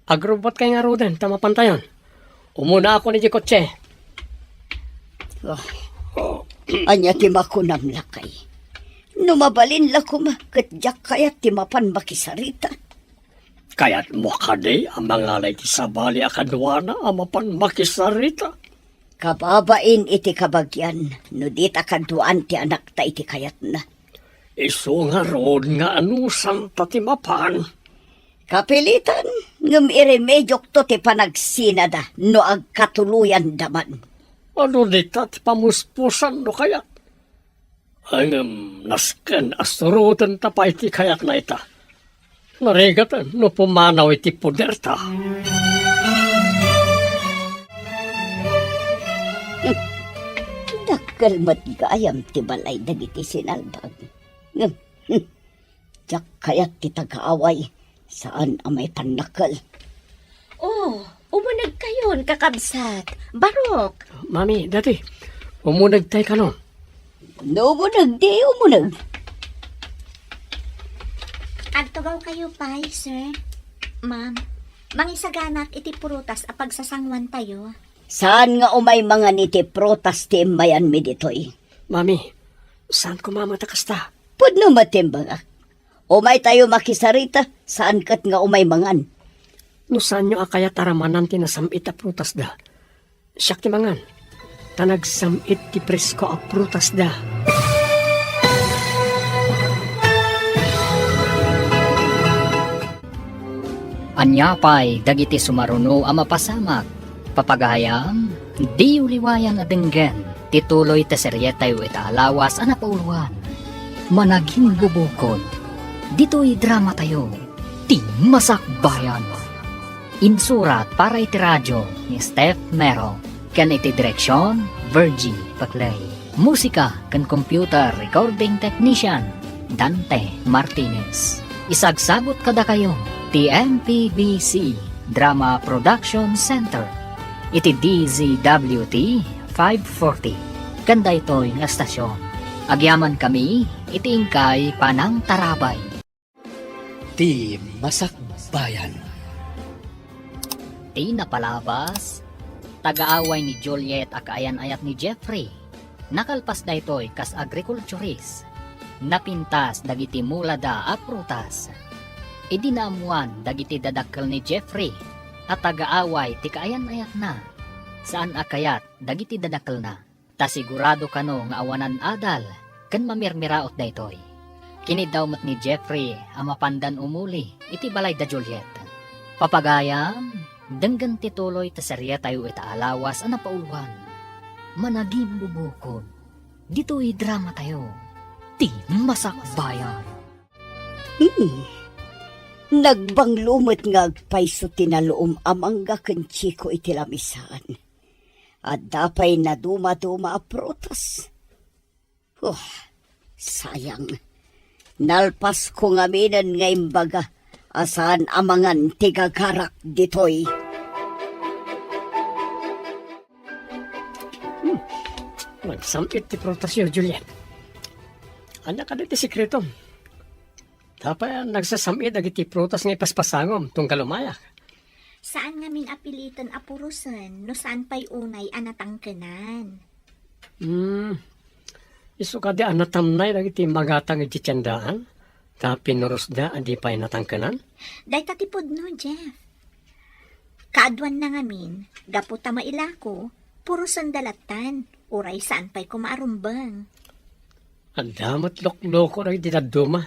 Agrobot kay nga roden, tama pantayon. Umuna ako ni Jikotse. Anya ti makunam lakay. Numabalin la kuma katjak kayat ti mapan makisarita. Kaya't mo kadi ang mga lay ti sabali akadwana amapan makisarita. Kababain iti kabagyan, no dita kaduan ti anak ta iti kayat na. Iso nga roon nga anusan ti mapan. Kapilitan, ngam iremedyok to ti panagsinada no agkatuluyan daman. Ano dita ti pamuspusan no kayat? Ang nasken asturutan tapay ti kayat na ita. Narigatan no pumanaw iti puderta. Dakkel matgayam ti balay dagiti sinalbag. Diyak kayat ti tagaaway saan amay panakal. Oh, umunag kayon, kakabsat. Barok. Mami, dati, umunag tayo ka no. No umunag di umunag. Agtugaw kayo pa, sir. Ma'am, mangisaganak iti purutas a pagsasangwan tayo. Saan nga umay mga niti protas ti mayan mi ditoy? Mami, saan ko mamatakas ta? Pudno matimbang. Umay tayo makisarita, saan kat nga umay mangan? No saan nyo akaya taramanan tinasamit a prutas da? Siyak ti mangan. Tanagsamit ti presko a prutas da. Anyapay dagiti sumaruno a mapasamak. Papagayam, di uliwayan adenggen. Tituloy ta seryetayo ita alawas a napauluan. Managing bubukod. Dito'y drama tayo. Ti Masakbayan. Insurat para iti radyo ni Steph Mero. Kan iti direksyon, Virgie Paclay. Musika kan computer recording technician, Dante Martinez. Isagsagot kada kayo, ti MPBC Drama Production Center. Iti DZWT 540. Kanda ito'y nga stasyon. Agyaman kami, iti ingkay Panang Tarabay. Ti Masakbayan. Ti napalabas, tagaaway ni Juliet akaayan-ayat ni Jeffrey. Nakalpas da ito'y kas agriculturist. Napintas dagiti mulada a prutas. Idinaamuan dagiti dadakkel ni Jeffrey at tagaaway ti kaayan-ayat na. Saan akayat dagiti dadakkel na. Ta sigurado kano nga awanan adal ken mamirmiraot da ito'y. Kini daw mat ni Jeffrey ang mapandan umuli iti balay da Juliet. Papagayam, denggan tituloy ta serya tayo ita alawas ang napauluan. Managing bubukod. Dito'y drama tayo. Ti Masakbayan. Nagbanglumot nga agpayso tinaloom amangga ken chiko iti lamisan. At dapay na duma-duma a prutas. Sayang. Nalpas ko nga minan nga imbaga asan amangan tigagarak ditoy. Nagsamit ti prutas yun, Juliet. Anya ka diti sikreto. Tapay nagsasamit agiti prutas nga ipaspasangom tung kalumayak. Saan nga min apilitan a purusan, no saan pa'y unay anatangkanan? Isu ka di anatamnay dagiti magatang iti tiyandaan. Ta pinuros da adi pa'y natangkanan. Day tatipod no, Jeff. Kaadwan na ngamin, gapu ta mailako, purusan dalatan, uray saan pa'y kumaarumbang. Ang damat lok-loko na iti daduma.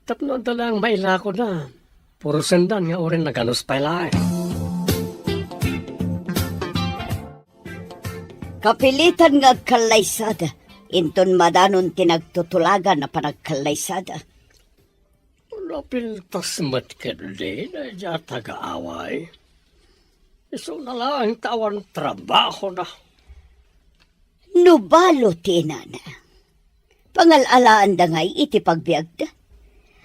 Tapno dalang mailako na. Puro sendan nga orin naganos pa ilay. Kapilitan nga agkalaysada. Inton madanon tinagtutulagan na panagkalaysada. Napiltas matkali na dya taga-away. Iso na lang tawan trabaho na. Nubalo tinana. Pangalalaan da ngay iti pagbiag da.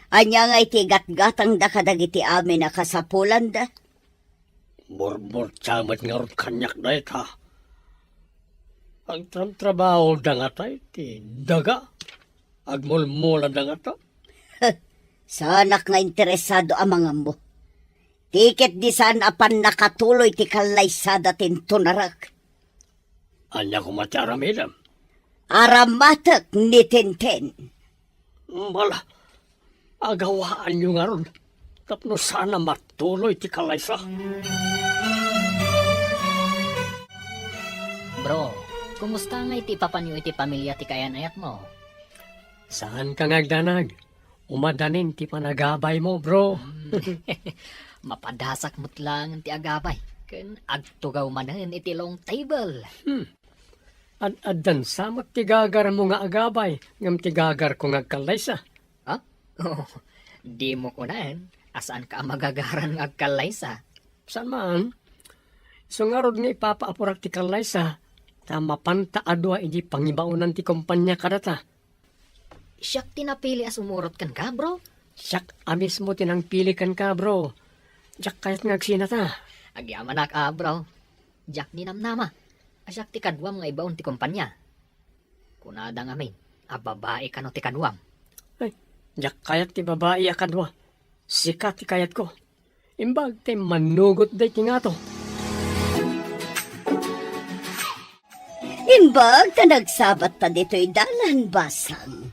Anya nga iti gatgatang da kadagiti amin na kasapulan da. Burbur tsamat nga ron kanyak na ita. Ang trabaho da nga tayo, ti daga. Agmulmula da nga ta. Sanak nga interesado ang mga mo. Tiket di saan apan nakatuloy ti kalaysada tintunarak. Anya ko matiaramidam. Aramatak ni Tintin. Bala, agawaan nyo nga ron. Tapno sana matuloy ti kalaysa. Bro, kumusta nga iti papanyo iti pamilya ti kayan-ayat mo? Saan ka ngagdanag? Umadanin ti panagabay mo, bro. Mapadasak mo't lang ti agabay. Ken agtugaw manen iti long table. Ad-adan samot ti gagar mo nga agabay. Ngam ti gagar ko ngagkalaysa. Ha? Oh, di mo kunan. Asaan ka magagaran ng agkalaysa? Saan man? So nga rod nga ipapaapurak ti kalaysa. Tama panta adwa iji pangibaunan ti kumpanya kadata. Siyak tinapili as umurot kan ka, bro. Siyak amis mo tinangpili kan ka, bro. Diyak kayat ngagsinata. Agyaman na ka, bro. Jack ni namnama. Asyak ti kadwam nga ibaon ti kumpanya. Kunada nga min, babae ka no ti kadwam. Ay, diyak kayat ti babae akadwa. Sikat ti kayat ko. Imbag ti manugot day ti nga to. Imbag ta nagsabat ta dito'y dalan basang.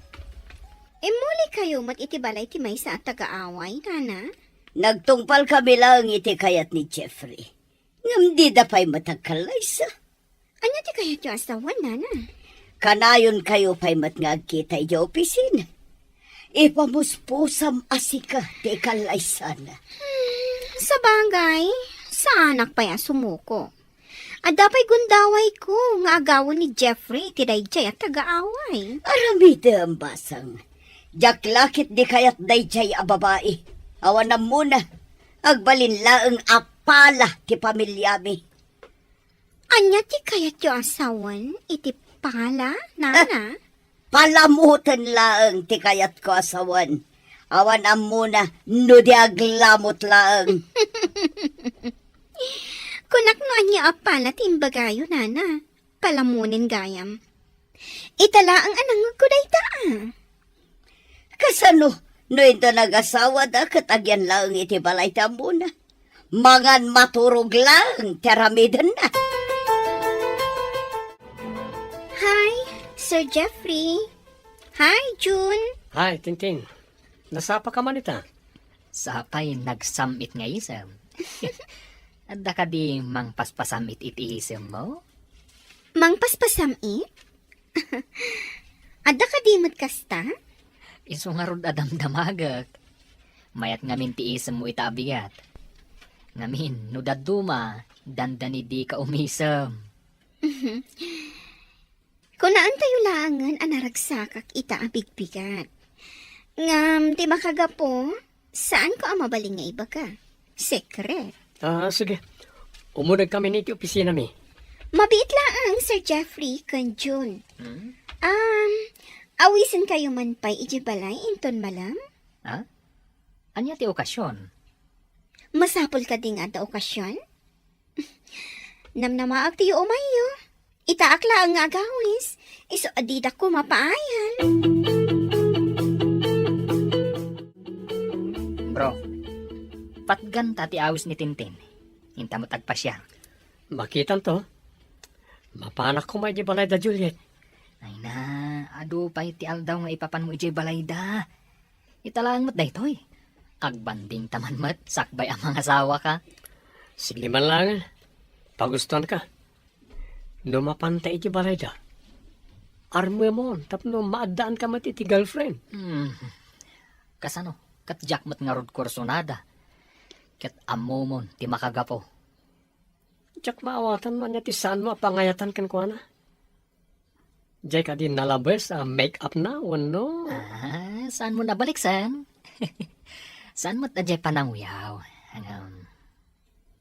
Muli kayo mat itibalay ti may sa taga-away, nana? Nagtungpal kami lang iti kayat ni Jeffrey. Ngam di da pa'y matagkalaysa. Anya ti kayat yung asawan, nana? Kanayon kayo pa'y matngagkita iti opisina. Ipamuspusam asika ti kalaysan. Sa bagay, sa anak pa ya sumuko. At dapay gundaway ko nga agawan ni Jeffrey ti dayjay at taga-away. Aramida ang basang. Jaklakit di kayat dayjay a babae. Awan na muna. Agbalin laeng apala ti pamilyami. Anya ti kayat yung asawan iti pala, nana? Palamutan laeng ti kayat ko asawan. Awan am muna no di aglamot laeng. Kunak no anya apala ti imbagayo, nana. Palamunin gayam. Itala ang anang kuday ta. Kasano no ito nag-asawa da katagyan laeng iti balay ta muna. Mangan maturog lang teramidan na. Hi, Sir Jeffrey. Hi, June. Hi, Tintin. Nasapa ka man ita? Sapay nagsamit nga isem. Adda ka di mang paspasamit iti isem mo? Mang paspasamit? Adda ka di kasta? Iso nga rod adam damagak. Mayat ngamin ti isem mo itabigat. Ngamin, no daduma, dandani di ka umisem. Kunaan tayo langan anaragsakak ita abigbigat. Ngam, di makagapo, saan ko ang mabaling nga iba ka? Sekret. Sige. Umunag kami ni iti opisina mi. Mabit lang, Sir Jeffrey, kan June. Hmm? Awisan kayo man pa'y ijibalay inton malam? Ha? Anya ti okasyon? Masapol ka ding ada okasyon? Namnamaag tiyo umayo. Itaakla ang agawis. Iso adida ko mapaayan. Bro, patgan ti awis ni Tintin. Hinta mo tagpa siya. Makitan to. Mapanak ko may di balay da Juliet. Ay na, ado pa iti aldaw nga ipapan mo iti balayda. Italang mo't daytoy. Agbanding taman mat, sakbay ang mga asawa ka. Sige man lang. Pagustuhan ka. Lumapanta iti balay da. Armo mo, tapno maadaan ka mat iti girlfriend. Kasano, kat jakmat nga rod kursonada. Kat amomon, ti makagapo. Diyak maawatan man niya ti saan mo pangayatan kan ko na. Diyak ka din nalabes make-up na, no? Saan mo nabalik, san? Saan mo't adjay pananguyaw?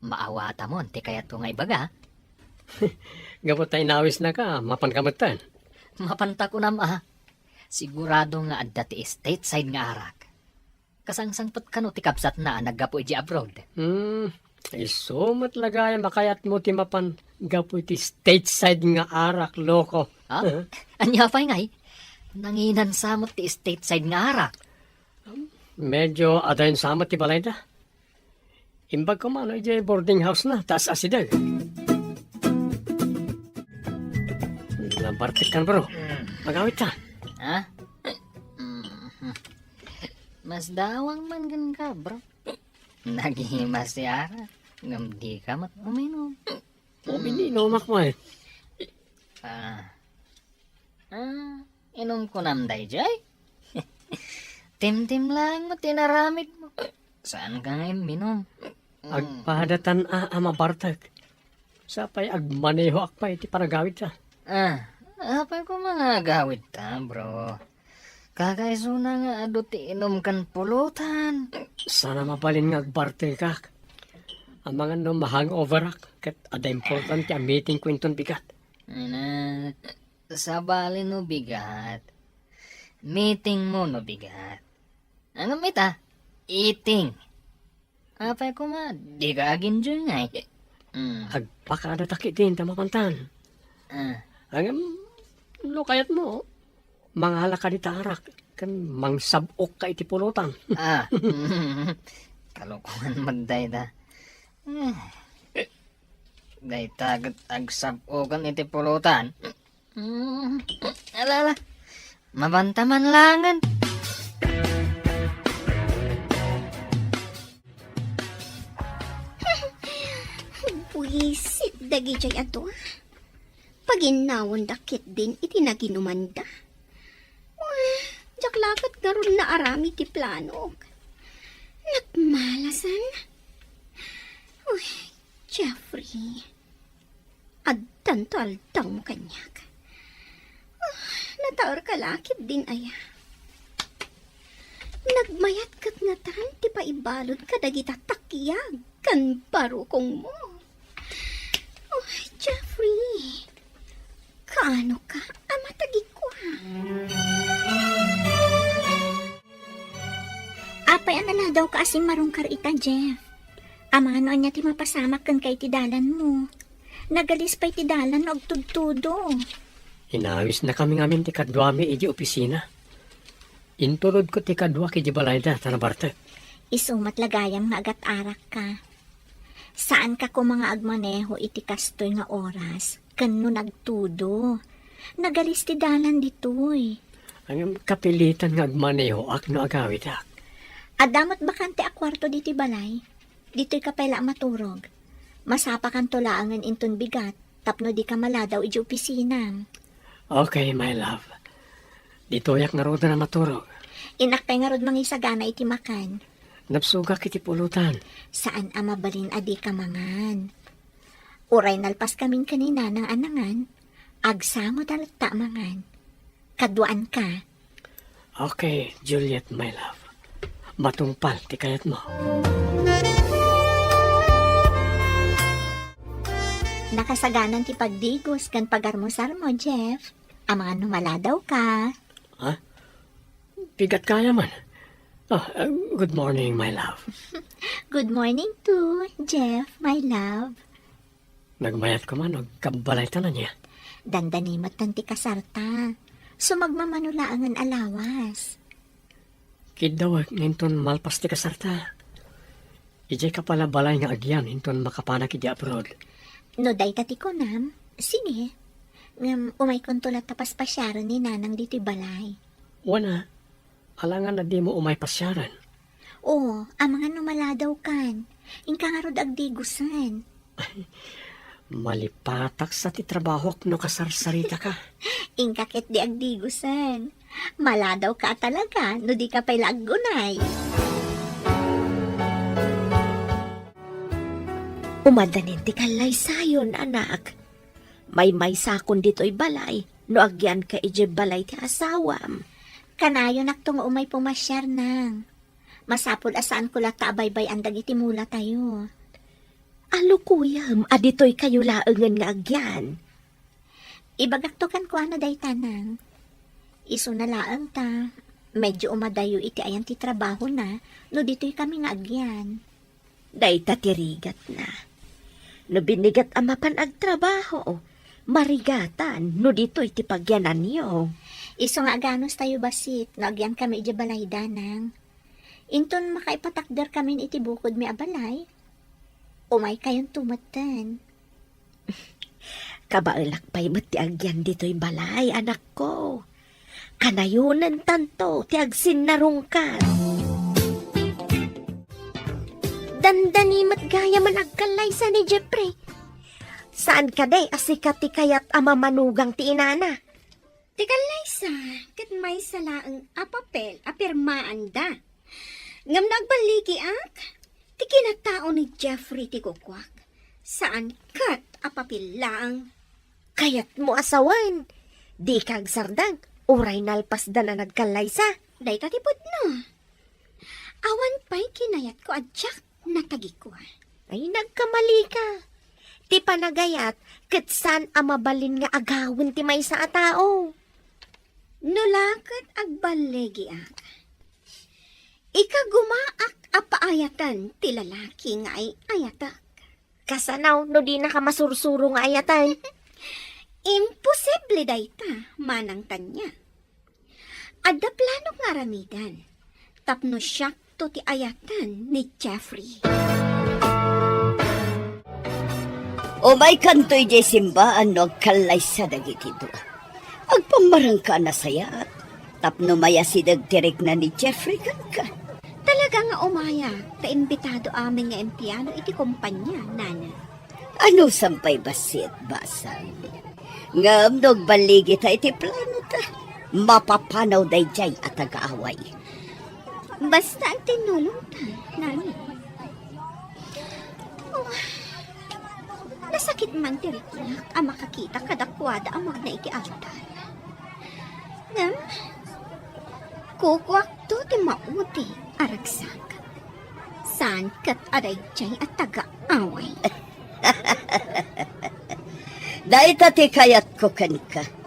Maawata mo, ti kaya to nga ibaga. Gapot tayo nawis na ka, mapankamatan. Mapanta ko nama. Sigurado nga adda ti estate side nga arak. Kasangsangpot ka no ti kapsat na naggapo iji abroad. Iso matlagayan makayat mo ti mapan gapo iti stateside nga arak, loko. Ha? Anya pa'y ngay? Nanginan samot ti stateside nga arak. Medyo adayon samot ti balay da. Imbag ko man, ije boarding house na, taas asidag. Lampartik kan bro. Magawit ka. Ha? Mas dawang man gan ka, bro. Naghimas si Ara. Ngam di ka mat uminom. Umininom ako eh. Inom ko namday, Jay. Tim-tim lang mo, tinaramid mo. Saan ka ngayon minom? Agpadatan ama Bartek. Sapay agmaneho akpay iti panagawit ka. Apa ko mga gawid ta, bro? Kakaisuna nga aduti inom kan pulutan. Sana mabalin nga Bartek ka. Ang mga no mahang-over ak. Kat ada important ka meeting kwinton bigat. Sabali no bigat. Meeting mo no bigat. Ang mita, eating. Apa ko ma, di ka agin dyan nga eh. Agpakada takit din tamapantan. Ang lukayat mo. Manghala ka di tarak. Kan mangsabok ka iti pulutan. Kalukuhan magday da. Day tagat agsabokan iti pulutan. Alala, mabantaman langan. Buisit dagi jay ato. Paginawon dakit din iti naginumanda. Jaklakat garon na arami ti plano. Nagmalasan. Uy, Jeffrey. Addan to aldaw mo kanyak. Nataor ka lakip din aya. Nagmayat kat nga tan ti paibalod ka dagita takyag kan barukong mo. Oh, Jeffrey. Kaano ka? Amatagi ko ha. Apay na daw ka asim marungkar ita, Jeff. Amano niya ti mapasamak kan kay tidalan mo. Nagalis pa'y tidalan og tudtudo. Inawis na kami ngamin ti kadwami iji opisina. Intulod ko ti kadwa kiji balayda, tanabarte. Isumat lagayam nga agat arak ka. Saan ka ko mga agmaneho iti kastoy nga oras? Kano nagtudo. Nagalis tidalan ditoy. Ang kapilitan nga agmaneho ak no agawit ak. Adamot bakante a kwarto diti balay. Dito'y kapela maturog. Masapa kan tulaangan inton bigat. Tapno di ka maladaw iji opisina. Okay, my love. Dito yak nga roda na maturog. Inakpay nga rod mangisagana iti makan. Napsuga kiti pulutan. Saan amabalin adi ka mangan? Uray nalpas kamin kanina ng anangan. Agsamo dalata mangan. Kaduan ka. Okay, Juliet, my love. Matungpal, ti kayat mo. Nakasaganan ti pagdigos kan pagarmusar mo, Jeff. Ang mga numala daw ka. Ha? Bigat kaya man. Good morning, my love. Good morning to Jeff, my love. Nagmayat ko man, kabalay ta na niya. Dandanimot tanti kasarta. Sumagmamanula ang alawas. Kidaw, ninton malpas ti kasarta. Ijay ka pala balay nga agyan, ninton makapanak iti abroad. No day tati ko nam, sige. Ngam umay kontulat tapas pasyaran ni nanang dito balay. Wana, alangan na di mo umay pasyaran. Oo, ang mga numala daw kan. Ingka nga rod agdigusan. Malipatak sa ti trabaho no kasarsarita ka. Ingkakit di agdigusan. Mala daw ka talaga, no di ka pa'y lagunay. Umadanin ti kalay sayon, anak. May sakon dito'y balay, no agyan ka ije balay ti asawam. Kanayo naktungo umay pumasyar nang. Masapul asaan ko lata abaybay ang dagiti mula tayo. Alo kuyam, adito'y kayo laengan nga agyan. Ibagaktokan ko ano day tanang. Iso na laang ta. Medyo umadayo iti ayan ti trabaho na, no dito'y kami nga agyan. Day tatirigat na. No binigat amapan agtrabaho, marigatan, no dito'y ti pagyanan niyo. Iso nga aganos tayo basit, no agyan kami iti balay danang. Inton makaipatakder kami iti bukod mi abalay, Umay kayong tumatan. Kabalak pa'y ti agyan dito'y balay, anak ko. Kanayunan tanto, ti agsin narungkat. Dandani mat gaya man agkalay sa ni Jeffrey. Saan ka day, asikat ti kayat ama manugang ti inana? Tika Liza, kat may salaang apapel, apirmaan da. Ngam nagbaligi ak, ti kinatao ni Jeffrey ti kukwak. Saan kat apapil lang? Kayat mo asawan. Di kag sardang, uray nalpas da na nagkalaysa. Day tatipod no. Awan pa'y kinayat ko adyak natagi ko. Ay, nagkamali ka. Ti panagayat, kitsan amabalin nga agawin ti may sa tao. Nulakat agbaligi ak. Ikagumaak apaayatan ti lalaki nga ay ayatak. Kasanaw, no di na ka masursuro nga ayatan. Imposible dayta, manang tanya. Adda plano nga ramidan. Tapno siya to ti ayatan ni Jeffrey. O may kantoy di simbaan no agkalay sa dagiti do. Agpamarang ka na sayat. Tapno maya si dagtirik na ni Jeffrey ka. Talaga nga umaya, taimbitado amin nga empleyado iti kumpanya, nana. Ano sampay basit basang? Ngam baligi ta iti plano ta. Mapapanaw day jay at agaaway. Basta ang tinulong ta, nana. Oh, nasakit man tiritilak ang makakita kadakwada ang magna iti altar. Ngam, kukwak to ti mauti aragsak. Saan kat aday jay at taga-away? Dahil tati kayat ko ka.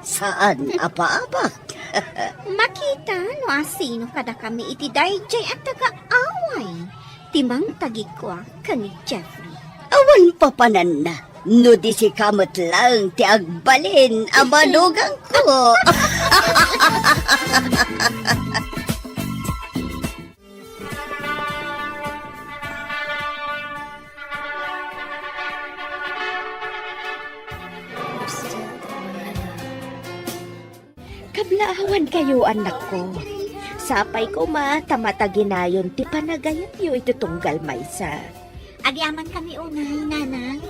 Saan apa-abak? Makita no asino kada kami iti dayjay at taga-away. Timang tagikwa kani Jeffrey. Awan papanan na. No di si kamot lang ti agbalin ang manugang ko. Kablaawan kayo, anak ko. Sapay ko ma, tamataginayon ti panagayat yo ito tunggal maysa. Agyaman kami unay, nanang.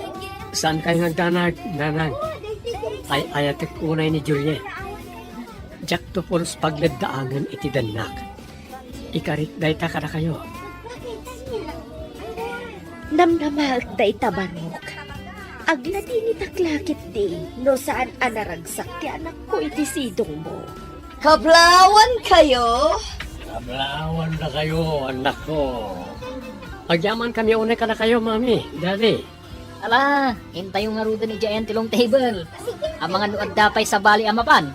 Saan kayo nagdanag, nanang? Ay ayatik unay ni Juliet. Jack to Pauls pagladdaangan iti danak. Ikarit dayta kada kayo. Namnamag da itabarok. Agladi ni taklakit di, no saan anaragsak ti anak ko iti sidong mo. Kablawan kayo. Ablawan na kayo, anak ko. Agyaman kami unay kada kayo, mami, daddy. Ala, hintay yung ngaruda ni Giant tilong table. Ang mga nuad dapay sa bali amapan.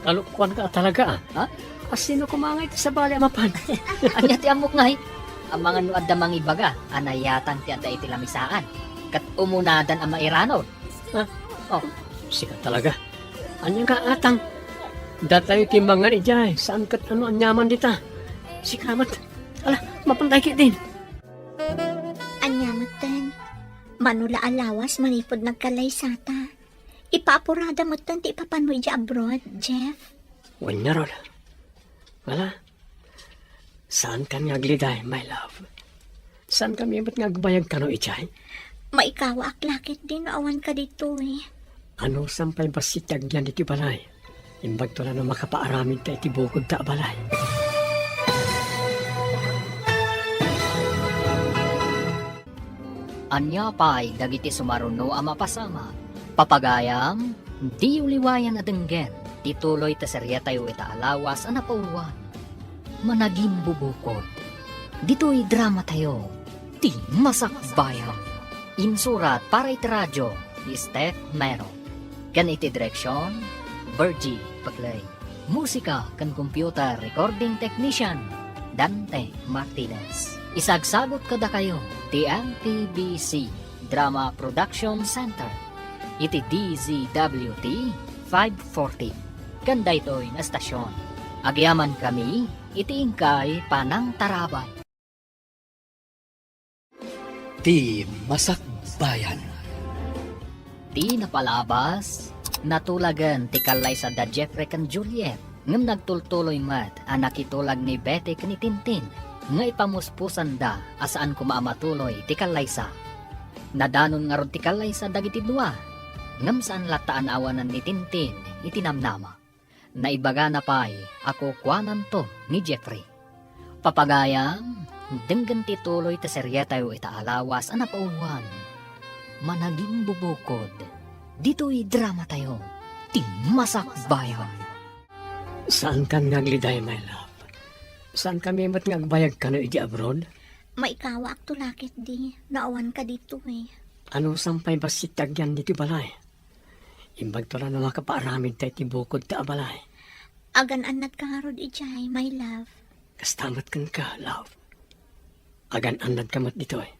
Kalukuan ka talaga. Ha? Sino kumangay sa bali amapan? Anya ti amok ngay. Ang mga nuad da mga ibaga, anayatan ti ata iti lamisaan. Kat umunadan ang mairanod. Sikat talaga. Anyang ka atang. Datayo timbangan ijay. Saan kat ano anyaman dita? Sikamat. Ala, mapantay din. Anyamatan. Manula alawas, manipod nagkalay sata. Ipaapurada mo tan, ti ipapanoy di abroad, Jeff. Wanya rol. Wala. Saan ka nga gliday, my love? Saan kami ba't nga agbayag ka no ijay? Maikawa aklakit din, awan ka dito eh. Ano sampay basitag yan iti balay? Imbag to na makapaaramin ta iti bukod ta balay. Anya pa'y dagiti sumaruno ang mapasama. Papagayam, di uliwayan na denggen. Tituloy ta serya tayo ita alawas ang napauwan. Managing bubukod. Dito'y drama tayo. Ti Masakbayan. Insurat para iti radyo ni Steph Mero. Kan iti direksyon, Virgie Paglay. Musika kan computer recording technician, Dante Martinez. Isagsagot kada kayo, ti MPBC Drama Production Center. Iti DZWT 540. Ganda ito'y na stasyon. Agyaman kami, iti ingkay panang tarabay. Ti Masakbayan. Di napalabas, natulagan ti kalay sa da Jeffrey kan Juliet, ngam nagtultuloy mat ang nakitulag ni Betty ni Tintin, nga ipamuspusan da asaan kumaamatuloy ti kalay sa. Nadanon nga ron ti kalay sa dagiti dua, ngam saan lataan awanan ni Tintin itinamnama. Naibaga na pa'y ako kwanan to ni Jeffrey. Papagayam, denggan ti tuloy ti seryetayo itaalawas ang napauwan. Managing bubukod, dito'y drama tayo, ti Masakbayan. Saan kan ngagliday, my love? Saan kami mat ngagbayag ka no iti abroad? Maikawa ak tulakit di. Naawan ka dito eh. Ano sampay basit tagyan dito balay? Imbag to na makaparamid tayo ti bukod ta balay. Agan anad ka nga rod ijay, my love. Kastamat kan ka, love. Agan anad ka mat dito eh.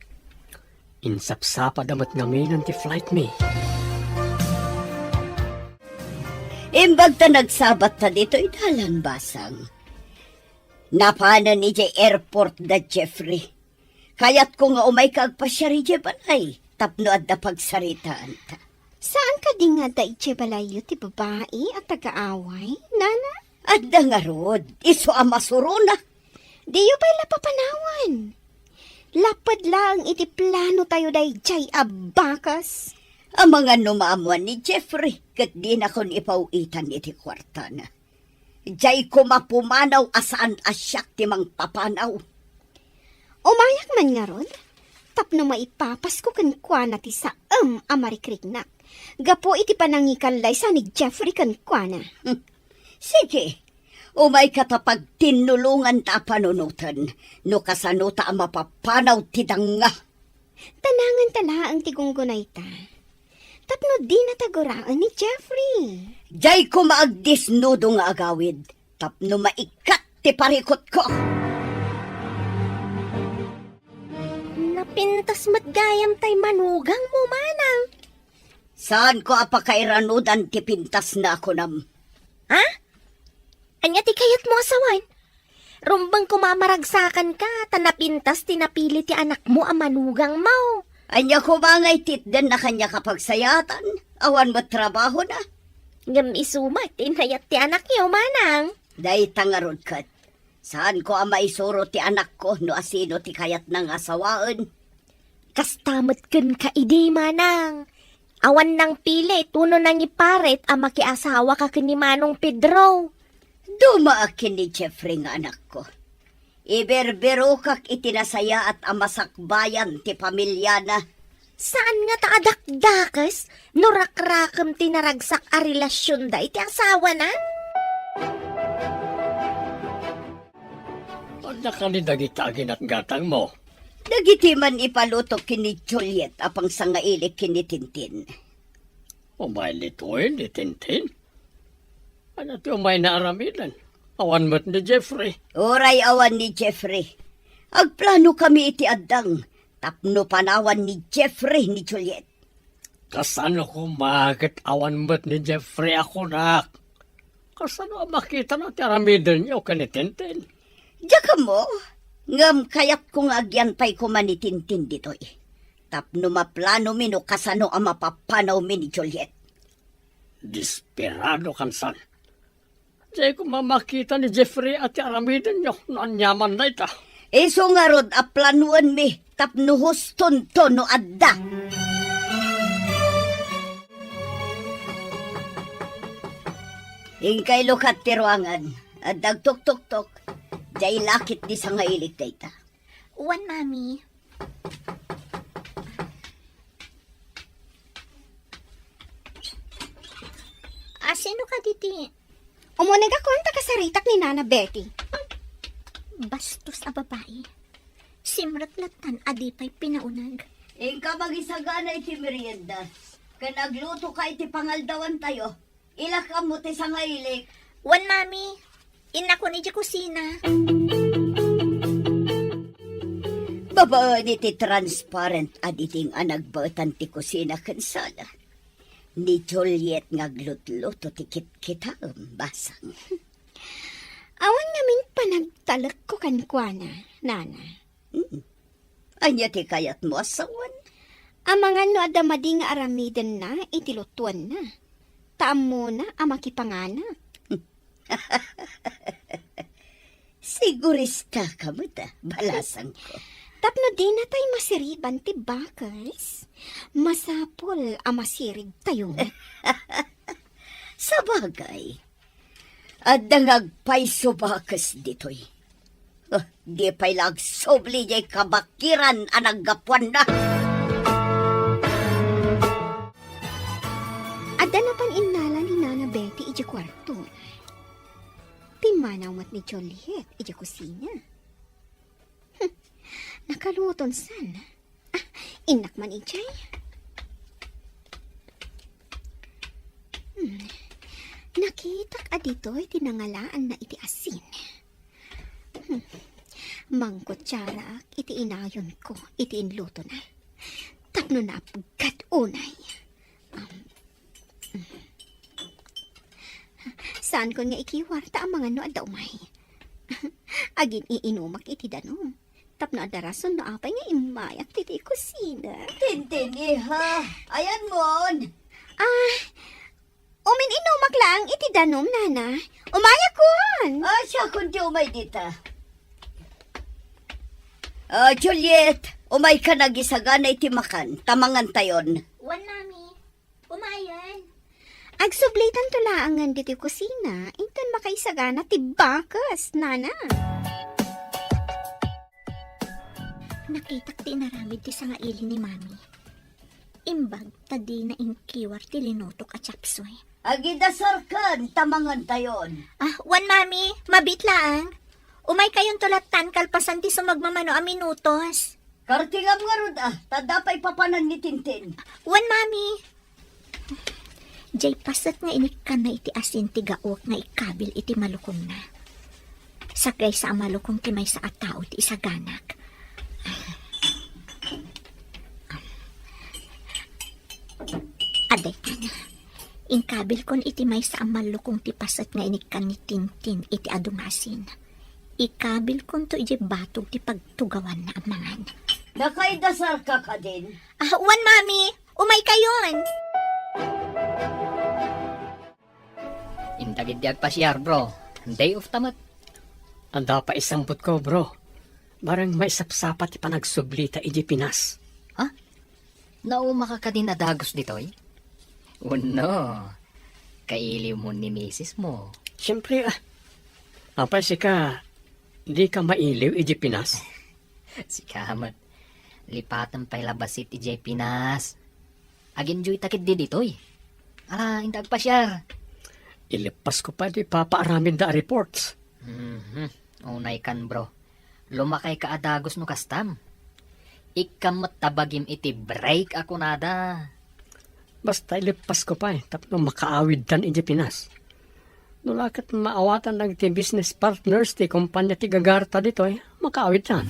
Insapsapa damat ngaminan ti flight me. Imbag ta nagsabat ta dito, idalan basang. Napana ni Jay airport da Jeffrey. Kayat ko nga umay kagpasyari Jay balay. Tapno at da pagsaritaan ta. Saan ka di nga da ije balayo ti babae at taga-away, nana? At da nga rod, iso amasuruna. Di yu pa'y lapapanawan. Lapad lang iti plano tayo day jay abakas. Ang mga numaamuan ni Jeffrey, kat di na kon ipauitan iti kwarta na. Jay ko mapumanaw asaan asyak ti mang papanaw. Umayak man nga rod. Tapno maipapas ko kan kwa na ti saam amarikrinak. Gapo iti panangikalay sa ni Jeffrey kan kwa na. Sige, umay katapag tinulungan ta panunutan, no kasano ta ang mapapanaw ti danga. Tanangan tala ang tigunggunay ta. Tapno di nataguraan ni Jeffrey. Jay ko maagdisnudo nga agawid, tapno maikat ti parikot ko. Napintas matgayam tay manugang mo manang. Saan ko apakairanudan ti pintas na ako nam? Ha? Anya ti kayat mo asawan? Rumbang kumamaragsakan ka, tanapintas tinapili ti anak mo ang manugang mo. Anya ko mangay titden na kanya kapagsayatan, awan mo trabaho na. Ngam isumat, tinayat ti anak niyo manang. Day tangarod kat. Saan ko ang maisuro ti anak ko no asino ti kayat ng asawaan? Kastamat kan ka idi manang. Awan nang pili, tuno nang iparet ang makiasawa ka kini Manong Pedro. Dumaakin ni Jeffrey nga anak ko. Iberbero kak itinasaya at amasakbayan ti pamilya na. Saan nga taadakdakas? Nurakrakam tinaragsak a relasyon da iti asawa na? Wala ka ni dagitagin at gatang mo. Dagiti man ipaluto kini Juliet apang sangailik kini Tintin. Umay lituin ni Tintin. Ano ti umay na aramidan? Awan mo't ni Jeffrey. Oray awan ni Jeffrey. Agplano kami iti addang. Tapno panawan ni Jeffrey ni Juliet. Kasano ko makit awan mo't ni Jeffrey ako nak? Kasano makita na ti aramidan niyo ka ni Tintin? Diya mo, ngam kayat kong agyan pa'y kumanitintin dito'y. Tapno maplano mi no kasano ang mapapanaw mi ni Juliet. Desperado kan san. Diyan ko mamakita ni Jeffrey at aramidan niyo na anyaman na ita. Iso nga rod a planuan mi, tapno huston to no adda. Ingkay lukat tiruangan, at dagtok-tok-tok, jay lakit di sa nga ilik dayta. Uwan, mami. Sino ka diti? Umunag ako ang takasaritak ni Nana Betty. Bastos a babae. Simratlatan adipay pinaunag. Ingka magisagana iti merienda. Kanagluto ka iti pangaldawan tayo. Ilakam mo ti sa nga ilik. Uwan, mami. Ina ko ni di kusina. Babaan iti transparent aditing anagbatan ti kusina kansala. Ni Juliet nga glutluto ti kit-kita basang. Awan namin panagtalak ko kankwana, Nana. Anya ti kayat mo asawan. Ang mga no adamadi nga aramiden na, itilutuan na. Taam mo na ang makipanganak. Sigurista ka mo ta, balasan ko. Tapno di na tayo masiriban ti bakers. Masapol ang masirig tayo. Sa bagay, at dangagpay subakas ditoy. Di pa'y lagsobli jay kabakiran anagapuan na. Ada na pan inala ni Nana Betty iji kwarto. Timanaw mat ni Joliet iji kusina. Nakaluton san. Inak man ijay. Nakitak adito'y tinangalaan na iti asin. Mangkutsarak iti inayon ko, iti inluto na. Tapno na pagkat unay. Saan ko nga ikiwarta ang mga no adaw may? Agin iinumak iti danom. Tapno adarason no apay nga imayak titi kusina. Tintin, iha. Ayan mon. Umin inumak lang iti danom, nana. Umayak kon! Siya kundi umay dita. Juliet, umay ka nagisagana iti makan. Tamangan tayon. Wan, mami. Umayan. Agsublitan tulaangan diti kusina. Inton makaisagana ti bakas, nana. Nakitak ti naramid ti sangaili ni mami. Imbag tadi na inkiwar ti linutok at chapsoy. Agidasar kan, tamangan tayon. Wan mami, mabit laang. Umay kayong tulatan kalpasan ti sumagmamano a minutos. Kartingam nga rod tadapay papanan ni Tintin. Wan mami. Jay pasat nga inikan na iti asin ti gaok nga ikabil iti malukong na. Sakay sa malukong ti may sa atao ti isaganak. Aday ka na. Ingkabil kon iti may sa amalukong ti pasat nga inikan ni Tintin iti adungasin. Ikabil kon to iti batog ti pagtugawan na amangan. Nakaidasar ka ka din. Wan mami, umay kayon. Intagidyag pa siyar, bro. Day of tamat. Anda pa isambot ko, bro. Barang may sapsapat ipanagsublita iji Pinas. Nauma ka din adagos ditoy? Uno. Kailiw mo ni misis mo. Siyempre, apay si ka, di ka mailiw iji Pinas. Si Kamat. Lipatan pa'y labasit iji Pinas. Agin joy takit di ditoy. Indag pa siyar. Ilipas ko pa di papaaramin da reports. Unay kan, bro. Lumakay ka adagos no kastam. Ikamat tabagim iti break ako nada. Basta ilipas ko pa tapno makaawid tan iji Pinas. Nulakat maawatan ng ti business partners ti kumpanya ti Gagarta dito makaawid tan.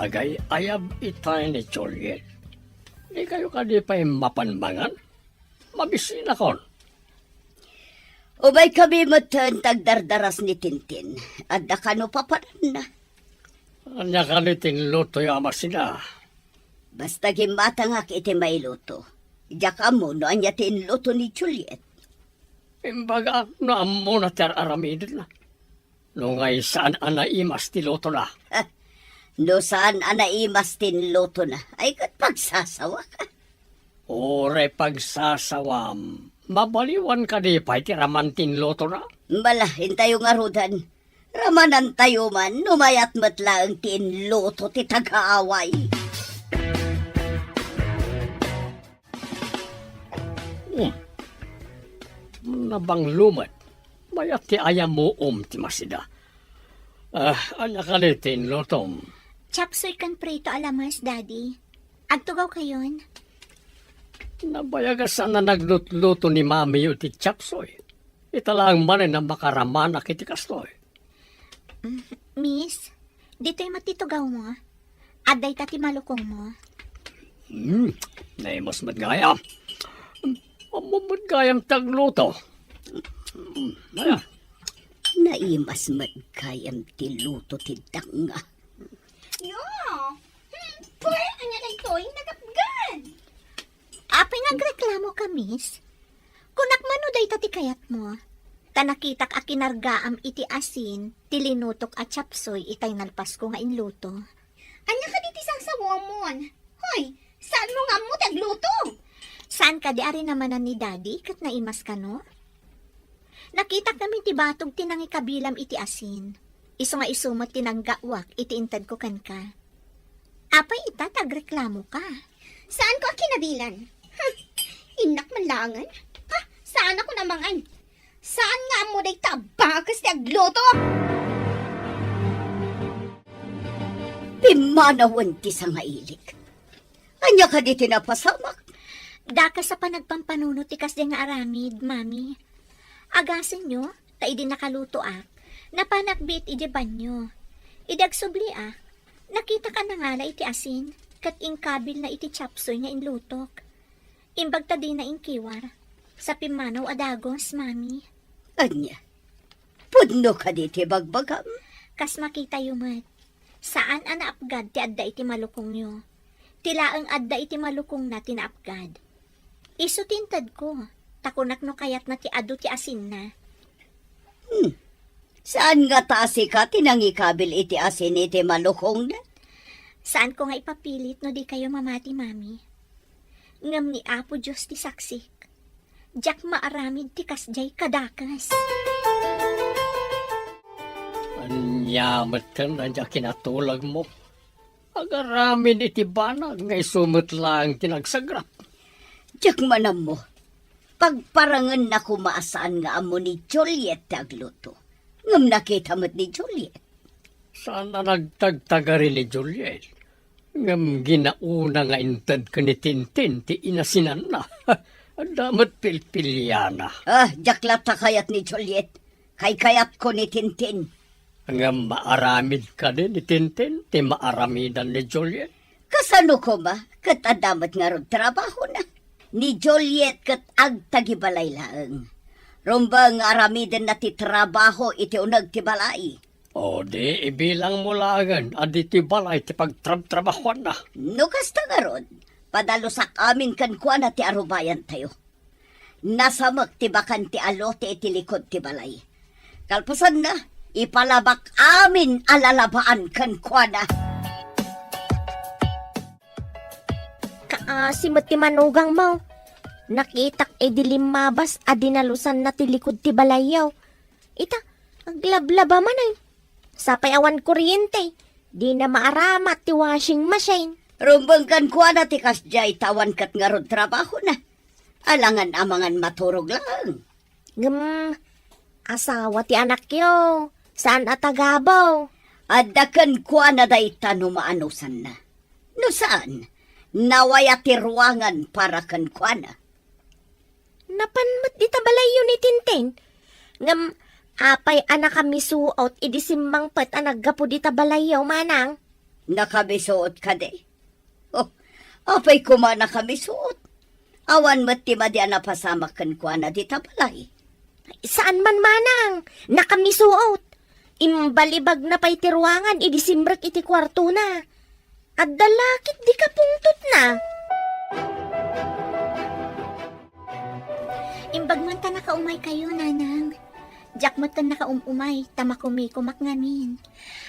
Agay ayab itay ni Juliet. Di kayo ka di pa mapanbangan? Mabisina kon. Ubay kami matan tagdardaras ni Tintin. At dakano papanan na. Anya ka ni tinluto yung ama sila. Basta gimatangak iti may luto. Diyaka mo no anya tinluto ni Juliet. Imbaga, no amo na ter aramidin na. No ngay saan anaimas ti luto na. No saan anaimas tinluto na. Ay kat pagsasawa ka. Ore pagsasawam. Mabaliwan ka di pa iti ramantin luto na. Bala, hintayo nga rudan. Ramanan tayo man, numayat matla ang tinluto ti tagaaway. Nabang lumat. Mayat ti ayam mo ti masida. Anya ka di tinlutom. Chapsoy kan preto alamas, daddy. Agtugaw kayon. Nabayagasan na naglutluto ni mami yung ti chapsoy. Italang manin na makaramanak iti kastoy. Miss, dito'y matitugaw mo. Aday tati malukong mo. Naimos madgaya. Madgayang tagluto. Ayan. Naimas magkayam ti luto ti danga. Yo! Pwede anya na ito'y nagapgan. Apay nagreklamo ka, miss. Kunak mano day tati kayat mo. Tanakitak a kinargaam iti asin, tilinutok at chapsoy itay nalpas ko nga inluto. Anya ka diti sang sawamon. Hoy, saan mo nga mo tagluto? Saan ka di ari namanan ni daddy kat naimas ka no? Nakitak namin ti batog tinangi kabilam iti asin. Iso nga isumot tinanggawak iti intad ko kan ka. Apay ita tagreklamo ka. Saan ko kinabilan? Inak manlangan? Saan ako namangan? Saan nga mo day tabakas ti agluto? Pimanawan ti sa ngailik. Anya ka di tinapasamak. Daka sa panagpampanunot ti kas nga aramid, mami. Agasin nyo, ta idi nakaluto napanakbit iti banyo. Idag subli nakita ka na nga iti asin, kat ingkabil na iti chapsoy nga inlutok. Imbag ta di na ingkiwar, sa pimanaw adagos, mami. Anya, pudno ka di ti bagbagam. Kas makita yumat, saan anaapgad ti adda iti malukong nyo? Tilaang adda iti malukong na tinaapgad. Isu tintad ko, takunak no kayat na ti adu ti asin na. Saan nga taasi ka tinangi kabil iti asin iti malukong na? Saan ko nga ipapilit no di kayo mamati, mami? Ngam ni Apo Diyos ti saksik. Diyak maaramid ti kasjay kadakas. Anyamat ka na dya kinatulag mo. Agaramin iti banag nga isumot lang tinagsagrap. Diyak manam mo, pagparangan na kumaasaan nga amo ni Juliet tagluto. Ngam nakita mo't ni Juliet. Sana nagtagtagari ni Juliet. Ngam ginauna nga intad ka ni Tintin ti inasinan na. Damat pilpilyana. Diyak ta kayat ni Juliet. Kayat ko ni Tintin. Ngam maaramid ka din ni Tintin ti maaramidan ni Juliet. Kasano ko ba? Kat adamat nga ron trabaho na. Ni Juliet kat agtagibalay laeng. Rumbang aramidan na ti trabaho iti unag ti balay. O di ibilang mo lagan aditi balay ti pagtrab-trabahuan na. No kasta nga ron, padalusak amin kan kuan ti arubayan tayo. Nasamak ti bakan ti alote iti likod ti balay. Kalpasan na, ipalabak amin alalabaan kan kuan na. Simot ti manugang mo. Nakitak dilimabas adinalusan na ti likod ti balayaw. Ita, aglablaba man ay. Sapay awan kuryente. Di na maaramat ti washing machine. Rumbang kan kuan na ti kasjay tawan kat nga ron trabaho na. Alangan amangan maturog lang. Asawa ti anak yo. Saan atagabaw? Adakan kuan na day tanumaanusan na. No saan? Nawaya ti ruangan para kan kuan na. Napanmat di tabalayo ni Tintin. Ngam, apay anak kami suot, idisimbang pat anaggapo di tabalayo, manang. Nakabisuot ka de. Oh, apay kumana kami suot. Awan mat ti madi anapasamak kan kuan na di tabalay. Saan man manang? Nakamisuot. Imbalibag na pa'y tiruangan, idisimbrak iti kwarto na. At dalakit di ka pungtot na. Imbag man ta nakaumay kayo, nanang. Diyak mo ta nakaumay, tamakumikumak ngamin.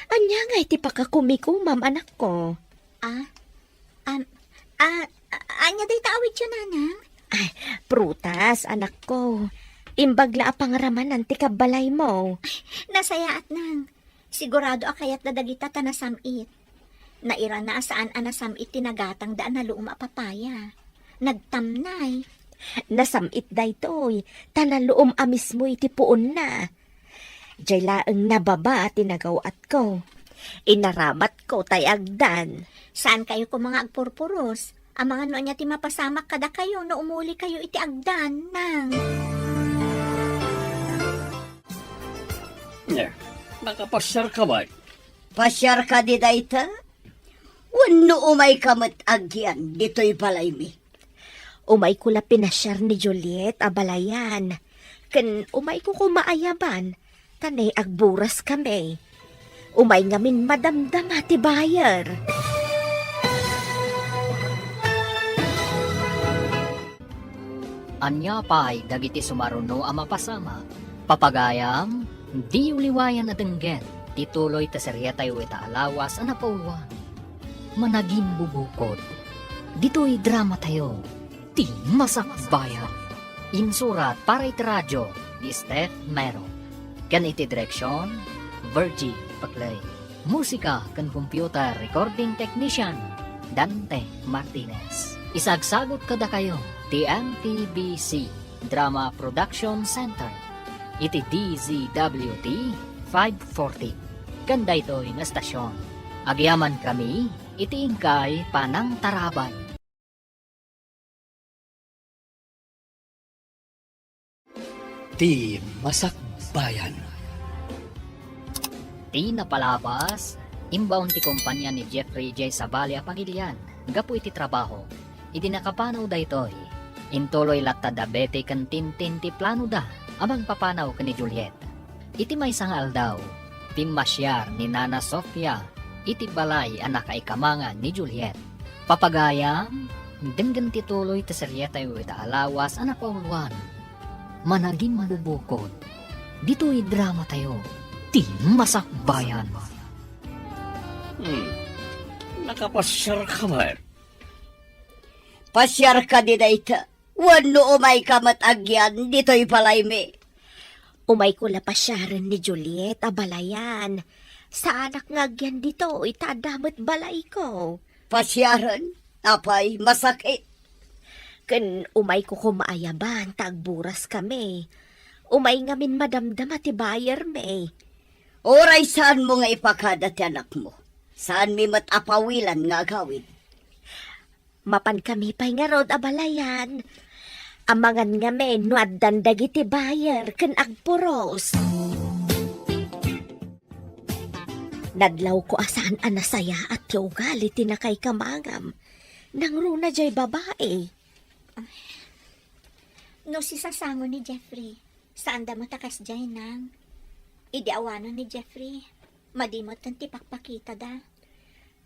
Anya nga iti pakakumikumam, anak ko. Anya day taawit yun, nanang? Ay, prutas, anak ko. Imbagla apangaraman ti kabalay mo. Nasayaat nang. Sigurado akayat na dagita ta nasamit. Naira na saan anasamit tinagatang daan na luum apapaya. Nagtamnay. Nasamit daytoy, tanaluom amis mo iti puon na. Diyay laeng nababa tinagawat ko. Inaramat ko tayagdan. Saan kayo ko mga agpurpuros? Ang mga noon niya ti mapasamak kada kayo no umuli kayo iti agdan, nang. Nakapasyar ka ba? Pasyar ka di dayta? Wano umay kamat agyan, dito'y balay mi. Umay ko la pinasyar ni Juliet abalayan. Ken umay ko kumaayaban. Tanay agburas kami. Umay ngamin madamdama ti bayar. Anya pa'y dagiti sumaruno ang mapasama. Papagayam, di uliwayan na denggen. Tituloy ta serya tayo ita alawas ang napauluan. Managing bubukod. Dito'y drama tayo. Ti masakbayan. Insurat para iti radyo ni Steph Mero. Kan iti direksyon, Virgie Paclay. Musika kan computer recording technician, Dante Martinez. Isagsagot kada kayo, TMTBC Drama Production Center. Iti DZWT 540. Kanda ito'y na stasyon. Agyaman kami, iti ingkay Panang Tarabay. Ti Masakbayan. Ti napalabas, imbaon ti kumpanya ni Jeffrey J. Sabalia Pagilian, gapu iti trabaho, iti nakapanaw da ito'y, intuloy latta da bete kan tintin ti plano da, amang papanaw ka ni Juliet. Iti may sangal daw, ti masyar ni Nana Sofia, iti balay anak ay kamangan ni Juliet. Papagayam, denggan tituloy ti seryeta yu ita alawas anak pauluan. Managing malubukod, dito'y drama tayo, ti masakbayan. Nakapasyar ka ba? Pasyar ka di dayta. Wano umay ka matagyan, dito'y palayme. Umay ko lapasyaran ni Juliet abalayan. Sa anak ngagyan dito, itadamot balay ko. Pasyaran, apay masakit. Kan umay ko kumaayaban, tagburas kami. Umay ngamin madamdama ti bayar me. Oray saan mo nga ipakada ti anak mo? Saan mi matapawilan nga gawin? Mapan kami pa'y nga rod abalayan. Amangan nga men, nuaddan dagiti bayar, kan agpuros. Nadlaw ko asaan anasaya at tiugali tinakay kamangam. Nang runa jay babae. No si sasango ni Jeffrey, saan da mo takas jay nang? Idiawano ni Jeffrey, madimot ang tipakpakita da.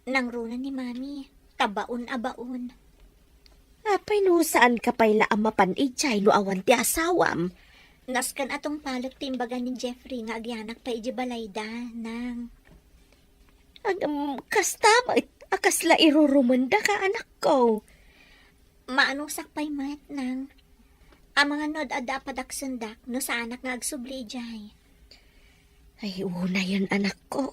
Nang runa ni Mami, tabaon-abaon. Apay no saan ka pa'y laamapan ijay no awan ti asawam. Naskan atong palok timbaga ni Jeffrey nga agyanak pa ijibalay da, nang. Kastamit, akasla irurumanda ka anak ko. Maanong sakpay mat, nang. Ang mga nod ada padaksundak no sa anak nga agsubli jay. Ay, una yan anak ko.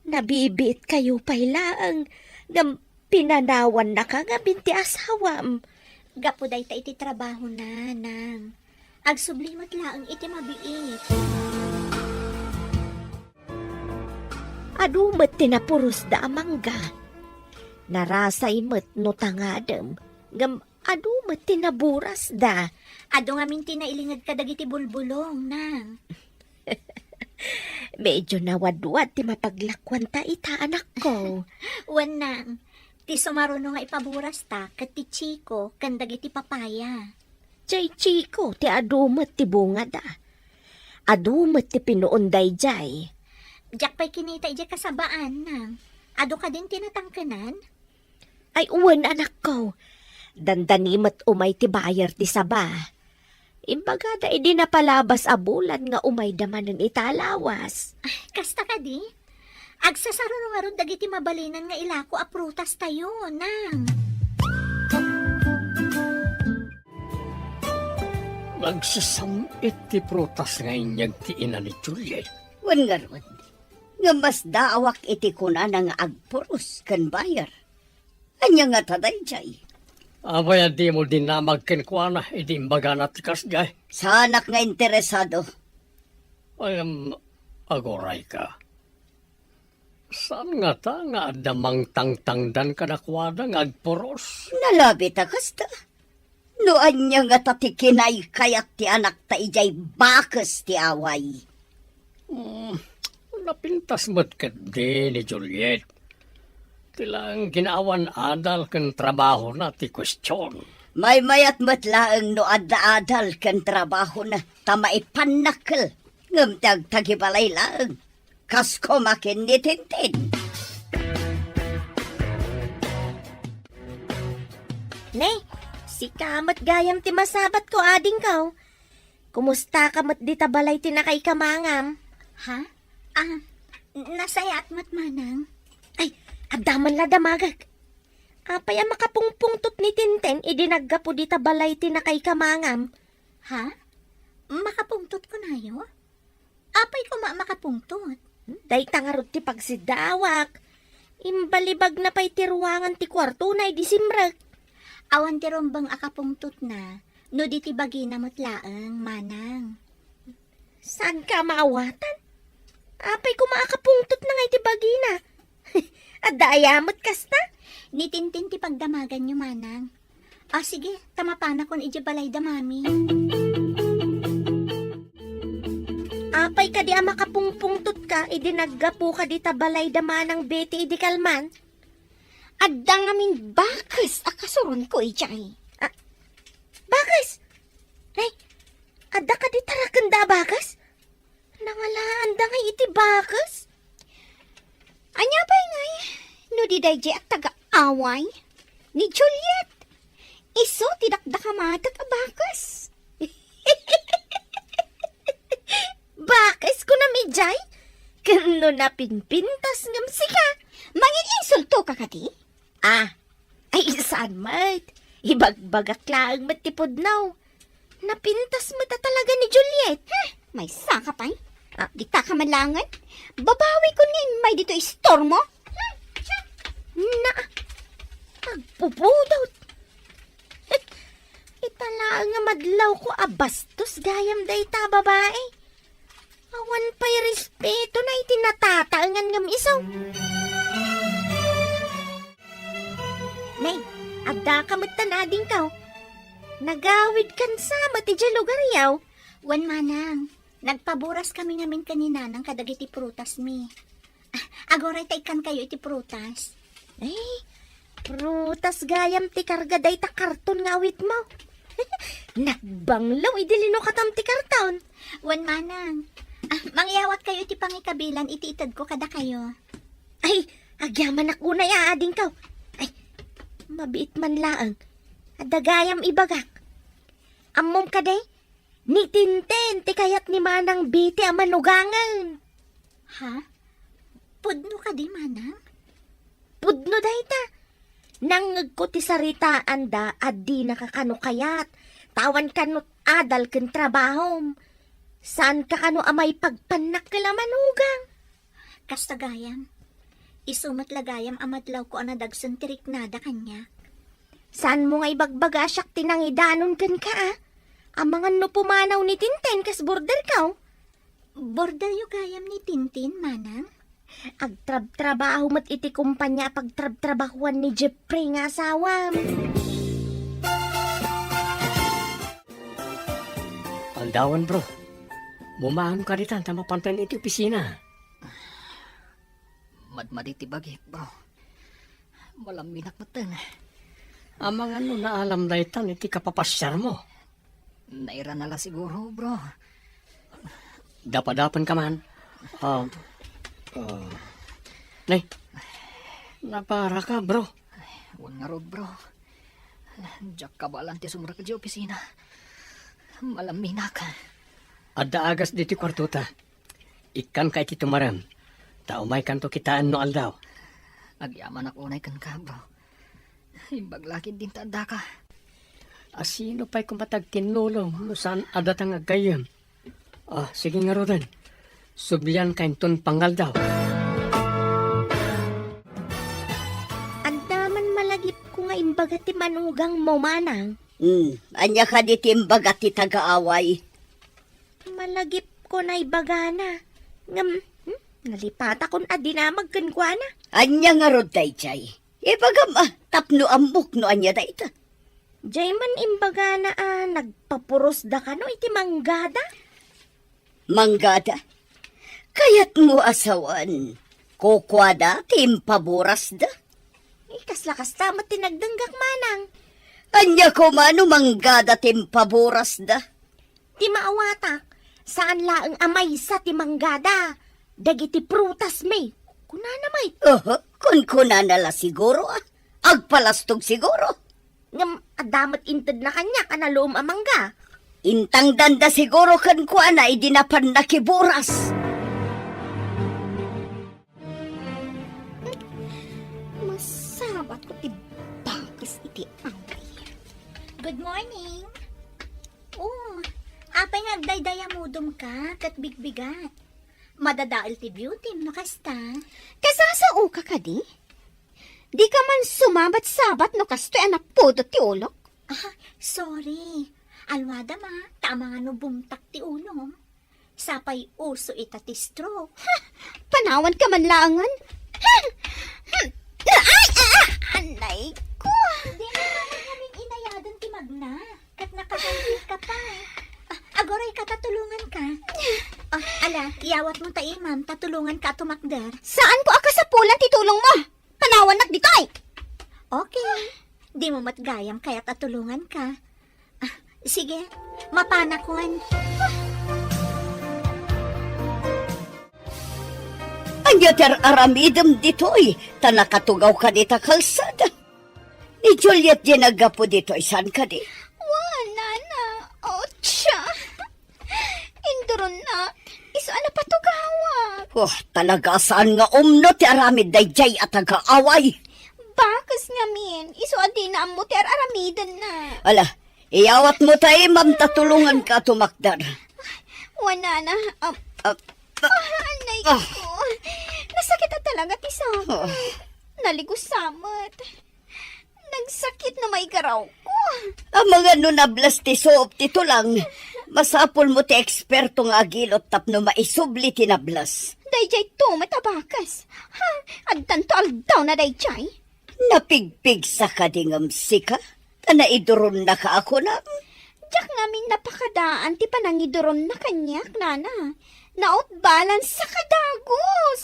Nabibit kayo pa'y laang ngam pinanawan na ka nga binti asawam. Gapuday ta iti trabaho na, nang. Agsublimot laang iti mabiit. Adumat tinapuros da amangga. Narasay met no tangadem. Ngam adumat tinaburas da. Ado nga minti na ilingad ka dagiti bulbulong, nang. Medyo nawadwad ti mapaglakwan ta ita anak ko. Wan nang. Ti sumaruno nga ipaburas ta, kat ti Chico, kandag iti papaya. Jay Chico, ti adumat ti bunga da. Adumat ti pinuunday jay. Diyak pa'y kinita ija kasabaan, nang. Ado ka din tinatangkanan? Ay uwan anak ko. Dandanimat umay ti bayar ti saba. Imbaga da idi napalabas a bulan nga umay damanan italawas. Kasta ka di? Agsasaruno nga ron dagiti mabalinan nga ilako a prutas tayo, nang. Nagsasamit ti prutas nga inyag ti ina ni Juliet. Wan nga ron. Nga mas daawak iti kuna nga agpuros kan bayar. Anya nga taday jay. Abay, di mo din na magkinkwana, idi imbaga na tikas jay. Sa anak nga interesado. Ay, agoray ka. Saan nga ta nga adamang tangtangdan ka nakwada nga agpuros? Nalabi ta kasta. No anya nga tatikinay kayat ti anak ta ijay bakas ti away. Napintas mo't ka di ni Juliet. Tilang ginawan adal kan trabaho na ti kwestiyon. May mayat matlaang no adda-adal kan trabaho na tamaipanakal Ngamtag tagibalay lang. Kas kumakin ni Tintin. Ne, si kamat gayam ti masabat ko ading kaw. Kumusta kamat di tabalay ti nakay kamangam? Ha? Nasayat mat manang. Ay, adaman la damagag. Apay ang makapungpungtot ni Tintin, idinagga po di tabalay ti nakay kamangam. Ha? Makapungtot ko na yo? Apay ko makapungtot? Day tangarot ti pagsidawak. Imbalibag na pa'y tiruangan ti kwarto na idisimrag. Awan ti rombang akapungtot na, no di ti bagi na mutlaang, manang. Saan ka maawatan? Apay ko makakapungtot na ngay ti bagina. Adayamot kasta? Ni Tintin ti pagdamagan nyo, manang. Sige, tamapana kon ije balay damami. Apay ka di ang makapungpungtot ka, idinaggapo ka di tabalay damanang beti idikalman. Adda ngamin bakas akasuron ko ijay. Bagas! Ay, ada ka di tarakanda bagas? Nangalaan da ngay iti bagas? Anya ba ngay? No di dayjay at taga-away ni Juliet. Iso tidakda ka mata ka bakas. Bakas ko na mijay? Kano na pinpintas ngam sika? Mangin insulto ka kati? Ay saan mat? Ibagbagak laang matipod now. Napintas mo ta talaga ni Juliet. May saka pa'y. Di ta ka malangan. Babawi ko nin may dito istor mo. Na, pagpupudot. Itala nga madlaw ko abastos gayam day ta babae. Awan pa'y respeto na itinatataangan ngam isaw. Nay, ada ka magtanading kaw. Nagawid kan sa mati dya lugar yaw. Wan manang, nagpaburas kami namin kanina ng kadagiti prutas mi. Agoray taikan kayo iti prutas. Ay, prutas gayam ti karga day ta karton nga awit mo. Nagbanglaw idilino katam ti karton. Wan manang, mangyawat kayo iti pangikabilan iti itad ko kada kayo. Ay, agyaman ako na yaading kaw. Ay, mabiit man laang. Adagayam ibagak. Amom ka day, ni Tintin ti kayat ni manang biti ang manugangan. Ha? Pudno ka di manang? Pudno day ta. Nangag ko ti saritaan da at di nakakano kayat. Tawan kanot adal ken trabahom. Saan ka kano amay pagpanak kala manugang? Kastagayam. Isumat lagayam amadlaw ko anadagsan tirik nada kanya. Saan mo nga ibagbagasyak tinangidanon kan ka Ang mga no pumanaw ni Tintin kas border ka Bordel yu gayam ni Tintin, manang? Agtrab-trabaho mat iti kumpanya pagtrab-trabahuan ni Jeffrey nga asawam. Andawan bro. Bumaham ka ditan tama pantan iti opisina. Madmaditi bagi, bro. Malaminak matan. Amang ano na alam na itan iti kapapasyar mo. Naira nala siguro, bro. Dapadapan ka man. Nay, napara ka bro. Huwag nga rod, bro. Diyak ka ba lang ti sumura ka di opisina? Malaminak. Adda agas diti kwartuta. Ikan kay titumaram. Taumay kanto kitaan no aldaw. Agyaman ako unay kan ka, bro. Imbaglakid din tanda ka. Asino pa'y kumatag tinulong no saan adatang agayam. Sige nga rodan. Sublian kain ton pangal daw. Andaman malagip ko nga imbaga ti manugang mo manang. Anya ka di timbaga ti taga-away. Malagip ko na ibagana. Ngam, nalipata kon adinamag kankwana. Anya nga rod dayjay. Ibagam tapno amok no anya da ita. Jay man imbaga na nagpapuros da ka no iti manggada. Manggada. Kayat mo asawan. Kukwada timpaburas da. Kaslakas tama tinagdanggak manang. Anya ko mano manggada timpaburas da. Di maawatak. Saan laang amay sa timanggada? Dagiti prutas may. Kunana may. Kun kuna nala siguro Agpalastog siguro. Ngam adamot inted na kanya kanaloom amangga. Intang danda siguro kan kuana idinapan na kiburas. Masabat ko ibakas iti angay. Good morning. Oh, apay nga agdaydaya mudom ka, kat bigbigat. Madadaal ti beauty, makasta. Kasasao ka di? Di ka man sumabat-sabat no kastoy anak pudo ti ulok. Sorry. Alwada ma, tama nga no bumtak ti ulong. Sapay uso ita ti stroke. Panawan ka man langan. Anay ko. Di na naman kaming inayadan ti Magna. Kat nakahangil ka pa. Agoray ka, tatulungan ka. Ala, iyawat mo ta imam, tatulungan ka tumakder. Saan ko akasapulan titulong mo? Panawan nak ditay. Okay. Di mo matgayam kaya tatulungan ka. Sige, mapanakon. Anya ter aramidem ditoy, tanakatugaw ka dita kalsada. Ni Juliet di nagapo ditoy, saan ka di? Wala na. O, tiya. Induron na. Iso na patugawa. Oh, talaga saan nga umno ti aramid dayjay at agaaway. Bakas nga min. Iso adi na mo ter aramidan na. Ala, iyawat mo tayo, ma'am, tatulungan ka tumakdar. Wala na. Anay Ah. ko. Nasakit na talaga ti Sabat. Oh. Naligusamot. Nagsakit na may garaw ko. Ang mga nunablas ti soop tito lang, masapol mo ti eksperto nga agilot tapno maisubli tinablas. Dayjay to matabakas. Ha? Addan to aldaw na dayjay. Napigpig sa kadingam sika, tanaiduron na ka ako na. Diyak ngamin napakadaan ti panangiduron na kanyak, nana. Naot balance sa kadagos.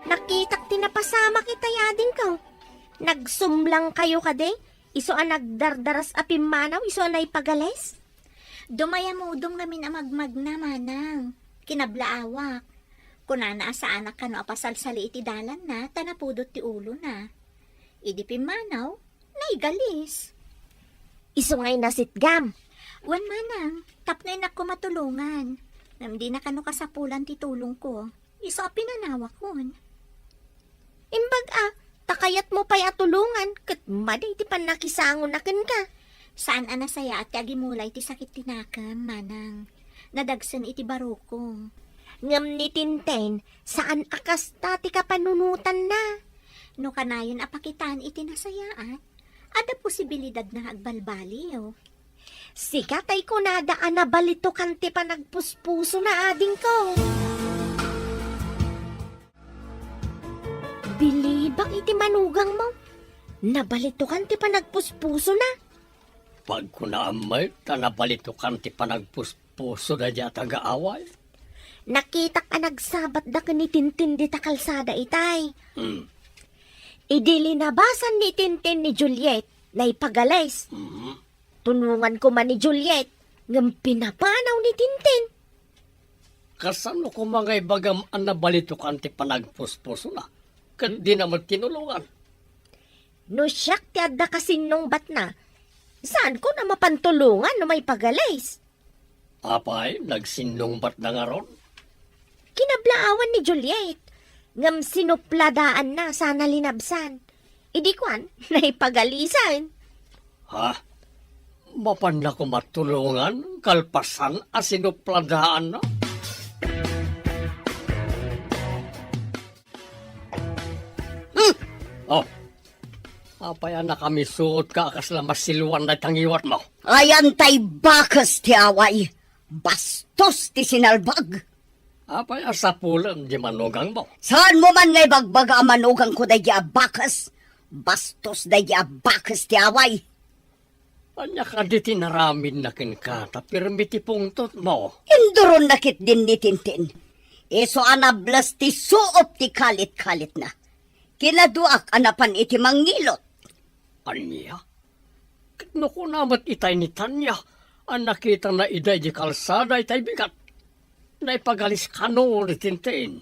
Nakitak tinapasama kita yading ka. Nagsumlang kayo kade. Iso ang nagdardaras apimanaw, iso ang naipagales. Dumaya mo udom ngamin ang magmagna manang. Kinablaawak. Kunana sa anak ka no apasalsali iti dalan na, tanapudot ti ulo na. Idi pimanaw, naigalis. Iso nga'y nasitgam. Wan manang, tapnoy na ko matulungan. Namdi na kano kasapulan ti tulong ko. Iso pinanawa kon. Imbag takayat mo pa'y atulungan, kat maday ti panakisangon nakin ka. Saan anasaya at agimulay ti sakit tinakam, manang. Nadagsan iti barokong. Ngam ni Tinten, saan akas tati ka panunutan na? No kanayon apakitaan iti nasayaan. Ada posibilidad na agbalbaliw. Sikatay ko na daan na balito kanti pa nagpuspuso na ading ko. Bilibak iti manugang mo. Nabalito kanti pa nagpuspuso na. Pag kunaamay, tanabalitukan ti panagpuspuso na diya taga-away. Nakita ka nagsabat da ka ni Tintin di ta kalsada itay. Hmm. Idilinabasan ni Tintin ni Juliet na ipagalays. Tunungan ko man ni Juliet ngam pinapanaw ni Tintin. Kasano ko mga ibagam ang nabalitukan ti panagpuspuso na? Di naman tinulungan. No siyak ti adda kasinong bat na. Saan ko na mapantulungan no may pagalays? Apay, nagsinlungbat na nga ron. Kinablaawan ni Juliet. Ngam sinupladaan na sana linabsan. Idikwan, naipagalisan. Ha? Mapan na ko matulungan, kalpasan, asinupladaan na. Oh, apay na kami suot ka akas na masiluan na tangiwat mo. Ayan tay bakas ti away, bastos ti sinalbag. Apay asa pulang di manugang mo. Saan mo man ngay bagbaga manugang ko dahi bakas? Bastos dahi bakas ti away. Anya ka di tinaramin na kin ka, tapirmi ti pungtot mo. Induron nakit din ni Tintin. Iso anablas ti suop ti kalit-kalit na. Kinaduak anapan iti mangilot. Anya? Kitno ko namat itay ni Tanya, Ang nakita na iday di kalsada itay bigat. Na ipagalis kano ni Tintin.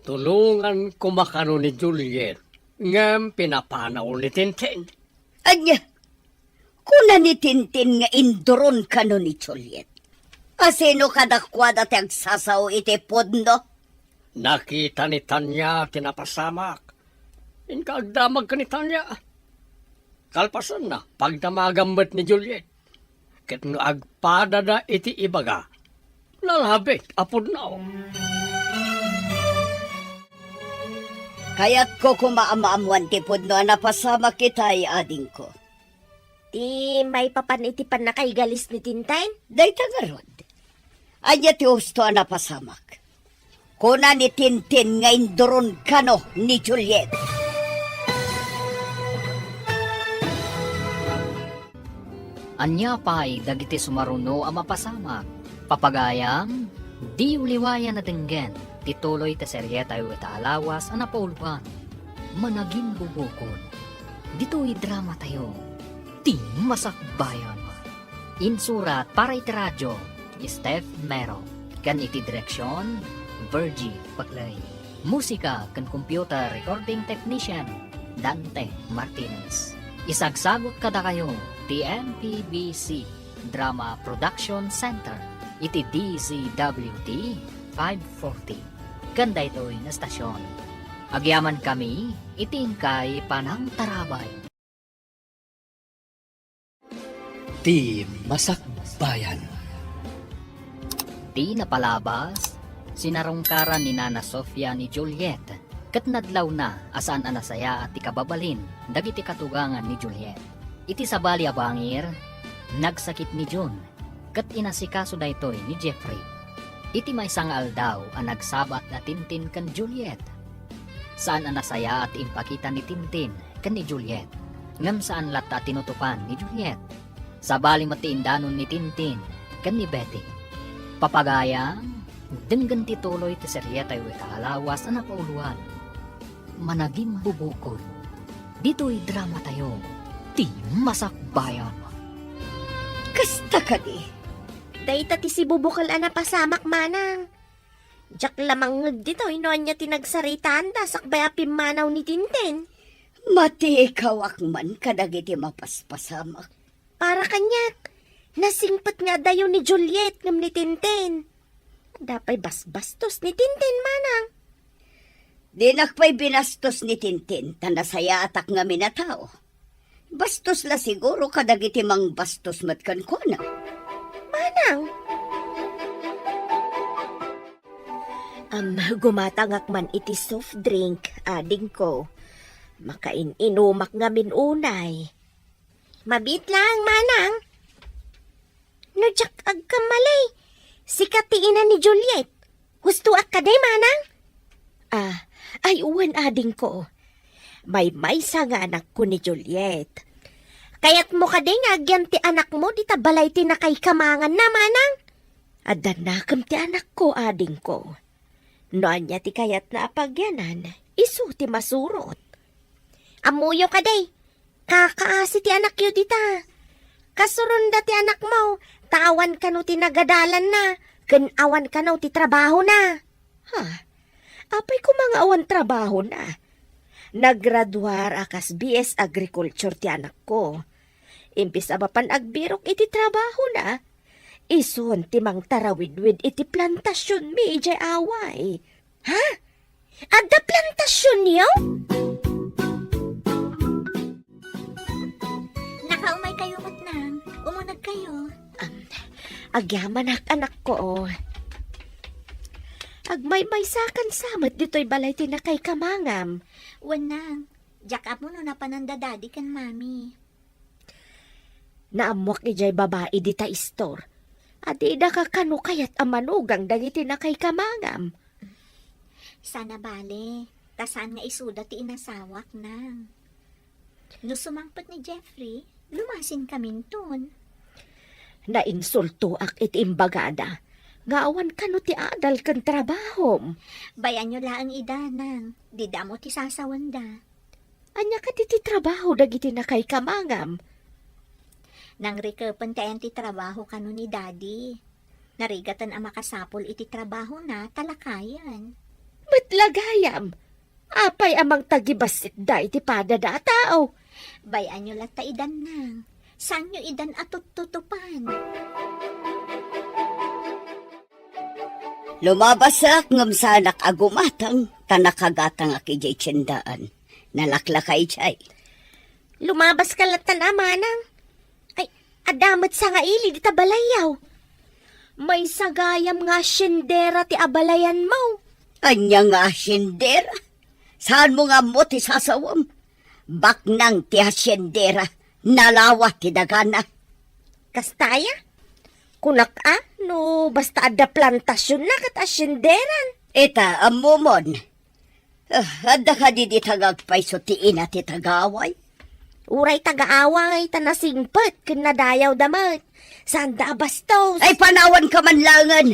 Tulungan kumakano ni Juliet. Ngam pinapanaw ni Tintin. Anya, kuna ni Tintin nga indoron ka no ni Juliet. Asino kadakwada ti agsasaw iti podno? Nakita ni Tanya tinapasamak. Inkagdamag ka ni Tanya. Kalpasan na pagdamagambat ni Juliet. Ket no agpadada iti ibaga. Lalabik apod na. Kaya't ko kumaamaamuan ti podno na pasama kita ading ko. Ti may papanitipan na kay galis ni Tintin? Day tagarod. Anya ti husto na pasamak. Kuna ni Tintin nga indoron ka no ni Juliet. Anya pa'y dagiti sumaruno ang mapasamak. Papagayam, di uliwayan na denggen. Tituloy ta seryeta yu alawas ang napauluan. Managing bubukod. Dito'y drama tayo. Ti masakbayan. Insurat para iti radyo, Steph Mero. Kan iti direksyon, Virgie Paclay. Musika kan computer recording technician, Dante Martinez. Isagsagot kada kayo, TMPBC Drama Production Center. Iti DZWT 540. Ganda ito'y na stasyon. Agyaman kami, itingkay panang tarabay. Ti Masakbayan. Di napalabas, sinarungkaran ni Nana Sofia ni Juliet. Kat nadlaw na asaan anasaya at ikababalin, dagiti katugangan ni Juliet. Iti sabali abangir, nagsakit ni June, kat inasikaso daytoy ni Jeffrey. Iti may sangal daw ang nagsabat na Tintin kan Juliet. Saan anasaya at impakita ni Tintin kan ni Juliet, ngam saan lata tinutupan ni Juliet. Sabali matiindanon ni Tintin kan ni Betty. Papagayang, denggan tituloy ti seryeta yu ikalawas na napauluan. Managing bubukod. Dito'y drama tayo. Ti Masakbayan. Kasta ka di. Dayta ti si bubukal ana pasamak manang. Jak lamang dito inoan niya tinagsaritaan da sakbay apimanaw ni Tintin. Mati ikaw akman kadagiti mapaspasamak. Para kanyak, nasingpat nga dayo ni Juliet ngam ni Tintin. Dapay basbastos ni Tintin manang. Dinakpay binastos ni Tintin, tanasaya atak nga minatao. Bastos la siguro kadagiti mang bastos matkan ko na. Manang. Gumatangak man iti soft drink, ading ko. Makain-inumak nga minunay. Mabit lang, manang. No, jak agkamalay. Sikatiin na ni Juliet. Gusto ak ka day, manang? Ay uwan ading ko. May sa nga anak ko ni Juliet. Kaya't mo ka day nagyan ti anak mo, di tabalay ti na kay kamangan na, manang. Adanakam ti anak ko, ading ko. Noan niya ti kayat na apagyanan, isu ti masurot. Amuyo ka day. Kakaasi ti anak yu dita. Kasurunda ti anak mo, tawan ka no ti nagadalan na, kanawan ka no ti trabaho na. Apay ko mga awan trabaho na. Naggraduar akas BS Agriculture ti anak ko. Imbis abapan agbirok iti trabaho na, ison ti mang tarawidwid iti plantasyon mi ijay away. Ha? Adda plantasyon niyo? Nakaumay kayo matnang. Umunag kayo. Agyaman anak ko. Agmay-maysakan samat dito'y balay tinakay kamangam. Wanang. Jack up mo no na panandadadi kan mami. Naamwak ijay babae di ta istor. Adi da ka kano kayat amanugang dagiti na kay kamangam. Sana bale. Tasan nga isuda ti inasawak nang. No sumangpot ni Jeffrey, lumasin kamin ton. Nainsulto ak iti imbagada. Ngaawan kano ti adal kan trabahom. Bayan nyo laang idanang. Di damo ti sasawanda. Anya ka ti trabaho dagiti na kay kamangam. Nang rikapan tayo ti trabaho kanu ni daddy. Narigatan ang makasapol iti trabaho na talakayan. Matlagayam. Apay amang tagibasit da iti padada tao. Bayan nyo lata idan nang. Saan nyo idan at tutupan? Lumabasak ngam sanak agumatang tanakagatang akijay tiyendaan. Nalaklakay jay. Lumabas ka latan amanang. Ay, adamat sa nga ili di tabalayaw. May sagayam nga syendera ti abalayan mo. Anya nga asyendera. Saan mo nga mo ti sasawam? Baknang ti asyendera. Nalawa ti dagana. Kastaya? Kunak no basta ada plantasyon na kat asyenderan. Eta, amumon. Adda ka di tagagpay so tiin at itagaway. Uray tagaaway tanasingpet ken nadayaw damat. Saan da bastos? Ay panawan ka man langan.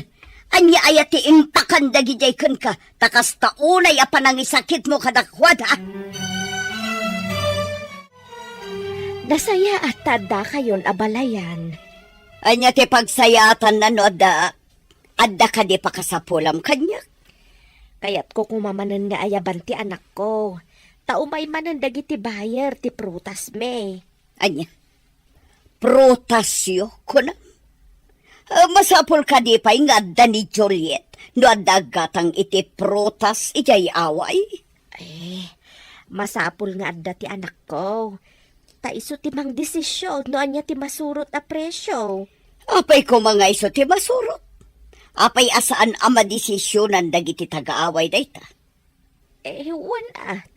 Anya ayati impakan dagi jay kun ka. Takas taunay apan ang isakit mo kadakwada. Nasaya at tada kayon abalayan. Anya ti pagsayatan na no adda ka di pakasapulam kanya. Kayat ko kumamanan nga ayaban ti anak ko. Taumay manan dagiti bayer ti prutas me. Anya, prutasyo ko na. Masapul ka di pa'y nga adda ni Juliet. No adda gatang iti prutas ijay away. Masapul nga adda ti anak ko. Taiso ti mang desisyon no anya ti masurot a presyo. Apay ko mga iso ti masurot. Apay asaan ama desisyonan dagiti tagaaway dayta. Wan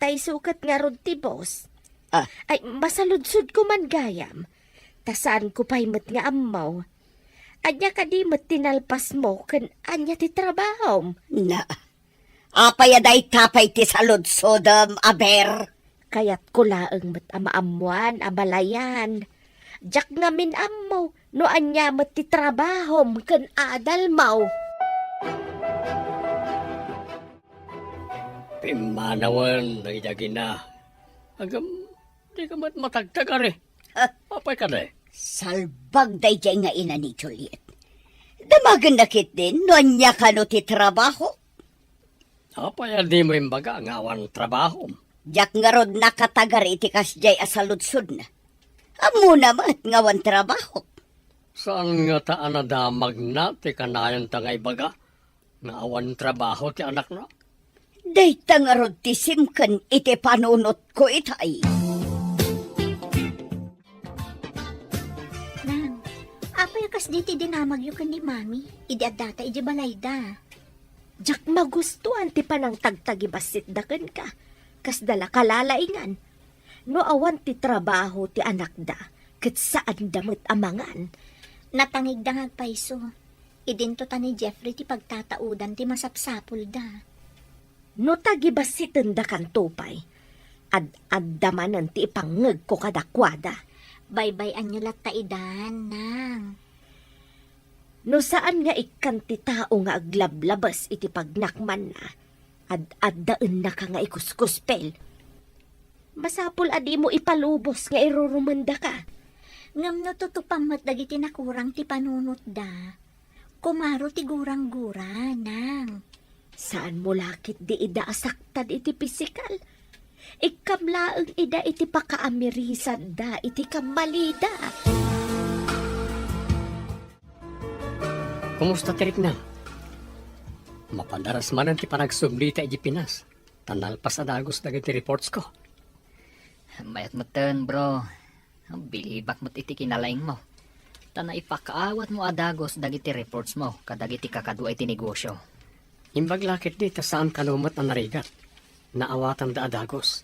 tay sukat nga rod ti boss. Ah. Ay, masaludsud ko man gayam. Tasaan ko pa'y met nga amaw. Anya ka di met tinalpas mo kan anya ti trabaho. Na, apay aday tapay ti saludsodam aber. Kayat ko laeng met amaamuan, abalayan. Jak nga min amaw, no anya met ti trabaho kan adal maw. Pimanawan, nagidagi na. Agam, di ka matagtagari. Apay ka na eh. Salbag dayjay nga ina ni Juliet. Damagan nakit din, no anya ka no ti trabaho. Apay di mo imbaga ang awan trabaho. Jak nga rod nakatagar iti kasjay asaludsod na. Amo namat ngawan trabaho. Saan nga taan na damag na, ti kanayan ta nga ibaga? Nga awan trabaho ti anak na. Dayta nga rod ti simkan iti panunot ko itay. Nang, apay kas di ti dinamag yu kan ni mami. Idi adata iji balayda. Jak magustuhan ti panang tagtagibasit daken ka. Kas dala kalalaingan. No awan ti trabaho ti anak da. Kat saan damot amangan. Natangig dangag paiso. Idinto ta ni Jeffrey ti pagtataudan ti masapsapul da. No tagibasitin da kan tupay. Ad-addamanan ti ipangeg ko kadakwada. Baybayan nyo lat taidan, nang. No saan nga ikan ti tao nga aglablabas iti pagnakman na. Ad-addaan na ka nga ikuskuspel. Masapul adi mo ipalubos nga irurumanda ka. Ngam natutupamat dagiti nakurang ti panunot da. Kumaro ti gurang-gura, nang. Saan mo lakit di ida asaktad iti pisikal? Ikamlaeng ida iti pakaamirisan da iti kamalida. Kumusta tirik na? Mapadaras man ang ti panagsumlita iji Pinas. Tanalpas adagos dagiti reports ko. Mayat mo ten, bro. Bilibak mo't iti kinalaing mo. Tana ipakaawat mo adagos dagiti reports mo kadagiti kakadu iti negosyo. Imbag lakit di, saan kalumot na narigat. Naawatan da adagos.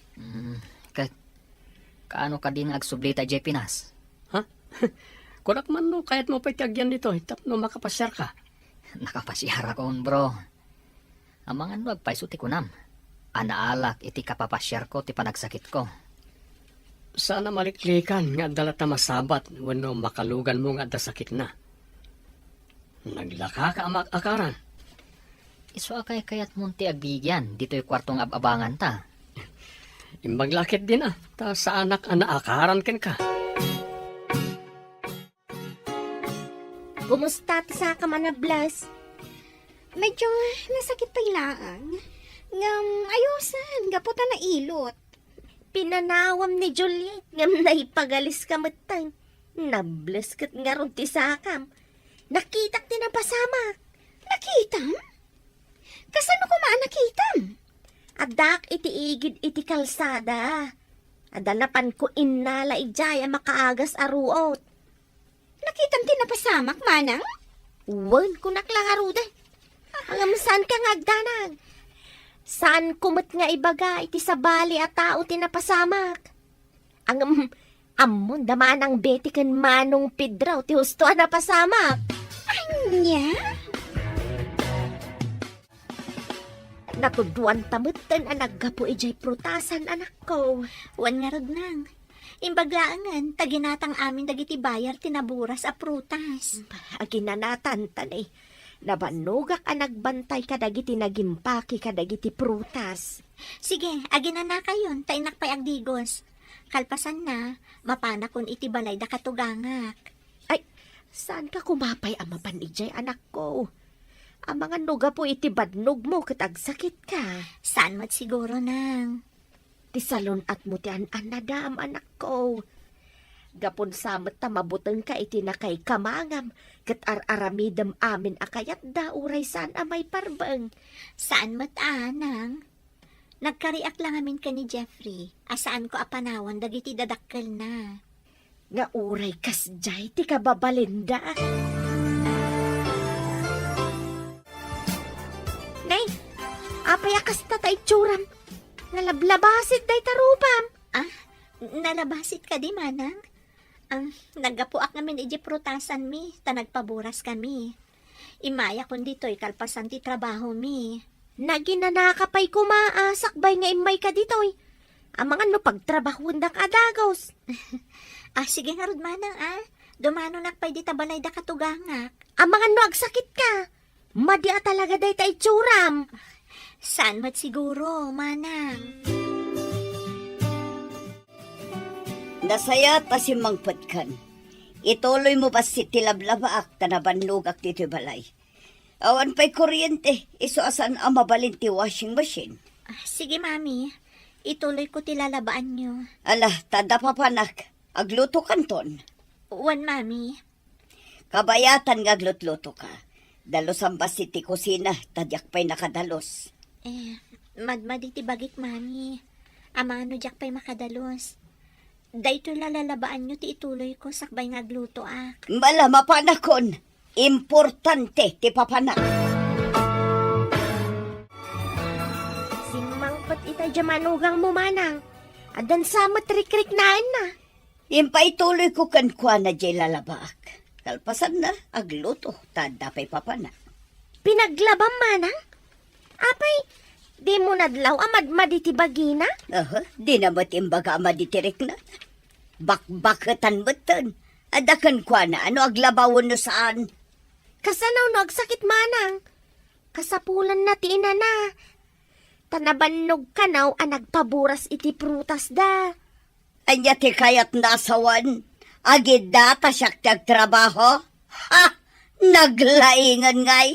Kaano ka din agsublita iji Pinas? Ha? Kunak man no, kahit mo pa itagyan dito, hitap no makapasyar ka. Nakapasyara kon, bro. Amangan mo agpaiso ti kunam. Anaalak iti kapapasyar ko ti panagsakit ko. Sana maliklikan nga dalat na masabat wano makalugan mo nga da sakit na. Naglaka ka akaran. Iso akay kayat munti agbigyan dito'y kwartong ababangan ta. Imbag lakit din ta sa anak ana akaran ken ka. Kumusta ti sa kamanablas? Medyo nasakit pa ilaan. Ngam, ayusan, gaputan na ilot. Pinanawam ni Juliet, ngam naipagalis ka matang. Nables kat nga ron ti sakam. Nakitak ti napasamak. Nakitam? Kasano ko nakitam? Adak iti igid iti kalsada. Adanapan ko inala ijaya makaagas aruot. Nakitam din napasamak, manang? Wan ko naklakarude. Hangam saan ka nga agdanag? Saan kumot nga ibaga iti sabali at tao tinapasamak? Ang amon daman ang beti kan manong pidraw ti husto na pasamak. Anya? Natuduan tamutan ang naggapo ijay prutasan anak ko. Wan nga rod nang. Imbaglaangan, taginatang amin dagiti bayar tinaburas a prutas. Aginanatan tanay. Nabanugak ang nagbantay kadagiti nagimpaki kadagiti prutas. Sige, agina na kayon, tainak pa'y agdigos. Kalpasan na, mapana kon iti balay da katugangak. Ay, saan ka kumapay ang mapanijay anak ko? Ang mga nuga po iti badnog mo katagsakit ka. Saan mat siguro nang? Ti salon at mutian anadam anak ko. Gapon samet ta mabuteng ka iti na kay kamangam ket ar-aramidem amin akayat da uray saan amay parbeng. Saan mat anang? Nagkariak lang amin ka ni Jeffrey. Asaan ko apanawan dagiti dadakkel na. Nga uray kasjay ti kababalinda. Nay, apay akas tatay tsuram. Nalablabasit day tarupam. Nalabasit ka di manang? Naggapuak namin iji prutasan mi, ta nagpaburas kami. Imaya kun dito'y kalpasan ti trabaho mi. Naginanakapay kumaasakbay nga imay ka ditoy. Ang mga no pagtrabahon da kadagos. Sige nga rod manang Dumano nakpay di tabalay da katugangak. Ang mga no agsakit ka. Madia talaga day ta itsuram. Saan mat siguro, manang? Nasaya ta si Mangpatkan. Ituloy mo ba si tilablabaak tanabanlugak dito balay? Awan pa'y kuryente, iso asan ang mabalin ti washing machine. Sige, mami. Ituloy ko tilalabaan nyo. Ala, tada papanak, agluto kanton. Wan, mami. Kabayatan nga aglut-luto ka. Dalos ang basi ti kusina, tadyak pa'y nakadalos. Madmadi ti bagik, mami. Amano jak pa'y makadalos. Dayto lalalabaan nyo ti ituloy ko sakbay nga agluto ak. Mala mapanakon, importante ti papanak. Simangpat itay jamanugang mo manang. Adan sa matrikrik naan na. Impaituloy ko kan kwa na jay lalabaak. Kalpasan na, agluto, tada pa'y papanak. Pinaglabang manang? Apay, di mo nadlaw amad maditibagina? Di na matimbaga maditirik na. Bakbakatan beton. Adakan kwa na, ano aglabawon no saan? Kasanaw no agsakit manang. Kasapulan na tina na. Tanabannog kanaw ang nagpaburas iti prutas da. Anya ti kayat nasawan. Agid data siyak tagtrabaho. Ha! Naglaingan ngay.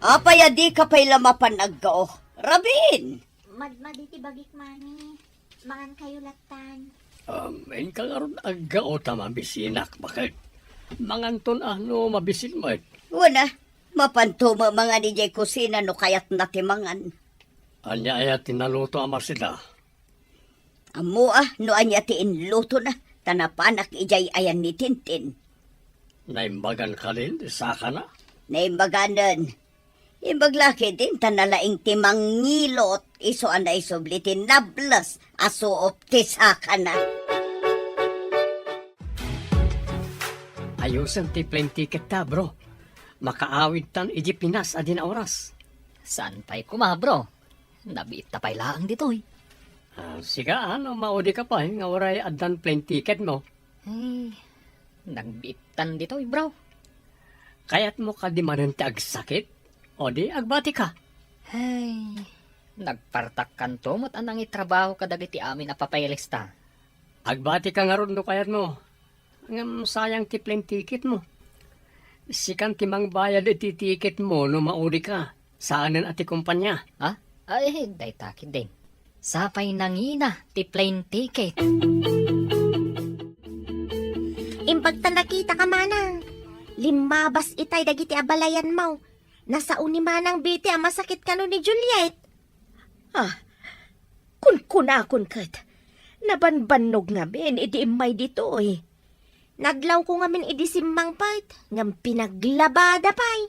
Apaya di ka pa'y lamapan agao. Rabin! Madmadi ti bagik, mami. Mangan kayo latan. Main ka nga ron agao tamabisinak. Bakit? Manganton ano mabisin mo Wana, mapantuma mga ni jay kusina no kayat natimangan. Anya ay tinaluto ama sila. Amo no anya ti inluto na. Tanapanak ijay ayan ni Tintin. Naimbagan ka rin, saka na. Naimbaganan. Imbaglaki din tanalaing timang ngilot. Iso anay sublitin nablas. Aso optisaka na. Ayusan ti plane ticket ta, bro. Makaawid tan iji Pinas adin oras. Saan pa'y kumabro? Nabiit na pa'y laang dito'y. Siga, maudi ka pa, nga oray adan plane ticket mo. Nagbiitan dito'y, bro. Kaya't mo ka di manin ti agsakit, o di agbati ka. Nagpartak kanto mo't anang itrabaho kadagiti amin na papaylista. Agbati ka nga ron do kayat mo. Ngam sayang ti plane ticket mo. Sikan timang bayad iti ticket mo no mauri ka. Saanan ati kumpanya? Ha? Ay, day takid din. Sapay nangina, ti plane ticket. Imbag ta nakita ka manang. Limabas itay dagiti abalayan mo. Nasa uni manang biti ang masakit ka no ni Juliet. Kun-kunakon kat. Nabanbanog nga ben, iti imay dito eh. Naglaw ko nga min idisimmang pat. Ngam pinaglabada pa'y.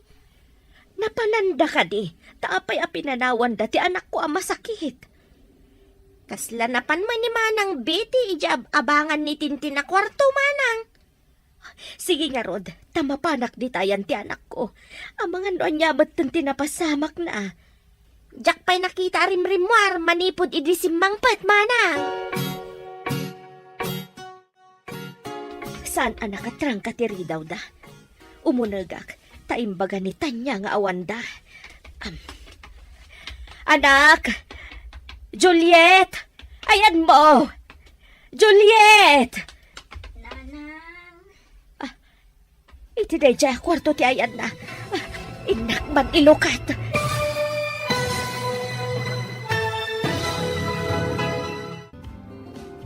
Napananda ka di, taapay a pinanawan dati anak ko ang masakit. Kaslanapan man ni manang biti, ijab abangan ni Tintin na kwarto manang. Sige nga Rod, tamapanak di tayan ti anak ko. Ang mga noanyabat tan tinapasamak na. Jak pa'y nakita rimrimwar, manipod idisimmang pat manang. Saan anak katrang katiri daw da? Umunagak, taimbaga ni Tanya nga awanda. Anak! Juliet! Ayan mo! Juliet! Nanang. Iti day dya, kwarto ti ayan na. Inakman ilukat.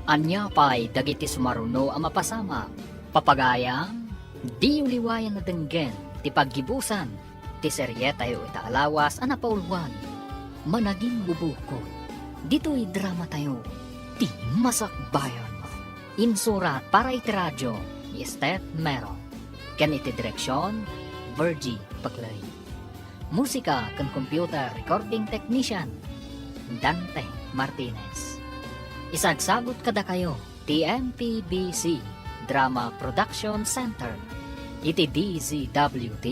Anya pa'y dagiti sumaruno ang mapasama. Papagayang, di uliwayan na denggen, ti paggibusan, ti seryeta yo itaalawas ang napaulwan. Managing bubuko, dito'y drama tayo, ti masakbayan. Insurat para iti radyo, ni Steph Meron. Ken iti direksyon, Virgie Paglay. Musika kan computer recording technician, Dante Martinez. Isagsagot kada kayo, TMPBC Drama Production Center. Iti DZWT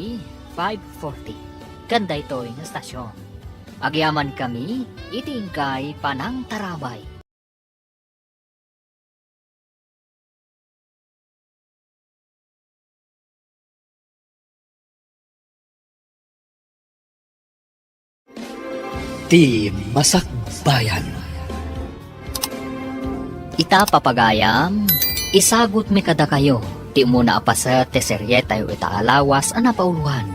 540. Ganda ito'y nga stasyon. Agyaman kami, iti ingkay panang tarabay. Ti Masakbayan. Ita papagayam, isagot mi kada kayo, ti muna apaset ti seryeta yo itaalawas ang napauluan.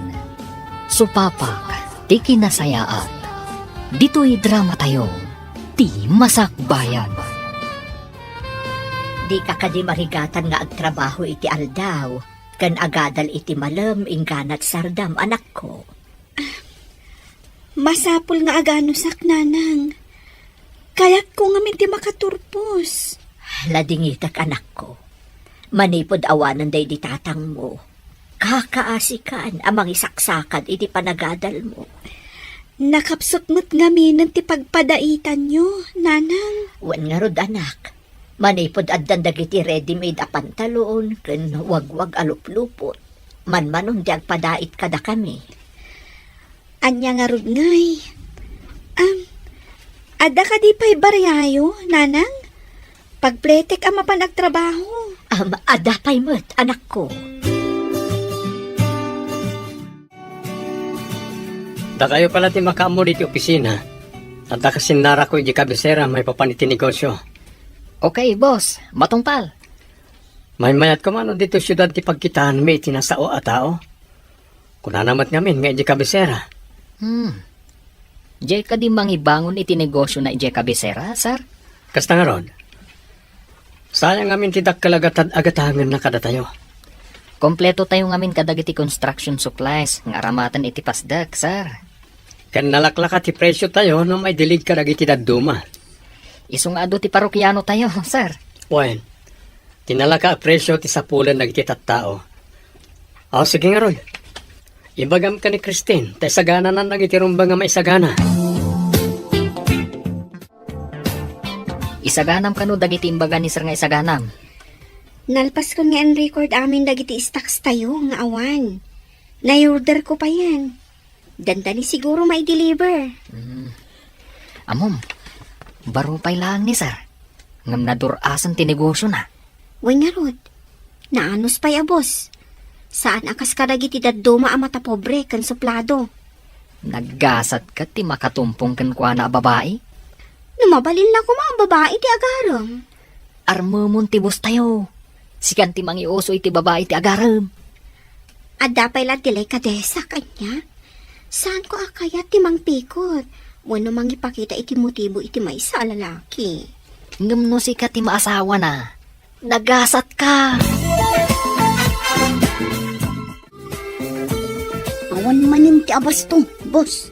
Supapak, ti kinasayaat. Dito'y drama tayo, ti masakbayan. Di ka kadi marigatan nga agtrabaho iti aldaw, kan agadal iti malam ingganat sardam anak ko. Masapul nga agano sak nanang. Kayat ko nga minti makaturpos. Ladingitak anak ko. Manipod awanan day di tatang mo. Kakaasikan amang isaksakan iti panagadal mo. Nakapsot mo't nga minan ti pagpadaitan nyo, nanang. Wan nga rod anak. Manipod addan dagiti ready-made a pantalon ken wagwag aluplupot. Manmanon di agpadait kada kami. Anya nga rod ngay. Ada ka di pa'y baryayo, nanang? Pagpletek ang mapanagtrabaho. Adapay mo't anak ko. Da kayo pala ti makamo diti opisina. Tanda kasin nara ko di kabisera may papaniti negosyo. Okay, boss, matungpal. May mayat ko mano dito syudad ti pagkitaan may tinasao a tao. Kunanamat ngamin nga di kabisera. Jay ka di mangibangon iti negosyo na ijay kabisera, sir? Kasta nga ron. Sayang ngamin ti dakkalagatan agatangan na kada tayo. Kompleto tayo ngamin kadagiti construction supplies ng aramatan iti pasdak, sir. Kan nalaklaka ti presyo tayo no may dilig ka dagiti daduma. Isong ado ti parokyano tayo, sir. Wen, tinalaka a presyo ti sapulan dagiti tattao. O sige nga ron. Ibagam ka ni Christine, tayo sagana na nagitirumbang nga may sagana. Isaganam kano dagiti imbaga ni sir nga isaganam. Nalpas ko nga ang record amin dagiti stocks tayo nga awan. Na-order ko pa yan. Dandani siguro may deliver. Amom, baro pa'y lang ni sir. Ngam nadurasan ti negosyo na. Way nga rod. Naanos pa ya boss. Saan akas ka dagiti daduma ang mata pobre kan suplado. Naggasat ka ti makatumpong kan kwa na babae. Numabalin lang ko mga babae di agarong. armumon ti boss tayo. Sikan ti mangiuso iti babae ti agaram. Adda pala dilay ka desa kanya. Saan ko akayat ti mang pikot? Wano mang ipakita iti motibo iti may sa lalaki. Ngam no si ka ti maasawa na. Nagasat ka. Awan manin ti abasto, boss.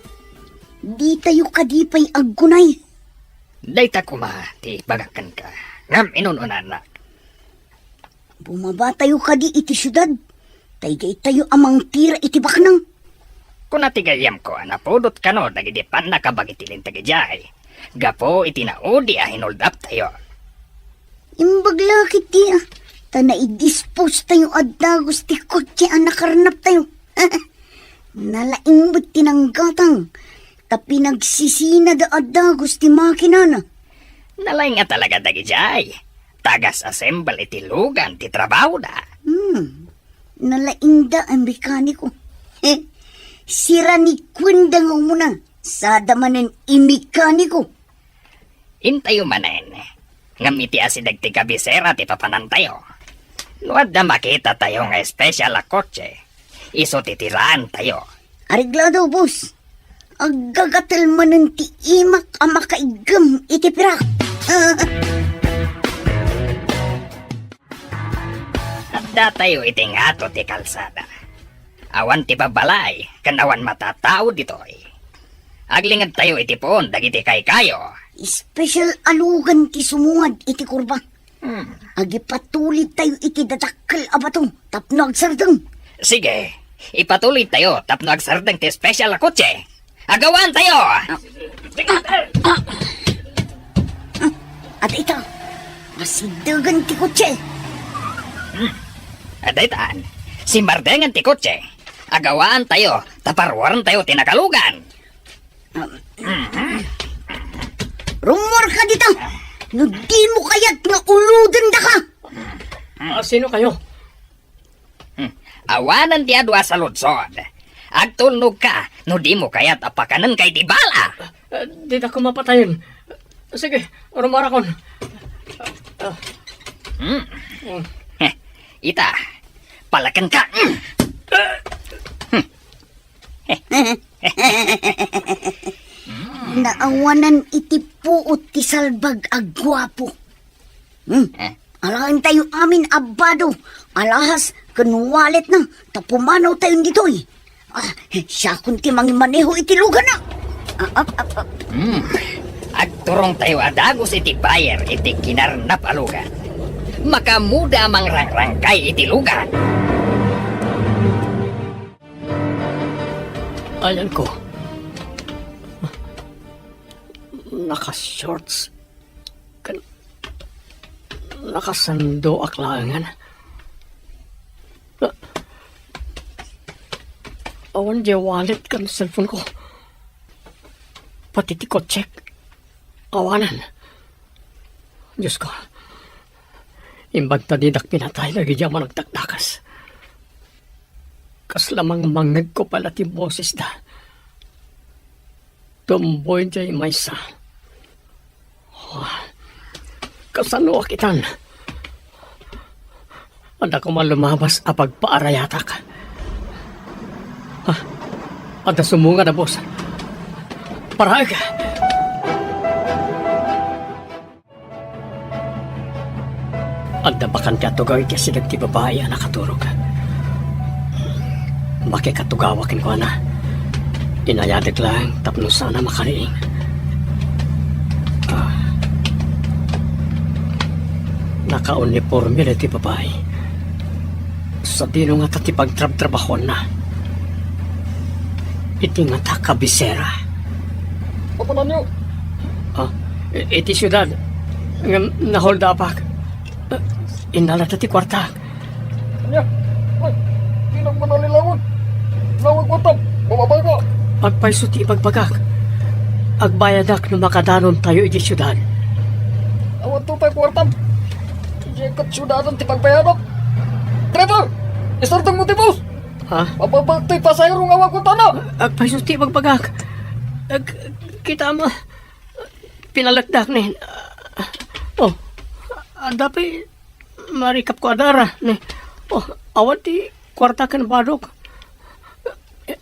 Di tayo kadipay aggunay. Dayta kuma, ti bagakan ka. Ngam inununan na. Bumaba tayo kadi iti syudad. Taygay tayo amang tira iti baknang. Kung natigayam ko, napudot ka no, nagidipan na kabagitilin tagajay. Gapo itinaudi hold up tayo. Imbagla kiti Tana i-dispose tayo adda gusti kotse ang nakarnap tayo. Nalaing ba't tinanggatang? Tapi nagsisina da adda gusti makinana. Nalay nga talaga dagijay. Tagas assemble iti lugan ti trabaho da. Nalaing da ang mekaniko. Sira ni Kwenda nga muna. Sada manen imekaniko. Intayo manen. Ngam iti asidag ti kabisera ti papanan tayo. Luad na makita tayo nga espesyal a kotse. Iso titiraan tayo. Ariglado, boss. Agagatal manen ti imak ang makaigam iti pirak. Adda tayo itingato ti kalsada. Awan ti babalay, kanawan matatao ditoy. Aglingad tayo itipon, dagiti kay kayo. Special alugan ti sumungad iti kurba. Agipatulit tayo iti datakkel abato tapno agsardeng. Sige, ipatuloy tayo, tapno agsardeng ti special a kotse. Agawan tayo! At ito, masidagan ti kotse. Adaytaan, si Mardengan ti kotse. Agawaan tayo, taparwaran tayo tinakalugan. Rumor ka dito! No di mo kaya't nga uludan da ka! Sino kayo? Awanan ti adwa sa lutsod. Agtulnog ka, no di mo kaya't apakanan kay di bala. Di na ko mapatayin. Sige, rumarakon. Ita, palakan ka. Naawanan iti puot ti salbag agwapo. Alain tayo amin abado. Alahas, kanwalet na. Tapumanaw tayo ditoy. Siya kunti mangimaneho iti lugan na. Agturong tayo adagos iti bayer iti kinarnap alugan. Makamuda mang rangrangkay iti lugan. Ayan ko. Naka-shorts. Nakasando aklangan. Awan di wallet kan cellphone ko. Pati ti kotse. Awanan. Diyos ko. Imbag ta didak pinatay lagi diyaman nagtaktakas. Kas lamang mangag ko pala ti boses da. Tumboy jay maysa. Kasano akitan? Ada ko malumabas a pagpaarayatak. Ada sumunga na boss. Parag! Ada bakan ti atugawin ti sidag ti babae a nakaturog. Makikatugawakin ko na. Inayadag lang, tapno sana makariing. Naka-uniforme na ti babae. Sa dino nga tati pagtrab-trabahon na. Iti nga ta kabisera. Papanan nyo? Iti syudad. Nahold apak. Inala tati kwarta. Kanya, ay, kinang manalilawag. Lawag mo tam, bumabay ka. Agpaiso ti ipagbagak. Agbayadak no makadanon tayo iti syudad. Awan to tayo kwartam. Jekat syudadan ti pagpayanok. Driver, isartong mo ti boss. Mapapagtay pasayro nga wag ko tana. Agpaiso ti ipagbagak. Kita mo. Pinalagdak ni. Dapat marikap ko adara. Oh, awan ti kwarta kan badok.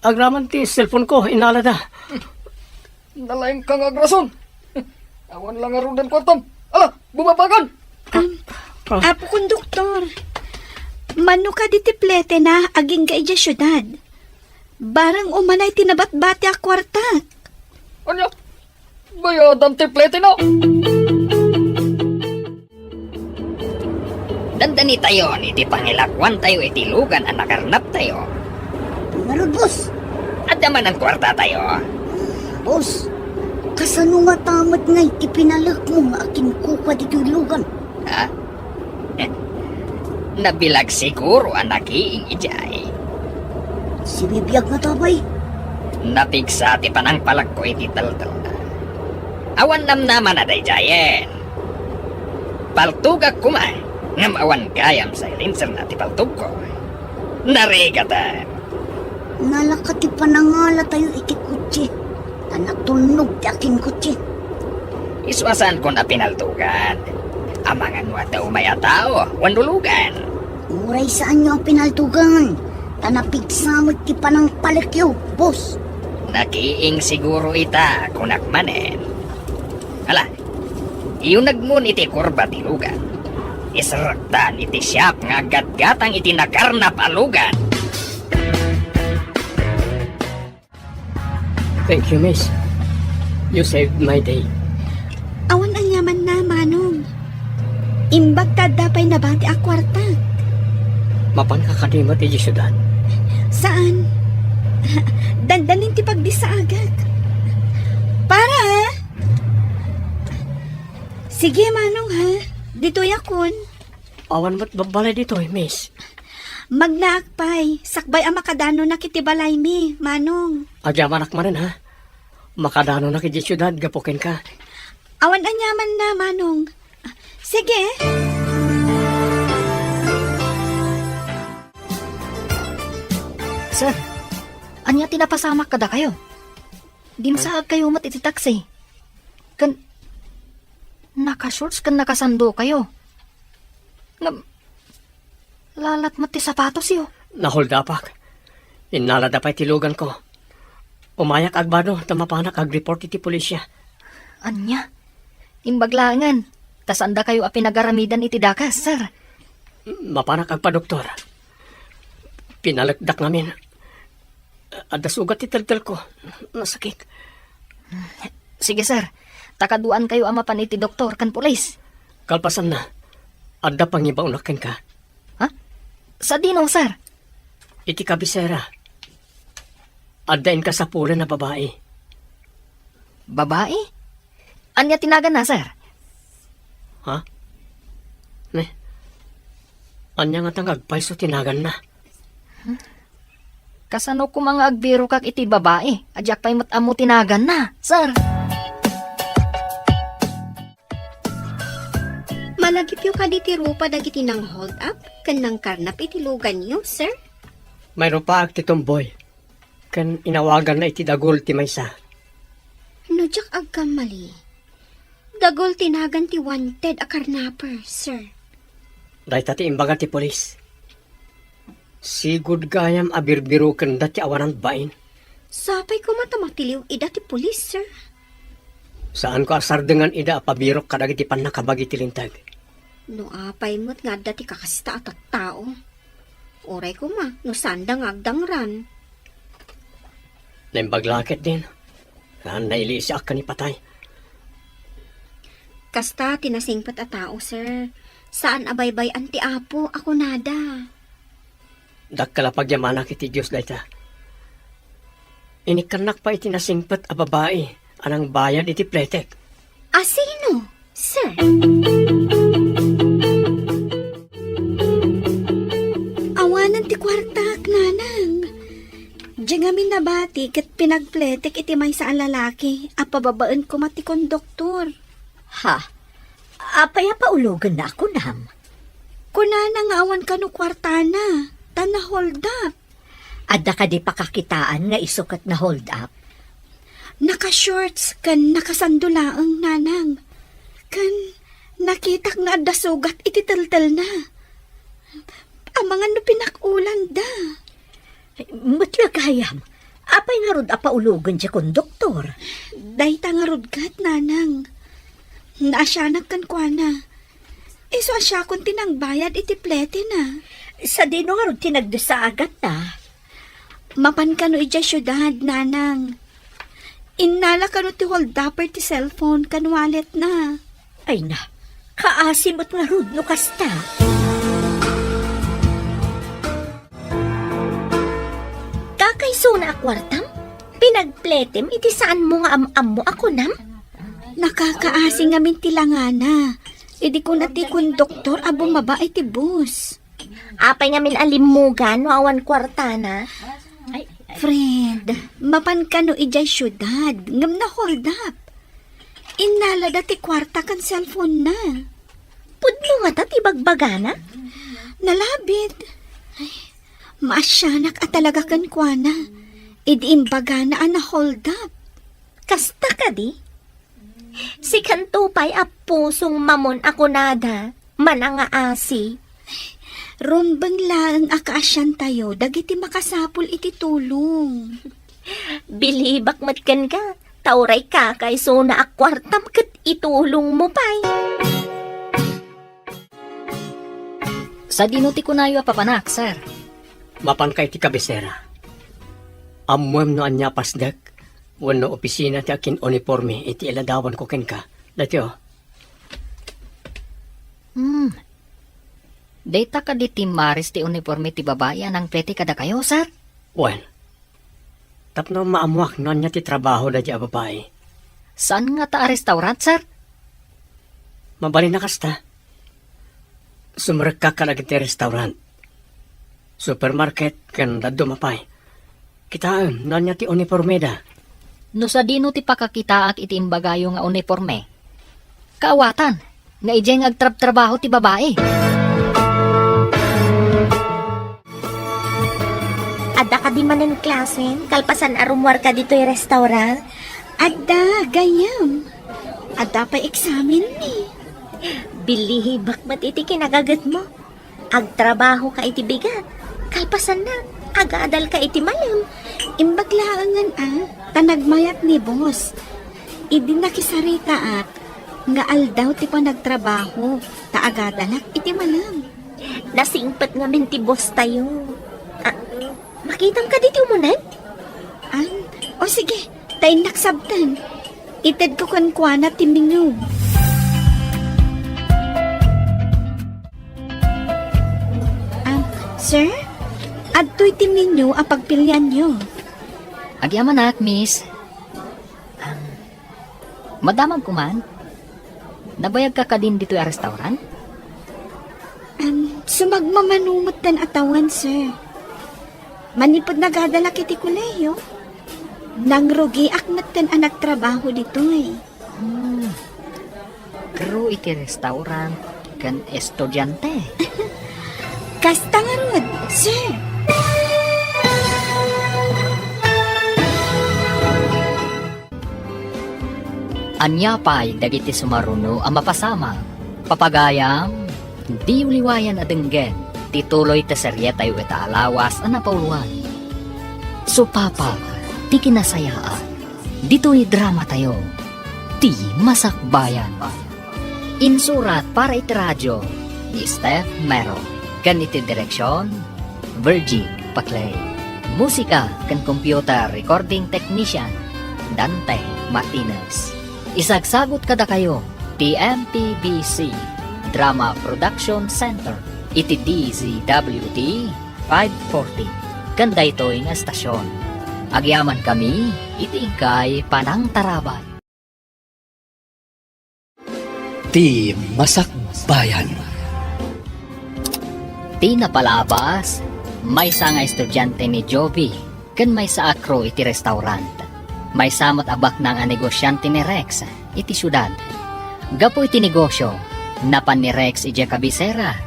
Agraman ti cellphone ko, inalada. Nalaing kang agrason. Awan lang aron den kwartam. Ala, bumabagan. Apo kong doktor. Mano ka di tiplete na aging ka ija syudad. Barang umanay tinabat-bati a kwartak. Anya? Bayadam tiplete na. Dandani tayo, iti pangilakwan tayo, iti lugan ang nakarnap tayo. Ngarod, boss. At naman ang kwarta tayo. Boss, kasano nga tamat nga iti pinalak mo nga akin kuka dito ilugan. Ha? Nabilag siguro ang nakiing ijay. Si bibiyag nga tabay. Napigsa ti panang palag ko iti taltal na. Awan namnaman na dayjayen. Paltugak kumay. Ngam awan gayam sa ilinser na ti paltug ko. Narigatan. Nalaka ti panangala tayo ikikutsi. Tanak tulnog ti akin kutsi. Iswasan ko na pinaltugan. Amangan mo at umaya tao, wandulugan. Muray saan nyo ang pinaltugan? Tanapigsamot ti panang palikyo, boss. Nakiing siguro ita kunak manen. Hala, iyon nagmun iti kurba ti lugan. Israktan iti siyap nga gatgatang iti nakarnap alugan. Thank you, miss. You saved my day. Awan ang yaman na, Manong. Imbag tadapay na bati a kwartak. Mapan kakadimot iti syudad. Saan? Dandanin ti pagdisaagag. Para ha? Sige, Manong ha. Dito yakon. Awan mo't babalay dito, miss. Magnaakpay. Sakbay ang makadano na kitibalay mi, Manong. Agyaman akmanan, ha? Makadano na kiti syudad, gapukin ka. Awan anyaman na, Manong. Sige. Sir, anya tinapasamak kada kayo? Dinsaag kayo mat iti taxi. Naka-shorts kan nakasando kayo. Lalat mat ti sapatos yo. Naholdapak. Inalada pa itilugan ko. Umayak agbado, tamapanak ag-report iti pulisya. Anya? Imbaglangan. Tasanda kayo a pinagaramidan iti dakas, sir. Mapanak agpa, doktor. Pinalagdak namin. Ada sugat iti ko. Nasakit. Sige, sir. Takaduan kayo ama pan iti doktor kan pulis. Kalpasan na. Ada pang iba unakin ka. Ha? Sa dinong, sir? Iti kabisera. Adain ka sa pula na babae. Babae? Anya tinagan na, sir? Ha? Ne? Anya nga tang agpay so tinagan na. Kasano ko mga agbiro kak iti babae? Adyak pa'y matamo tinagan na, sir. Malagip yung kaditi rupa dagiti nang hold up, kanang karnap itilugan nyo, sir. Mayroon pa ag titumboy. Kan inawagan na iti dagol ti maysa. No, jak agkamali. Dagol tinagan ti wanted a karnapper, sir. Dahil tati imbaga ti polis. Sigud gayam abirbiru kanda ti awanan bain. Sapay ko matamatiliw ida ti pulis, sir. Saan ko asar dengan ida pabirok kadag iti panakabagi ti lintag. No apay mo't nga dati kakasita at tao. Oray ko ma, no sandang agdangran. Naimbaglaket din. Kan nailisi ak ni patay. Kasta tinasingpat a tao, sir. Saan abaybay anti apo, ako nada. Dakkala pagyamana kiti Diyos dayta. Inikanak pa iti nasingpat a babae. Anang bayan iti pletek. Asino, sir? Awanan ti kwartak, nanang. Diyan ngamin nabati kat pinagpletek iti may sa lalaki. Apababaan ko mati konduktor. Ha? Apay paulogan na ako, nam. Kunana nga awan ka no kwartana. Tana hold up. Adda ka di pakakitaan nga isukat na hold up. Naka-shorts kan nakasandulaang nanang. Kan Nakita nga da sugat iti taltal na. Amangan no pinakulan da. Matlagayam, apay nga rod apaulugan siya kon doktor. Dahita nga rudgat, nanang. Naasyanak kan kwa na. Iso asya kon tinangbayad iti plete na. Sa dino nga rod tinagdasaagat na. Mapan ka no ija syudad, nanang. Innala ka no ti hold upper ti cellphone kan wallet na. Ay na, kaasimot nga rod no kasta. Kakaiso na akwartam? Pinagpletem, iti saan mo nga am mo ako nam? Nakakaasing ngamin tilangana. Idi ko na ti kun doktor a bumaba iti bus. Apay nga min alimugan no awan kwarta na. Friend, mapan ka no ijay syudad. Ngam na hold up. Innala dati kwarta kan cellphone na. Pudno nga ta tibagbagana? Nalabit. Ay, maasyanak at talaga kan kwa na. Idi imbaga na na hold up. Kasta ka di? Si Kantupay a pusong mamon ako nada, mananga asi. Rumbang lang akaasyan tayo, dagiti makasapul iti tulong. Bilibak matkan ka, tauray ka kay so na akwartam kat itulong mo pay. Sa dinuti ko na papanak, sir. Mapangkay ti kabisera. Amuem no anya pasdak. Wano opisina ti akin uniforme iti iladawan ko ken ka. Dati Data ka di timaris ti uniforme ti babae anang plete kada kayo, sir? Well, tapno maamuak no anya ti trabaho da di a babae. Saan nga ta restaurant, sir? Mabali na kasta. Sumrek ka kalagi ti restaurant. Supermarket ken daddo mapay. Kitaan no anya ti uniforme da. No sa dino ti pakakitaak iti imbagayo nga uniforme. Kaawatan, nga ijay nga agtrab-trabaho ti babae. Ada ka di manen klasen, kalpasan arumwar ka dito yung restaurant. Ada, gayam. Ada pa eksamen ni. Bilihibak matiti kinagagat mo. Agtrabaho ka iti bigat. Kalpasan na, agadal ka iti malam. Imbaglaangan tanagmayat ni boss. Idi nakisarita at nga aldaw ti pa nagtrabaho. Taagadalak iti malam. Nasingpat nga minti boss tayo. Makitang ka dito mo na? O sige, tayo naksabtan. Ited ko kan kwa na timingaw. Sir? Adto'y timinyo ang pagpilian nyo. Agyamanak, miss. Madamag kuman. Nabayag ka din dito yung restaurant? Sumagmamanumot tan atawan, sir. Manipod nagadala kiti kuleyo. Nangrugi akmat tan anak trabaho dito eh. Pero iti restaurant kan estudyante. Kasta nga rod, sir. Anya pa'y dagiti sumaruno ang mapasama. Papagayam, di uliwayan adenggen, tituloy ta serye tayo ita alawas ang napauluan. Supapag, ti kinasayaan, dito'y drama tayo, ti masakbayan. Insurat para iti radyo, di Steph Mero, kan iti direksyon, Virgie Paclay. Musika kan computer recording technician, Dante Martinez. Isagsagot kada kayo, TMPBC Drama Production Center, iti DZWT 540. Kanda ito'y nga estasyon. Agyaman kami, iti ikay panang tarabay. Ti Masakbayan. Ti napalabas, may sa nga estudyante ni Joby, kan may sa akro iti restaurant. May samot abak ng negosyante ni Rex, iti syudad. Gapo iti negosyo, napan ni Rex iti kabisera.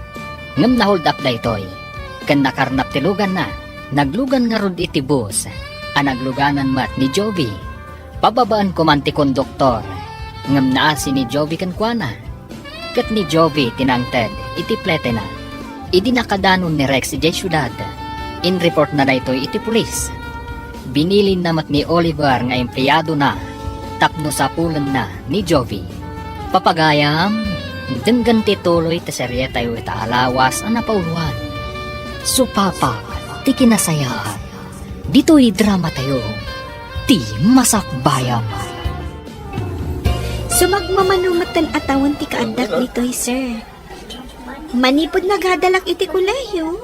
Ngam na hold up da ito'y. Kan nakarnap tilugan na, naglugan nga rod iti bus, nagluganan mat ni Joby. Pababaan ko man ti konduktor, ngam naasi ni Joby kan kuana. Kat ni Jovi tinangted, iti plete na. Idi nakadanon ni Rex iti syudad. In report na daytoy iti pulis. Binilin namat ni Oliver nga empleyado na, tapno sa pulan na ni Jovi. Papagayam, denggan tituloy ti serye tayo ita alawas ang napauluan. Supapa, ti kinasayaan. Dito'y drama tayo, ti masakbayam. Sumagmamanumatan atawan ti kaadak nito'y, sir. Manipod nagdadalak iti kuleyo.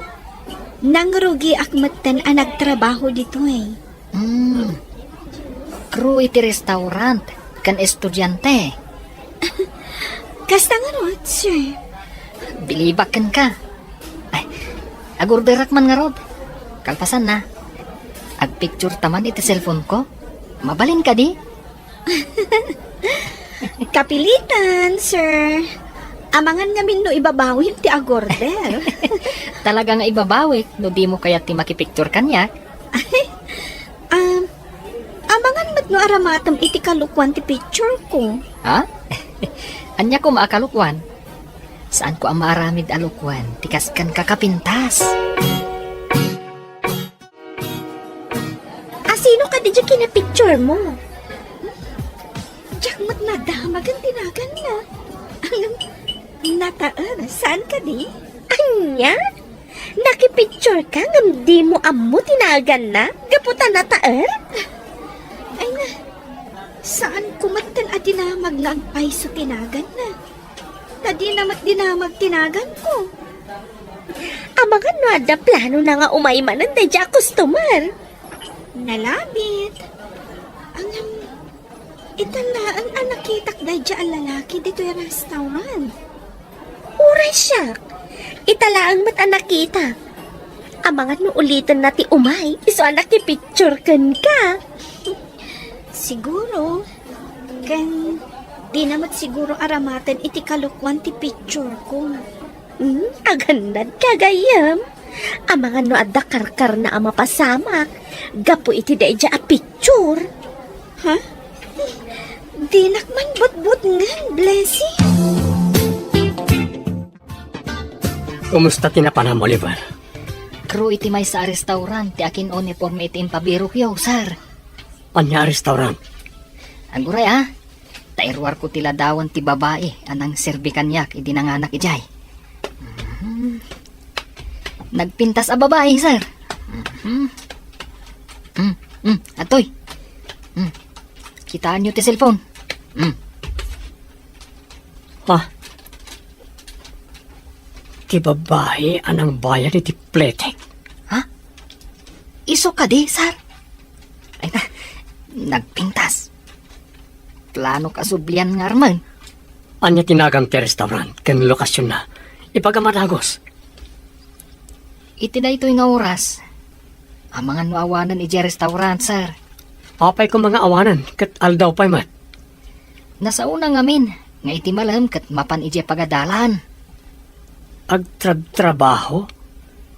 Nang rugi akmatan ang nagtrabaho dito'y. Crew iti restaurant, kan estudyante. Kasta nga rod, sir. Bilibakan ka. Ay, agurderak man nga rod. Kalpasan na. Ag-picture taman iti cellphone ko. Mabalin ka di? Kapilitan, sir. Amangan ngamin no ibabawin ti agorder. Talaga nga ibabawik, no di mo kaya ti makipicture kanyak. Amangan mat no aramatam iti kalukwan ti picture ko. Ha? Anya ko maakalukwan? Saan ko ang maaramid alukwan? Tikas kan kakapintas. Sino ka di dyan kinapicture mo? Diyak mat nadamagan tinagan na. Ang nataan, saan ka di? Anya? Nakipicture ka ngam di mo ammo tinagan na? Gaputan na taer? Ay na, saan kumatan at dinamag nga agpay sa tinagan na? Nadinamat dinamag tinagan ko. Amangan no ada plano na nga umaymanan da dya customer. Nalabit. Ang italaan ang nakitak da dya ang lalaki dito yung restaurant. Uray siya. Italaang mat anak kita. Amangan no ulitan na ti umay. Iso anak picture kan ka. Siguro, kan di namat siguro aramatan iti kalukwan ti picture ko. Agandad kagayam. Amangan no adda karkar na ama pasamak. Gapo iti daidya a picture. Ha? Di nakman but-but nga, Blessy. Kumusta tinapanam, Oliver? Crew iti may sa restaurant, ti akin uniforme iti impabiro kyo, sir. Anya restaurant? Aguray tairwar ko tila dawan ti babae, anang serbikanyak, iti nanganak ijay. Nagpintas a babae, sir. Atoy. Kitaan nyo ti cellphone. Ha? Ti babae anang bayan iti pletek. Iso ka di, sir. Ay na, nagpintas. Plano ka sublian nga arman. Anya tinagang ti restaurant, kan lokasyon na. Ipagamatagos. Iti na ito'y nga oras. Ang mga nuawanan iti restaurant, sir. Apay ko mga awanan, kat aldaw pa'y mat. Nasa una ngamin, nga iti malam kat mapan iti pagadalan. Agtrabaho?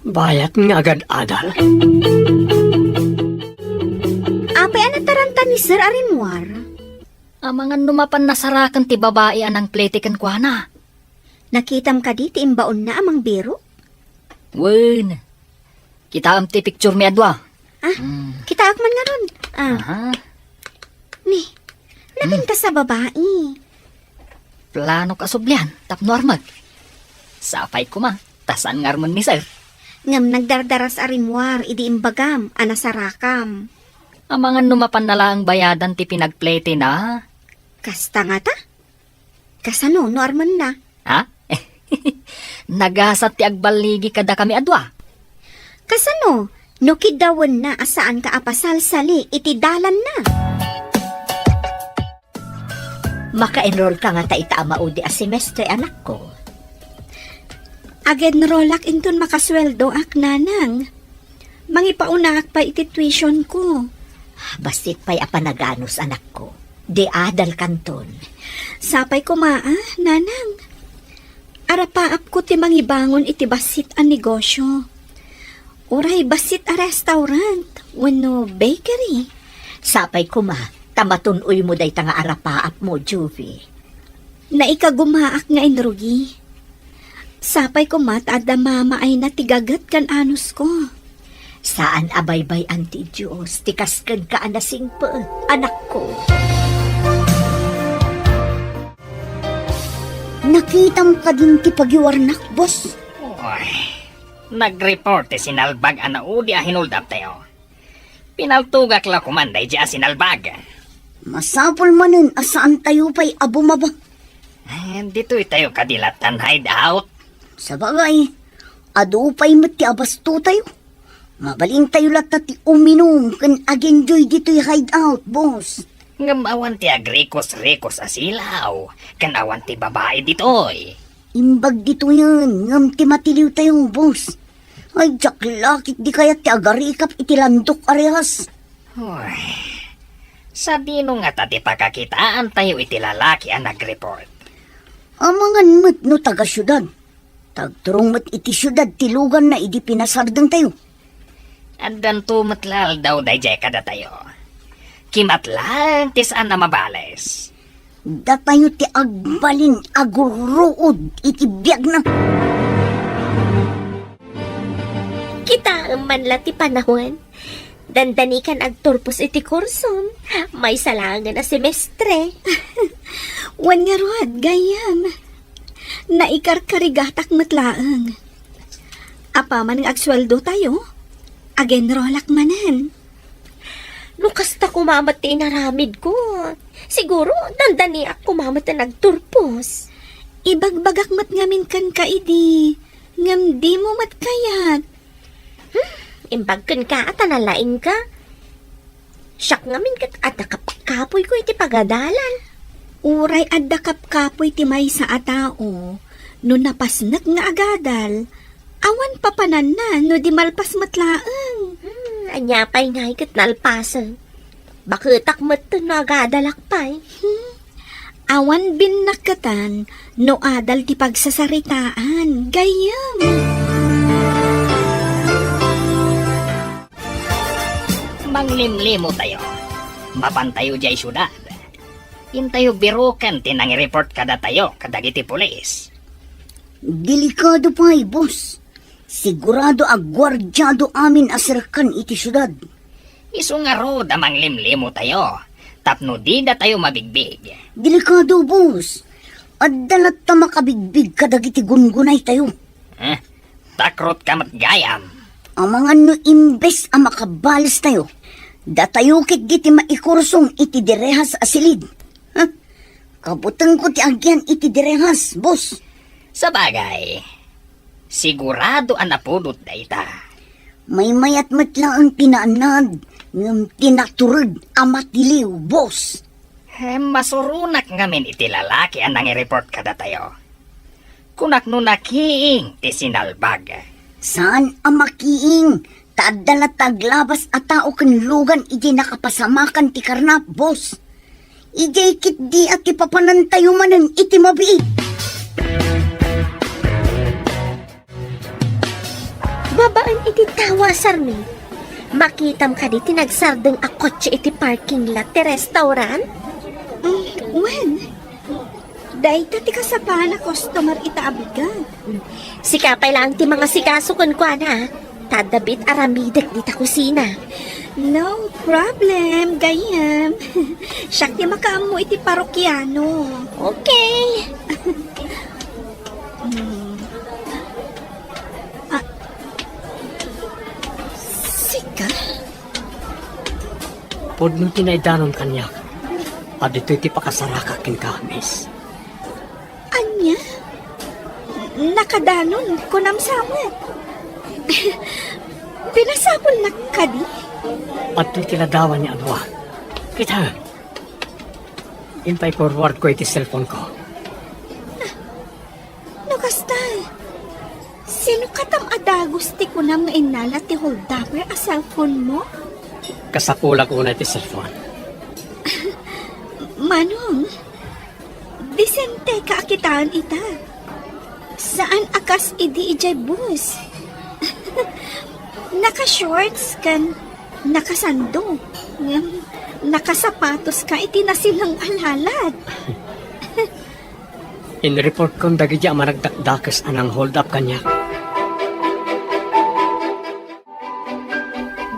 Bayat nga agad adal. Apay anataranta ni Sir Arinwar. Ang mga numapan nasarakan ti babae anang pletikan kwa na. Nakitam ka di ti imbaon na amang biro? Wen, kita am ti picture mi adwa. Kita akman nga ron. Aha, Ni, napinta sa babae. plano ka sublian, tapno armag. Sapay ko ma, tasan nga arman ni sir. Ngam nagdardaras Arinwar, idi imbagam, anasarakam. Ang mga numapan na lang bayadan ti pinagplete na. Kasta nga ta? Kasano, no arman na? Ha? Nagasat ti agbaligi kada kami adwa. Kasano, no kidawan na asaan ka apasal-sali, iti dalan na. Maka-enroll ka nga ta itaama udi a semestre, anak ko. Again rolak inton makasweldo ak nanang. Mangipaunak pa iti tuition ko. Basit pa'y apanaganos, anak ko. Di adal kanton. Sapay ko nanang. Arapaap ko ti mangibangon iti basit a negosyo. Uray basit a restaurant, wenno bakery. Sapay ko tamaton-uy mo day nga arapaap mo, Juvie. Na ikagumaak nga inrugi. Sapay ko adda mama ay natigagat kan anus ko. Saan abaybay anti Diyos, tikaskag ka anasing pa, anak ko. Nakitam ka din ti pagiwarnak, boss. Uy, nag-report sinalbag ang naudi a hinuldap tayo. Pinaltugak la kumanday di a sinalbag. Masapol manen asaan tayo pa'y abumaba. Dito tayo kadilatan hideout. Sa bagay, ado pa'y mati abasto tayo. Mabaling tayo lahat ti uminom kan agenjoy dito'y hideout, boss. Ngamawan ti agrikos-rikos asilaw. Kanawan ti babae ditoy. Imbag dito yan, ngam ti matiliw tayo, boss. Ay, jak lakit di kaya ti agarikap iti landok arehas. Uy, sa dino nga tati pakakitaan tayo iti lalaki ang nag-report. Amangan mat no taga syudad. Tagturong mat iti syudad ti lugan na idi pinasardeng tayo. Andan tumatlal daw dayjay kada tayo. Kimatlan ti saan na mabales. Datayo ti agbalin aguruod iti biyag na. Kita man la ti panahon. Dandanikan agturpos iti kursom. May salangan na semestre. Wan nga ruad, gayam. Naikarkarigatak matlaang. Apa man ng agsweldo tayo? Agenrolak manan. No kasta kumamat ti inaramid ko. Siguro, dandani ak kumamat na nagturpos. Ibagbagak mat ngamin kan ka idi. Ngam di mo mat kayat. Imbagkan ka at analaing ka. Siyak ngamin kat at nakapakapoy ko iti pagadalan. Uray adda kapkapoy ti may sa atao. No napasnak nga agadal. Awan papanan na no di malpas matlaang. Anya pa'y ngay kat nalpasan. Bakitak mat na agadalak pa'y. Awan binakatan no adal ti pagsasaritaan. Gayam. Manglimlimo tayo. Mapantayo jay syudad. Intayo birukan tinang report kada tayo kadagiti pulis. Delikado pa'y, boss. Sigurado agwardyado amin asirkan iti syudad. Isu nga ro da manglimlimo tayo. Tapno di da tayo mabigbig. Delikado, boss. Addalat ta makabigbig kadagiti gungunay tayo. Takrot ka matgayam. Amangan no imbes a makabalis tayo. Datayo kit giti maikursong iti direhas asilid. Kabutang ko ti agyan iti direhas, boss. Sa bagay, sigurado ang napudot da ita. May mayat matla ang tinaanad ng tinaturod amatiliw, boss. Masurunak ngamin iti lalaki ang nangi-report kada tayo. Kunak no nakiing ti sinalbag. Saan ang makiing? Tadala taglabas at tao kanlugan iti nakapasamakan ti karnap, boss. Ijay kit di at ipapanantayo manan iti mabiit. Babaan iti tawa, Sarmi. Makitam ka di tinagsardeng a kotse iti parking lot ti restaurant? Wen? Dahil ti kasapa na customer itaabigan. Sikapay lang ti mga sikaso kun kwa na. Tadabit aramidek di ta kusina. No problem, gayam. Siyak ti makaam mo iti parokyano. Okay. Sika? Pod nung tinaidanon kanya, at ito'y ti pakasarakakin ka, miss. Anya? Nakadanon kunam samet. Pinasapol na kadi? At ito'y tinadawan niya anwa. Kita, impay forward ko iti cellphone ko. Nakasta. Sino katam adagos ti kunam nga inala ti holdapper a cellphone mo? Kasapula ko na iti cellphone. Manong, disente ka akitaan ita. Saan akas idi ijay bus? Naka-shorts kan, nakasando, nakasapatos ka iti na silang alalad. In-report kong dagiti ang managdakdakas anang hold up kanya.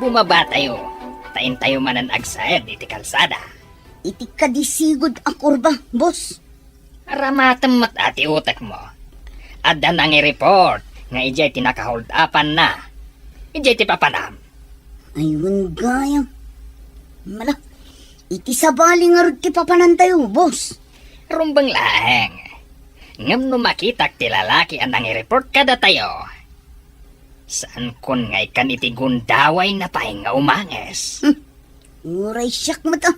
Bumaba tayo. Tain tayo manan agsayad iti kalsada. Iti kadisigod ang kurba, boss. Ramatan mat ati utak mo. Adda nang i-report nga ijay tinaka-hold upan na. Ijay ti papanam. Ayun gayang. Mala, iti sabali nga rin ti papanan tayo, boss. Rumbang laheng. Ngam no makitak ti lalaki anang i-report kada tayo. Saan kun ngay kan iti gundaway na pahinga umanges? Uray siyak mata.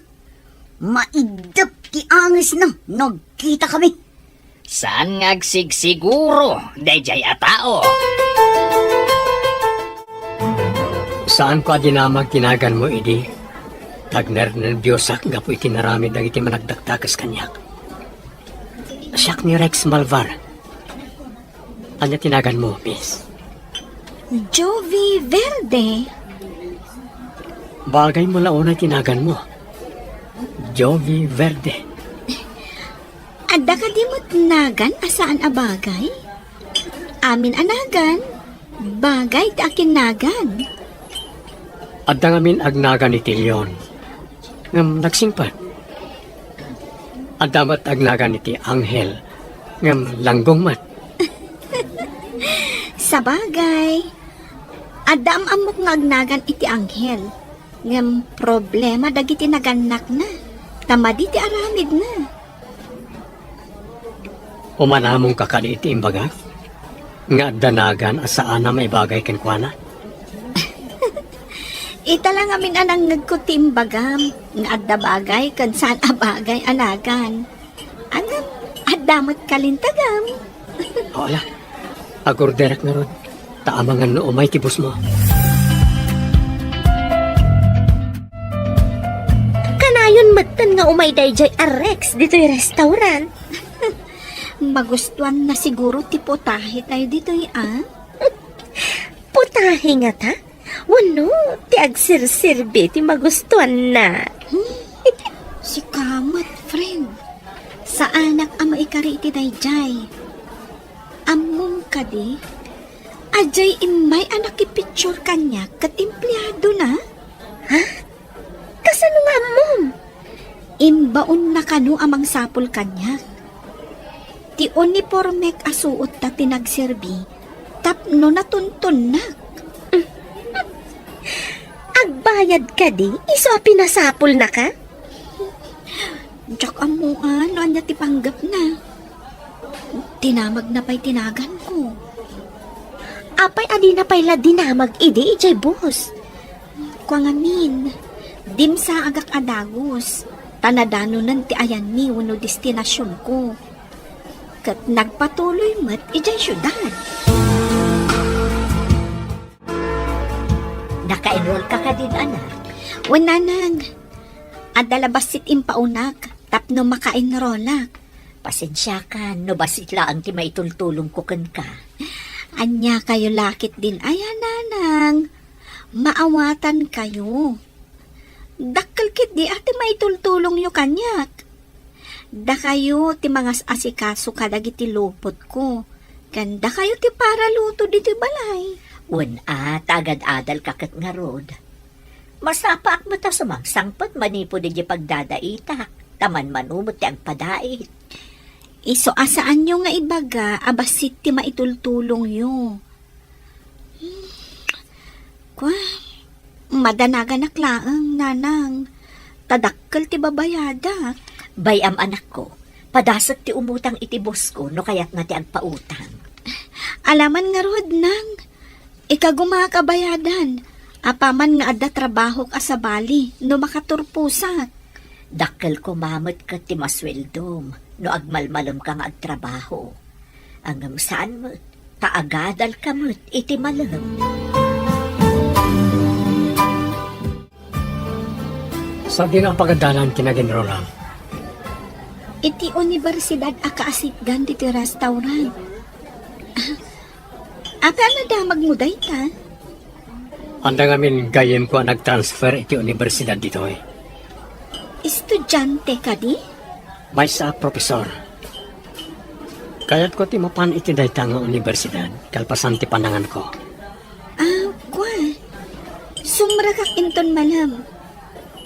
Maidap ti angis na. Nagkita kami. Saan ngagsigsiguro, dayjay atao? Saan ko adinamag tinagan mo, idi? Tagner ng Diyosak nga po itinaramid ang iti managdakdakas kanyak. Siyak ni Rex Malvar. Anya tinagan mo, miss? Jovi Verde. Bagay mo laon na tinagan mo. Jovi Verde. Adda ka di mo tinagan asaan a bagay? Amin anagan. Bagay ta akin nagan. Adda ngamin agnagan iti Leon. Ngam nagsingpat. Adda mat agnagan iti Anghel. Ngam langgong mat. Sa bagay. Adda amok nga agnagan iti Anghel. Ngam problema dagiti naganak na. Tamadi ti aramid na. Umanamong kakali iti imbaga. Nga danagan asaan na may bagay kenkwana. Ita lang amin anang nagkutimbagam. Nga adda bagay kan saan a bagay anagan. Anam, adamot kalintagam. Wala. Agorderak na ron. Taamangan no umay tibos mo. Kanayon matan nga umay dayjay a Rex dito'y restaurant. Magustuhan na siguro ti potahe tayo dito Putahe nga ta? Wano, ti agsirsirbe ti magustuhan na. Si Kamat, friend. Sa anak ama ikari iti dayjay. Among kadi, ajay imay anak ipicture kanya kat empleyado na. Kasano nga mom? Imbaon na kanu amang sapol kanya. Ti uniformek asuot ta tinagserbi, tapno natuntun na. Agbayad ka di? Iso a pinasapol na ka? Diyak amuan, anya ti panggap na. Tinamag na pa'y tinagan ko. Apay adi na payla dinamag idi ijay boss. Kwangamin, dim sa agak adagos, tanadano nan ti ayan mi wano destinasyon ko. Kat nagpatuloy mat ijay syudad. Naka-enroll ka din, anak. Wananang, adalabasit impaunak, tapno maka-enrollak. Pasensya ka, no basit lang ti maitultulong ko kan ka. Anya kayo lakit din, ayan nanang. Maawatan kayo. Dakkel kit di ate maitultulong yo kanyak. Da kayo ti mga asikaso kadag iti lupot ko. Ganda kayo ti para luto dito balay. Tagad-adal kakat nga rod. Masapaak mo ta sumangsangpot manipo di pagdadaitak. Taman manumot ti agpadait. Iso asaan nyo nga ibaga, abasit ti maitultulong yo. Kwa, madanagan naklaang nanang. Tadakkel ti babayada. Bayam anak ko, padasat ti umutang iti boss ko no kaya't nga ti agpautang. Alaman nga rod nang, ikagumakabayadan. Apaman nga adda trabaho ka sa bali, no makaturpusak. Dakkel ko mamot ka ti masweldom, no agmalmalom ka nga agtrabaho. Angam saan mo, taagadal ka mo't iti malam. Sa di nga pagadalan kinaginrolang. Iti universidad akaasiggan diti restaurant. Apa na damag mo day ta? Anda ngamin gayem ko nag-transfer iti universidad dito eh. Estudyante ka di? May sa profesor. Kaya't ko ti mapan iti dayta nga universidad, kalpasan ti panangan ko. Kwa. Sumrakak inton malam.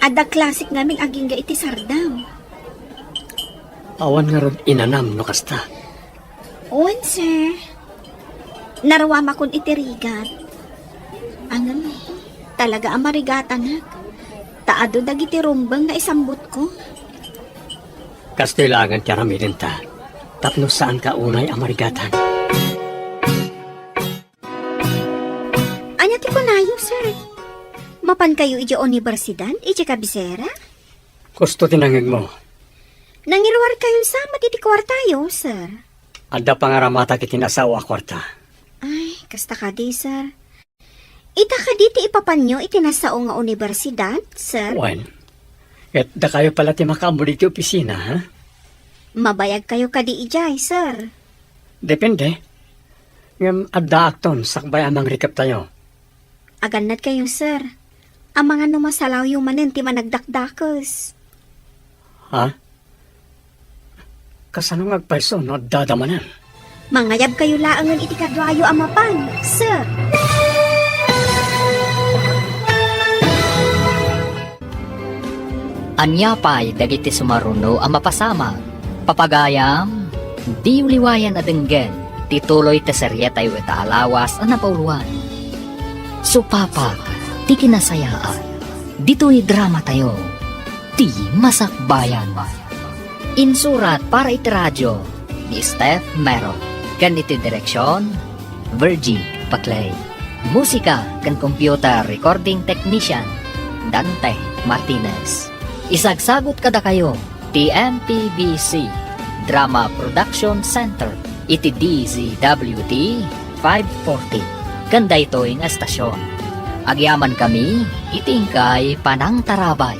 Ada klasik ngamin aging ga iti sardam. Awan nga rod inanam no kasta. Owen, sir. Narawama kon iti rigat. Angam talaga amarigatan hak. Taado dagiti rumbang na isambot ko. Kastilangan ti aramidin ta. Tapno saan ka unay amarigatan. Anya ti kunayo, sir. Mapan kayo iti universidad, iti kabisera? Gusto tinangig mo. Nangirwar kayo sa matiti kwartayo, sir. Adda pangaramata kiti nasawa kwarta. Ay, kasta ka di, sir. Ita ka di ti ipapanyo iti nasao nga universidad, sir. Wen, et da kayo pala ti makamuli ti opisina, ha? Mabayag kayo ka di ijay, sir. Depende. Ngam adda akton sakbay amang rikap tayo. Aganad kayo, sir. Ang mga numasalaw yung manin ti managdakdakos. Ha? Kasano ngagpaiso no dadamanan? Mangayab kayo laangan iti kadwayo amapan, sir. Anya pa'y dagiti sumaruno ang mapasama. Papagayam, di uliwayan adenggen, tituloy te seryetay weta alawas ang napauluan. Supapag, ti kinasayaan, dito'y drama tayo, ti masakbayan. Insurat para iti radyo, ni Steph Mero, kan iti direksyon, Virgie Paclay. Musika kan computer recording technician, Dante Martinez. Isagsagot kada kayo, TMPBC Drama Production Center, iti DZWT 540. Ganda ito ang estasyon. Agyaman kami, itingkay Panang Tarabay.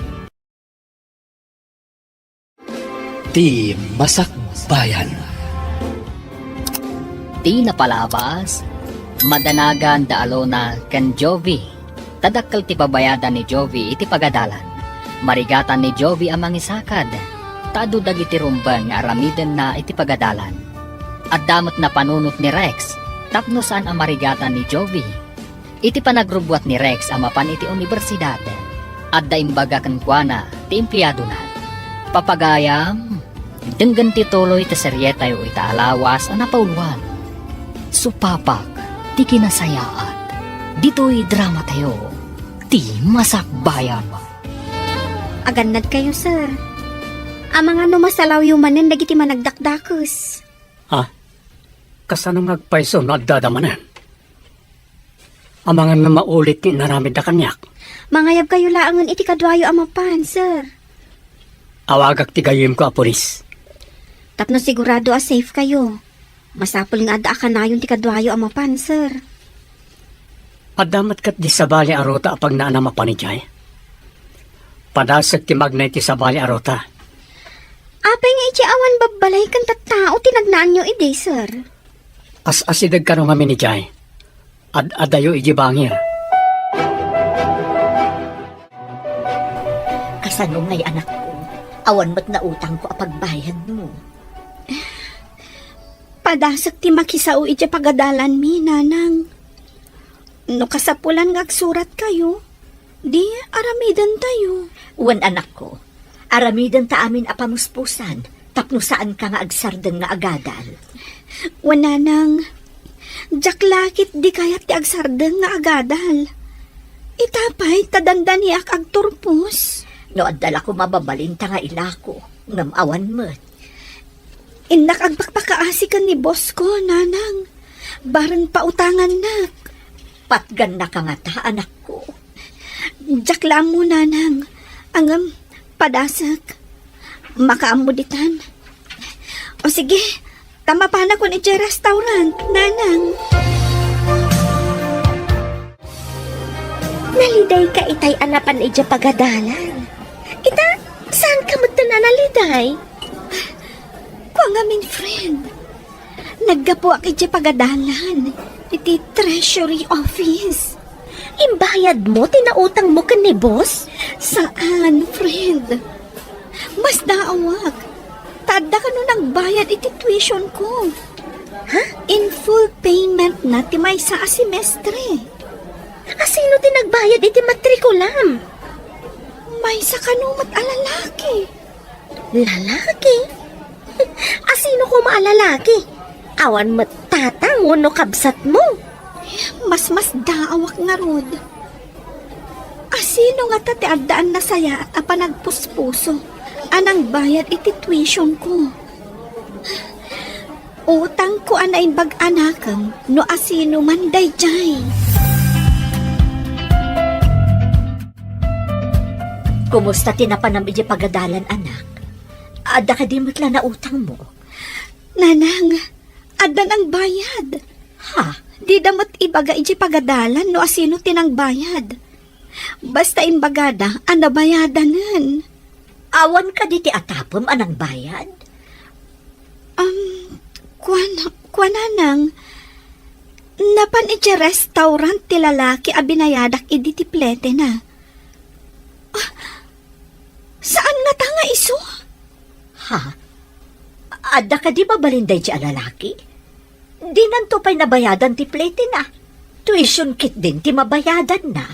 Ti Masakbayan. Ti napalabas, madanagan da alona ken Jovi. Tadakkel ti pabayadan ni Jovi iti pagadalan. Marigatan ni Jovi ang mangisakad. Tado dagiti rumbang nga aramiden na iti pagadalan. At damot na panunot ni Rex, tapno saan ang marigatan ni Jovi. Iti panagrubwat ni Rex ang mapan iti universidad. At daimbaga kankwana ti empleyado na. Papagayam, denggan ti tuloy ti seryetay o itaalawas ang napauluan. Supapak, ti kinasayaan. Dito'y drama tayo, ti masakbayan. Aganad kayo, sir. Ang mga numasalaw yung manin dagiti managdakdakos. Ha? Kasano ngagpaiso no dadamanan? Ang mga na maulit ni naramid na kanyak. Mangayab kayo laangan iti kadwayo amapan, sir. Awagak ti gayim ko a polis. Tapno sigurado a safe kayo. Masapul nga ada ka na yung ti kadwayo amapan, sir. Adamat kat di sabali arota apag naana mapanijay. Padasag ti magnay ti sabali arota. Apay nga iti awan babalay kan tattao tinagnaan nyo ide, sir. As-asidag ka nung amin ni Jai. Adayo iji bangir. Kasano ngay anak ko? Awan mo't na utang ko apagbayad mo. Padasag ti makisao iti pagadalan mi, nanang. No kasapulan nga agsurat kayo, di aramidan tayo. Wan anak ko, aramidan ta amin apamuspusan, tapno saan ka nga agsarden nga agadal. Wananang, jaklakit di kayat ti agsardeng nga agadal. Itapay tadandan niyak agturpos. No adala ko mababalin ta nga ilako, ngamawan mo't. Indak agpakpakaasikan ni boss ko, nanang. Baran pautangan nak. Patgan na ka nga ta, anak ko. Jakla mo, nanang. Angam, padasak. Makaamuditan. O sige, tama pa na ko ni restaurant, nanang. Naliday ka itay anapan ija pagadalan. Ita, saan ka mo na naliday? Kung aming friend, naggapo ak iti pagadalan, iti treasury office. Imbayad mo, tinautang mo ka ni boss? Saan, friend? Mas naawag. Tada ka no nagbayad iti tuition ko. In full payment na ti may sa asimestre. Asino tinagbayad iti matrikulam? May sa kanumat alalaki. Lalaki? Asino ko maalalaki? Awan mo tatang no kabsat mo. Mas daawak nga rod. Asino nga ti agdaan na saya at apanagpuspuso. Anang bayad iti tuition ko. Utang ko anain bag-anakam no asino man dayjay. Kumusta tinapanam iti pagadalan, anak? Ada ka di matla na utang mo. Nanang, adan ang bayad. Ha? Di damot ibaga iti pagadalan no asino tinang bayad. Basta imbagada, anabayadanan. Awan ka di ti atapom anang bayad? Kwananang, napan iti restaurant ti lalaki a binayadak idi ti plete na. Saan nga tanga iso? Ha? Ada ka di mabalinday ti alalaki? Di nanto pa'y nabayadan ti plete na. Tuition kit din ti mabayadan na.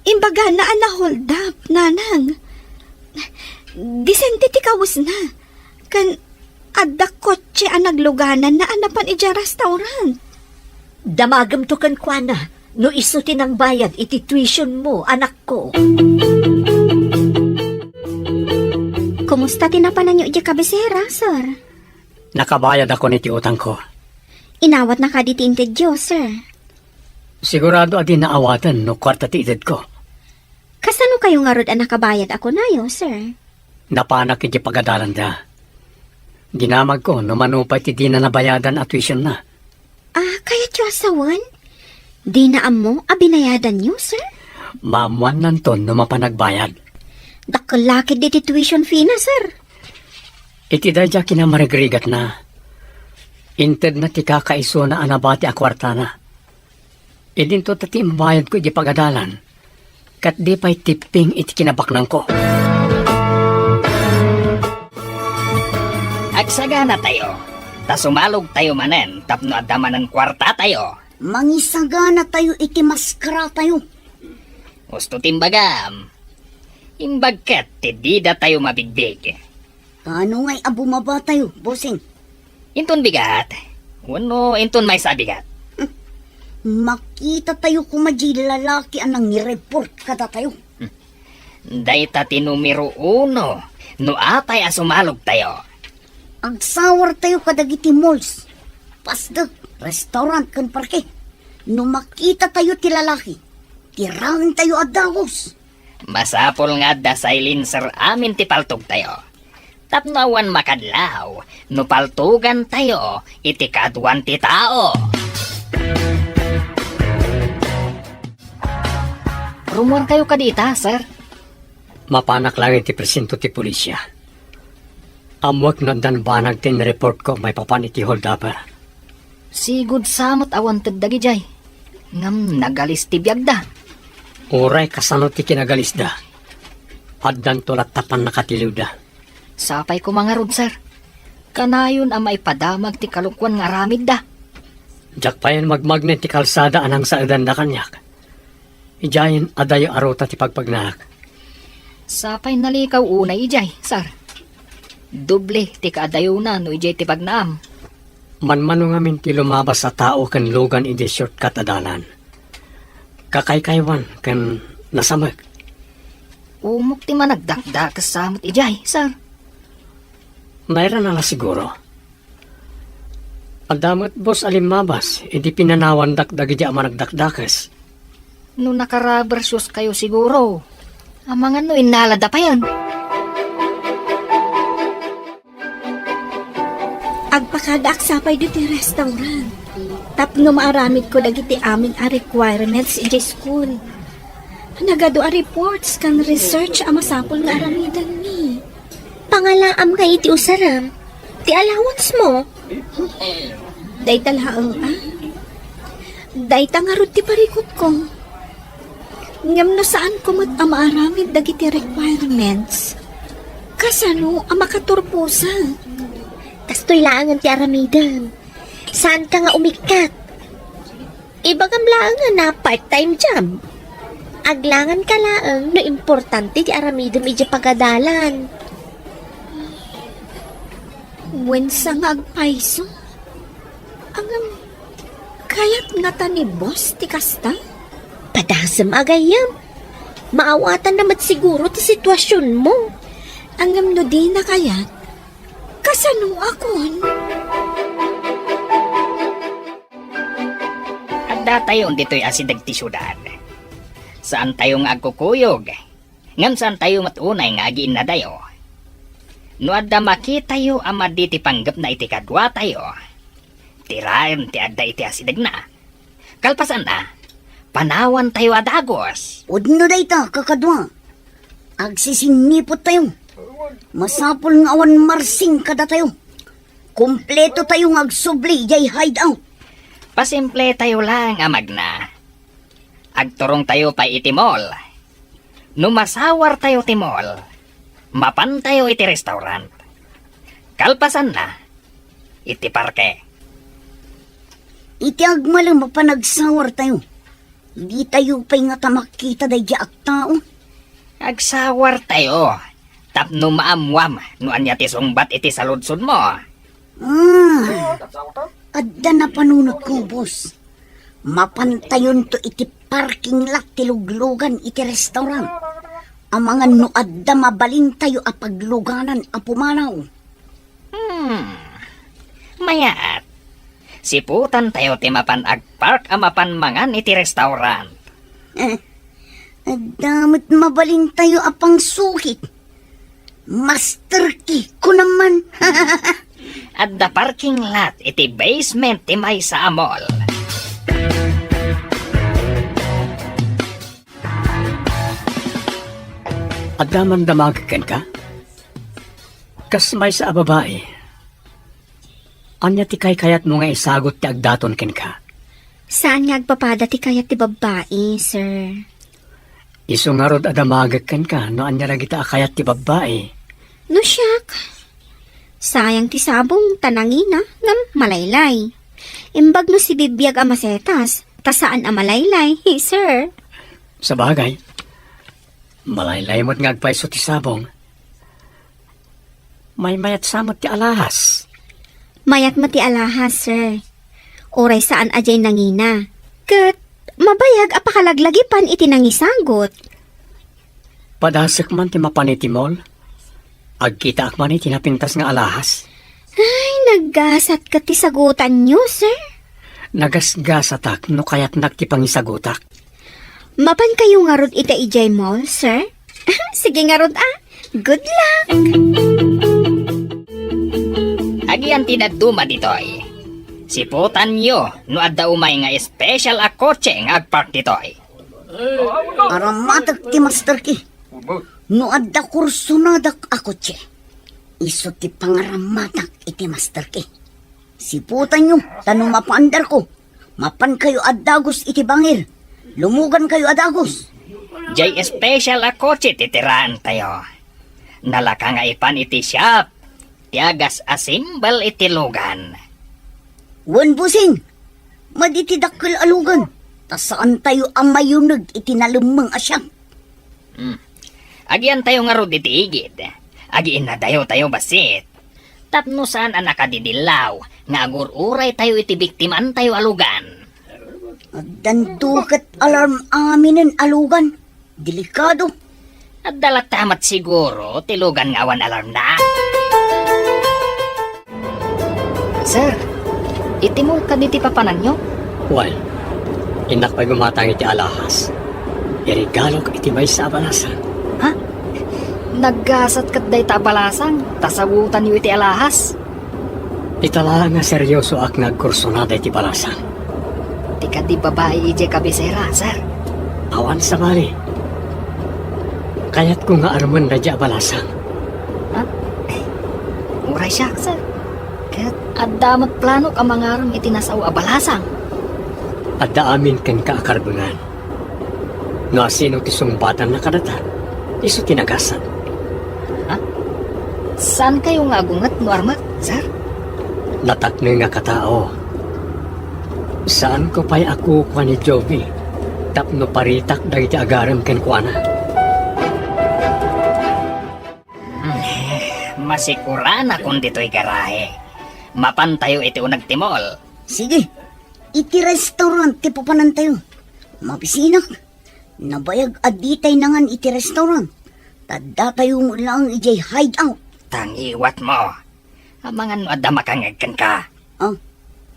Imbaga na hold up, nanang. Disente ti kawas na. Kan adda kotse ang nagluganan na anapan iti restaurant. Damagam to kan kwana, no isutin ang bayad iti tuition mo, anak ko. Kumusta tinapanan niyo iti kabisera, sir? Nakabayad ako niti utang ko. Inawat na kaditintid Diyos, sir. Sigurado adi naawatan no kwarta ti edad ko. Kasano kayo nga rod ang nakabayad ako na yo, sir? Napanak iti pagadalan da. Ginamag ko no manupay ti di na nabayadan at tuition na. Kaya tiyo asawan? Di na amo abinayadan niyo, sir? Maamuan nanton no mapanagbayad. Dakalaki di ti tuition fee na, sir. Iti dadya kinamarigrigat na. Inted na ti kakaiso na anabati a kwarta na. Idinto tati mabayad ko iti pagadalan. Kat di pa'y tipping iti kinabaknang ko. Agsagana tayo. Ta sumalog tayo manen, tapno adaman ng kwarta tayo. Mangisagana tayo iti maskara tayo. Gusto timbagam. Imbagkat, ti dida tayo mabigbig. Paano nga'y abumaba tayo, bossing? Inton bigat. Wano, inton may sabigat. Makita tayo kumadji lalaki anang nireport kada tayo. Dayta ti numero 1. No apay asumalog tayo. Agsawar tayo kadagiti malls. Pasdag, restaurant kan parke. No makita tayo ti lalaki, tirangin tayo adawos. Masapol nga da silencer amin ti paltog tayo. Tapnawan makadlaw, no paltugan tayo, iti kaduan ti tao. Rumor kayo kadita, sir. Mapanak lang iti presinto ti pulisya. Amwag na danbanag tin report ko may papan iti hold-upper. Sigud samot awan tagdagi jay. Ngam nagalis ti biyagda. Uray kasano ti kinagalis da. Addan tulat tapan nakatiliw da. Sapay ko mga rod, sir. Kanayon ang maipadamag ti kalukwan nga ramid da. Jak pa yan magmagnet ti kalsada anang sa edan da kanyak. Ijayin adayo arota ti pagpagnak. Sapay nalikaw unay ijay, sir. Doble ti kaadayo na no ijay ti pagnaam. Manmano ngamin ti lumabas sa tao kan lugan iti shortcut adalan. Kakaykaywan kan nasamag. Umok ti managdakda kasamot ijay, sir. Mayroon na siguro. Adamat boss alimabas, hindi pinanawan dakdag iti amanagdakdakas. No nakarabersyos kayo siguro. Ang mga no inalada pa yan. Agpakadaksapay dito restaurant. Tapno maaramid ko dagiti aming a requirements iti school. Nagado a reports kan research a masapol nga aramidan mi. Pangalaam nga iti usaram. Ti allowance mo. Dayta laang Dayta nga rod ti parikot ko. Ngam no saan ko maaramid dagiti requirements. Kasano ang makaturpusa. Tas gusto'y laangan ti aramidam. Saan ka nga umikat? Ibagam laangan na part-time job. Aglangan ka laang no importante ti aramidam iti pagadalan. When sa ngagpaiso, ang kayat nga ta ni boss ti kasta? Padasam agayam. Maawatan naman siguro ti sitwasyon mo. Ang no di na kayat, kasano akon? Adda tayo dito'y asidag ti syudad. Saan tayo nga agkukuyog? Ngam saan tayo matunay nga agiin na dayo? No adda makita tayo ama di ti panggap na iti kadwa tayo. Tiraem ti adda iti asidag na. Kalpasan na, panawan tayo adagos. Udno day ta, kakadwa. Agsisinipot tayo. Masapol nga awan marsing kada tayo. Kompleto tayo nga agsubli jay hideout. Pasimple tayo lang amag na. Agturong tayo pa iti mall. No masawar tayo ti mall, mapan tayo iti restaurant. Kalpasan na, iti parke. Iti agmalang mapanagsawar tayo. Hindi tayo pa'y nga tamakita day jaak tao. Agsawar tayo. Tapno maamwam, no anya ti sungbat iti saludsod mo. Adda na panunot ko, boss. Mapantayon to iti parking lot ti luglugan iti restaurant. Ang mga no adda mabalin tayo a pagluganan a pumanaw. Mayaat. Siputan tayo ti mapan agpark a mapan mangan iti restaurant. Damit mabalin tayo a pang sukit. Master key ko naman. At the parking lot iti basement ti may sa mall. At daman damagikan ka? Kas may sa babae. Anya ti kayat mo nga isagot ti agdaton ken ka? Saan nga agpapada ti kayat ti babae, sir? Iso nga rod adamagikan ka no anya na kita kayat ti babae. No siyak. Sayang ti sabong tanangina ngam malaylay. Imbag no si bibiyag a masetas, ta saan a malaylay, sir? Sa bagay, malaylay mo't ngagpaiso ti sabong. May mayat samot ti alahas. Mayat mati alahas, sir. Oray saan ajay nangina. Kat mabayag apakalaglagipan iti nangisagot. Padasek man ti mapanitimol. Agkita ak man iti napintas nga alahas. Ay, naggasat ka ti sagutan nyo, sir. Nagasgasatak no kayat nagtipangisagutak. Mapan kayo nga rod ita ijay mall, sir? Sige nga rod Good luck! Agian tinaduma ditoy. Siputan nyo no adda umay nga special a kotse nga agpark ditoy. Aramatak ti master key. No adda kursunadak ako tse. Iso ti pangaramatak iti master key. Siputan nyo, tanong mapaandar ko. Mapan kayo adagos iti bangir. Lumugan kayo adagos. Jay special a kotse titiraan tayo. Nalaka nga ipan iti shop. Tiagas a simbal iti lugan. Wan busing, maditi dakkel alugan. Tasaan tayo ang mayunag iti nalumang asyam. Agian tayo nga rod iti igid. Agiin na dayo tayo basit. Tapno saan ang nakadidilaw, nga agururay tayo iti biktiman tayo alugan. Dandukat alarm aminin alugan. Delikado. At dalatamat siguro, tilugan nga awan alarm na. Sir, itimol ka di ti papanan nyo? Well, inak pa'y gumatang iti alahas. Irigalo ka iti may sa abalasan. Ha? Naggasat kat day tabalasang, tasagutan yu iti alahas. Itala nga seryoso ak nagkursunada iti balasan. Di ka di babae ije kabisera, sir. Awan sa bali. Kaya't ko nga arman na di abalasan. Ha? Uray siya, sir. Kaya't adamot plano ka mangarang iti nasaw abalasang. At daamin ken ka akarbunan. No asino ti sumbatan na kadata, iso tinagasan. Saan kayo nga agungat no armat, sir? natakni nga katao. Saan ko pa'y ako kwa ni Jovi? Tapno paritak dagiti agaram ken kuana. Masigurana kung dito'y garahe. Mapantayo iti unag timol. Sige, iti restaurant ti pupanan tayo. Mabisinak, nabayag aditay nangan iti restaurant. Tadda tayo mo lang ijay hideout. Tangiwat mo. Amangan no adda makangagkan ka. Ah,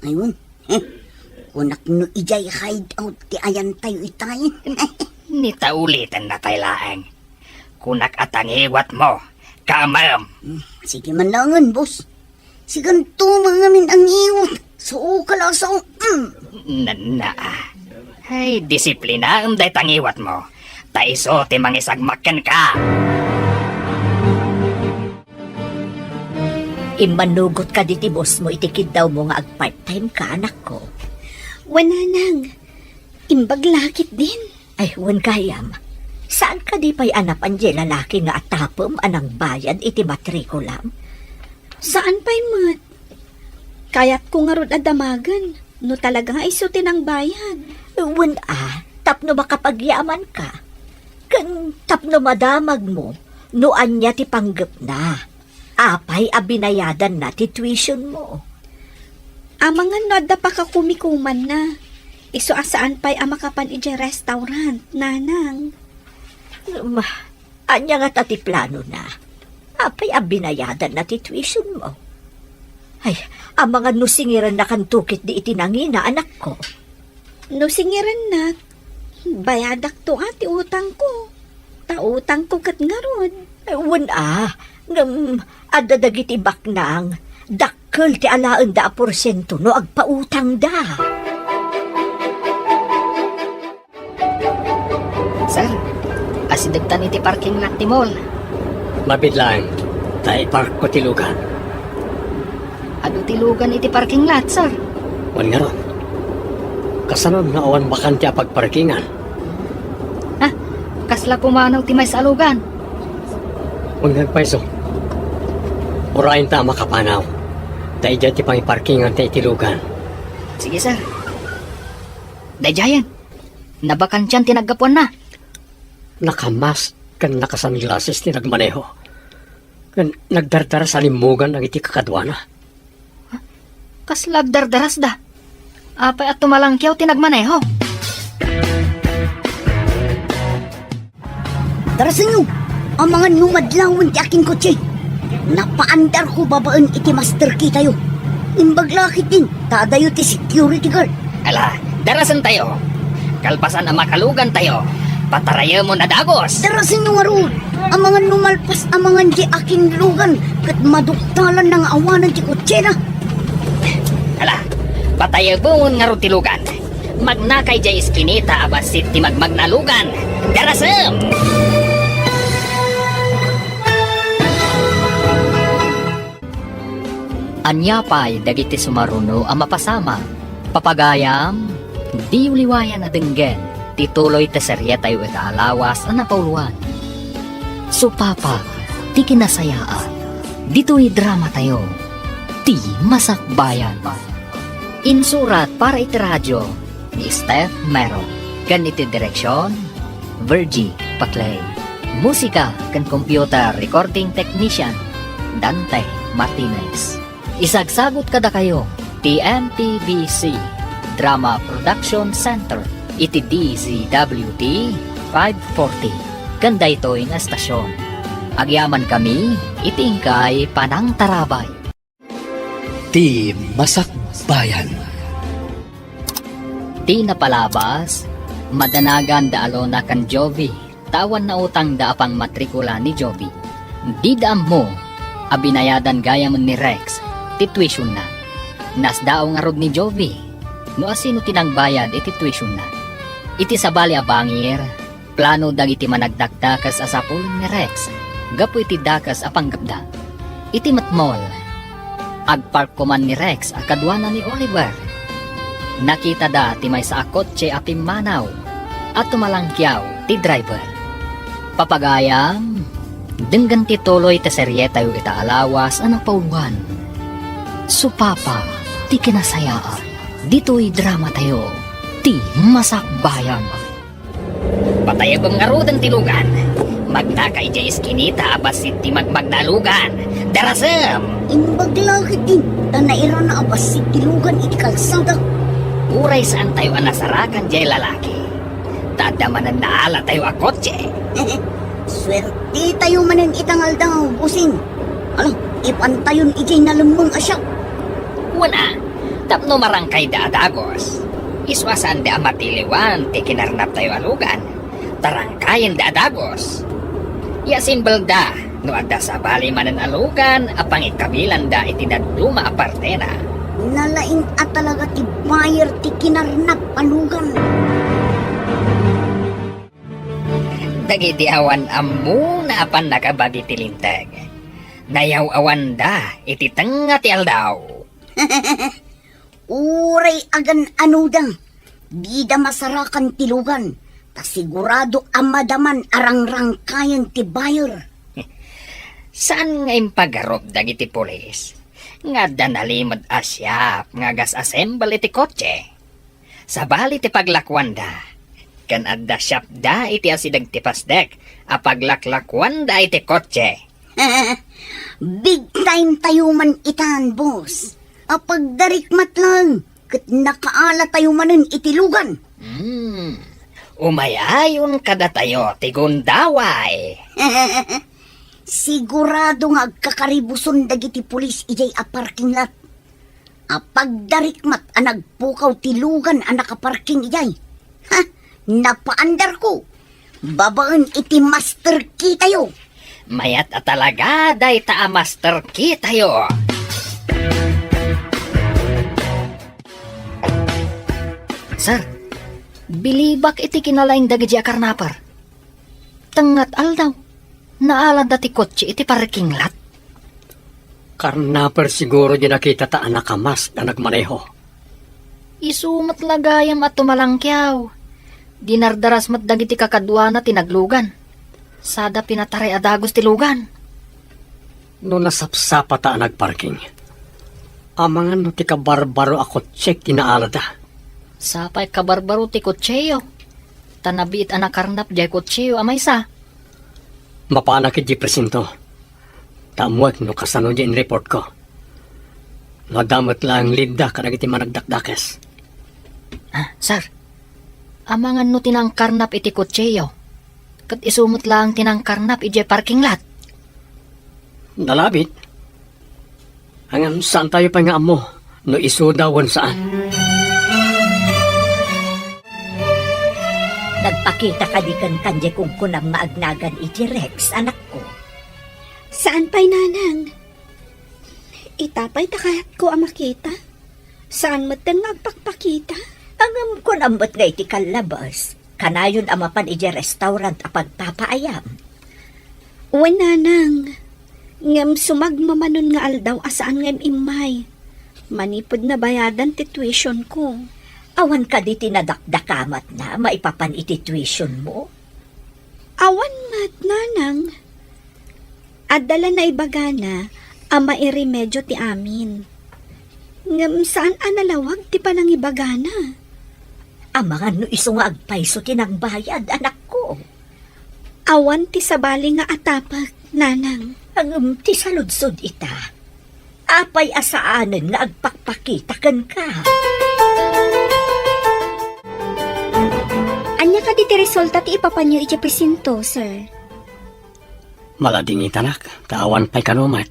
ayun. Kunak no ijay hideout ti ayan tayo itayin. Nitaulitan na taylaang. Kunak at tangiwat mo. Kamam. Sige man langan, boss. Sigan tumangamin ang iwot. So, kalasaw. Na. Ay, disiplina ang day tangiwat mo. Taiso ti mangisagmakan ka. Imanugot ka diti boss mo, itikid daw mo nga ag part-time ka, anak ko. Wananang, imbag lakit din. Ay, wan kayam. Saan ka di pa'y anapan di lalaki nga atapom anang bayad iti matrikulam? Saan pa'y mat? Kaya't ko nga rod adamagan, no talaga nga isutin ang bayad. Wan tapno makapagyaman ka. Kan tapno madamag mo, noan niya ti panggap na. Apay abinayadan na ti tuition mo. Amangan no adda pa ka kumikuman na. Iso asaan pa'y amakapan iti restaurant, nanang. Anya nga tati plano na. Apay abinayadan na ti tuition mo. Ay, ang mga nusingiran na kantukit di itinangina, anak ko. No singiran na, bayadak to ati utang ko. Tautang ko kat nga rod. Wan adadagiti baknang, dakkel ti alaan da porsyento no agpautang da. Sir, asidagtan iti parking lot ti mall. Mabidlaan, tayo park ko tilugan. Ado tilugan iti parking lot, sir. Wan nga ron. Kasanod na awan bakante a pagparkingan. Kasla pumanaw ti may salugan. Wan nga paiso. Urayin ta makapanaw. Tayo dyan ti pangiparkingan tayo tilugan. Sige, sir. Dayayan, nabakansyan tinagapuan na. Nakamas kan nakasunglasses ti nagmaneho. Kan nagdardara sa limugan ang iti kakadwana. Kaslag dardaras da. Apay at tumalangkyaw tinagmaneho. Darasan nyo, ang mga numadlawon ti aking kotse. Napaandar ko babaan iti master key tayo. Imbag lakit din, tadayo ti security guard. Ala, darasan tayo. Kalpasan ang makalugan tayo. Pataraya mo na dagos. Darasan nyo nga roon, ang mga numalpas ang mga di aking lugan kat maduktalan ng awanan ti kotse na. Ala, pataya bungon nga ron tilugan. Magnakay jay iskinita abasit ti magmagnalugan. Darasam! Anyapay dagiti sumaruno ang mapasama. Papagayam, di uliwayan na denggen. Tituloy ta serye tayo itaalawas ang napauluan. Supapa, ti kinasayaan. Dito'y drama tayo. Ti masakbayan. Insurat para iti radyo ni Steph Mero. Ganiti direksyon, Virgie Paclay. Musika kan computer recording technician, Dante Martinez. Isagsagot kada kayo, TMTBC Drama Production Center, iti DZWT 540. Ganda ito'y nga estasyon. Agyaman kami, itingkay Panang Tarabay. Ti Masakbayan. Ti napalabas, madanagan da alona kan Jovi, tawan na utang da apang matrikula ni Jovi. Di daam mo, abinayadan gaya mo ni Rex, ti tuition na. Nasdao nga rod ni Jovi, no asino tinangbayad iti tuition na. Iti sabali abangir, plano dagiti managdakdakas asapul ni Rex, gapu iti dakas apanggapda. Iti matmol, agpark ko man ni Rex akadwana ni Oliver. Nakita da ti may sa kotse apim manaw at tumalangkyaw ti driver. Papagayam, denggan ti tuloy ti serye tayo itaalawas ang napauluan. Supapa, ti kinasayaan. Dito'y drama tayo, ti masakbayan. Patayabang nga ro ng tilugan. Magdakay jay iskinita abasit ti magmagnalugan. Darasam! Imbag lakit din, naira na abas si tilugan iti kalsada. Uray saan tayo anasarakan jay lalaki. Tadamanan na ala tayo a kotse. Swerte tayo manan itangal daw, busing. Alam, ipantayon ijay nalamang asya. Una, tapno marangkay da adagos. Iswasan da amatiliwan, ti kinarnap tayo alugan. Tarangkayan da adagos. Yasin balda, no adda sa bali manan alugan, apang ikabilan da itinaduma apartena. Nalain at talaga ti buyer ti kinarnap alugan. Dagiti awan ammo na apan nakabagi tilintag. Nayaw awan da, iti tenga ti aldaw. Uray agan anudang, di da masarakan tilugan, ta sigurado amadaman arangrangkayan ti buyer. Saan nga impagarop dagiti polis? Nga danalimod asyap, nga gas assemble iti kotse. Sa bali ti paglakwanda, kan adda syap da iti asidag ti pasdek, apaglaklakwanda iti kotse. Big time tayo man itan, boss. Apagdarikmat lang, kat nakaala tayo manin itilugan. Umayayon kada tayo, tigundaway. Sigurado nga agkakaribuson dagiti pulis ijay a parking lot. Apagdarikmat a nagpukaw tilugan a nakaparking ijay. Ha? Napaandar ko. Babaan iti master key tayo. Mayat at talaga, day ta a master key tayo. Sir, bilibak iti kinalaing dagiti a karnapar. Tengat aldaw, naalad dati kotse iti parking lot. Karnaper siguro di nakita ta anak kamas na nagmaneho. Isumat lagayam at tumalangkyaw. Dinardaras mat dagiti kakadwa na tinaglugan. Sada pinataray adagos tilugan. No nasapsapa ta nagparking. Amangan no ti kabarbaro ako check tinaalada. Sapay kabarbaro ti kotseyo. Tanabit anak karnap jay kotseyo amay sa. Mapanak iti presinto. Tamuak no kasano di in report ko. Nadamot lang linda karag iti managdakdakes. Sir, amangan no tinangkarnap iti kotseyo. Kat isumot lang tinangkarnap iti parking lot. Nalabit. Hanggang saan tayo pa nga mo no isudawan saan. Nagpakita ka di kan kanya kung kunang maagnagan iti Rex, anak ko. Saan pa'y nanang? Itapay takayat ko ang makita. Saan mo tang agpakpakita? Ang kun ambot nga iti kalabas. Kanayon amapan iti restaurant a pagpapaayam. Uwan nanang. Ngam sumagmamanon nga aldaw asaan ngam imay. Manipod na bayadan ti tuition ko. Awan ka di tinadakdakamat na maipapan iti tuition mo. Awan mat nanang. Adala na ibagana ama iremedyo ti amin. Ngam saan analawag ti panang ibagana? Amangan no iso nga agpaiso tinangbayad, anak ko. Awan ti sabali nga atapak, nanang. Ang ti saludsod ita. Apay asaanan nga agpakpakitakan ka. Anya ka di ti resulta ti ipapanyo iti presinto, sir? Malading itanak, taawan pa'y kanumat.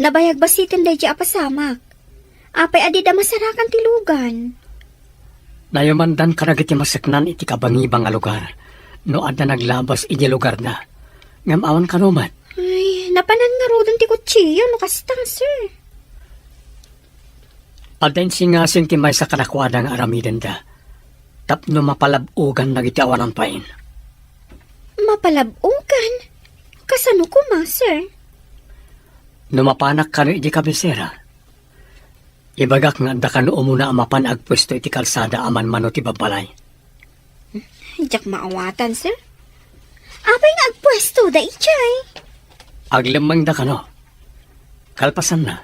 Nabayag ba sitin day di apasamak? Apay adi da masarakan ti lugan. Nayamandan karag iti masiknan iti kabangibang a lugar. No adda naglabas iti lugar na. Ngam awan kanumat. Ay, napanan nga rodan ti kutsiyo, no kasta, sir. Adain singasing ti may sa kanakwada nga aramiden da. Tapno mapalabugan nagiti awanan pain. Mapalabugan? Kasano ko ma, sir? Numapanak ka no iti kabisera. Ibagak nga da ka no umuna amapan agpwesto iti kalsada aman mano ti babalay. Diyak maawatan, sir. Apay nga agpwesto da ichay. Aglimang da ka no. Kalpasan na.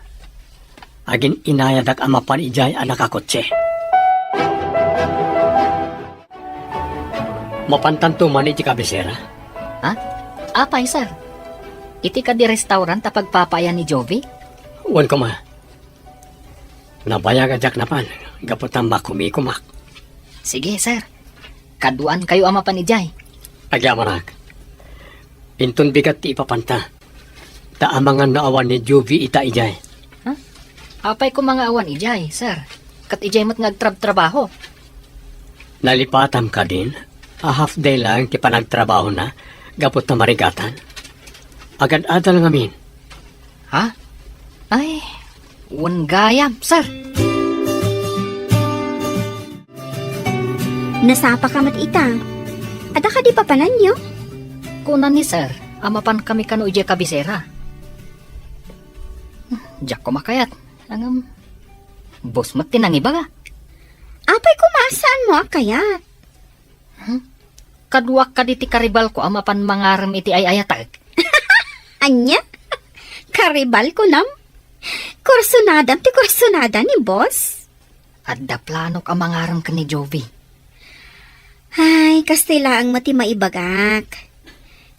Agin inayadak amapan ijay anak akotse. Mapantanto man iti kabisera. Ha? Apay, sir. Iti ka di restaurant tapag papayan ni Jovi? Uwan ko ma. Nabayag ajak napan. Gapot ang makumikumak. Sige, sir. Kaduan kayo ama panijay. Agyamanak. Intun bigat ti ipapanta. Taamangan na awan ni Jovi ita ijay. Apay ko mga awan ijay, sir. Kat ijay mat nagtrabaho. Nalipatam ka din. A half day lang ti panagtrabaho na. Gapot na marigatan. Agad-adal ng amin. Ha? Ay, wan gayam, sir. Nasapa ka mat ita. Ada ka di papanan nyo? Kunan ni sir, amapan kami kano ijay kabisera. Diyak ko makayat. Angam, boss mat tinangiba ga. Apay kumasaan mo kayat? Kaduak ka diti karibal ko amapan mangaram iti ay ayatag. Anya? Karibal ko nam? Kursunadam ti kursunada ni boss? Adda plano ka mangaram ka ni Jovi. Ay, kastila ang mati maibagak.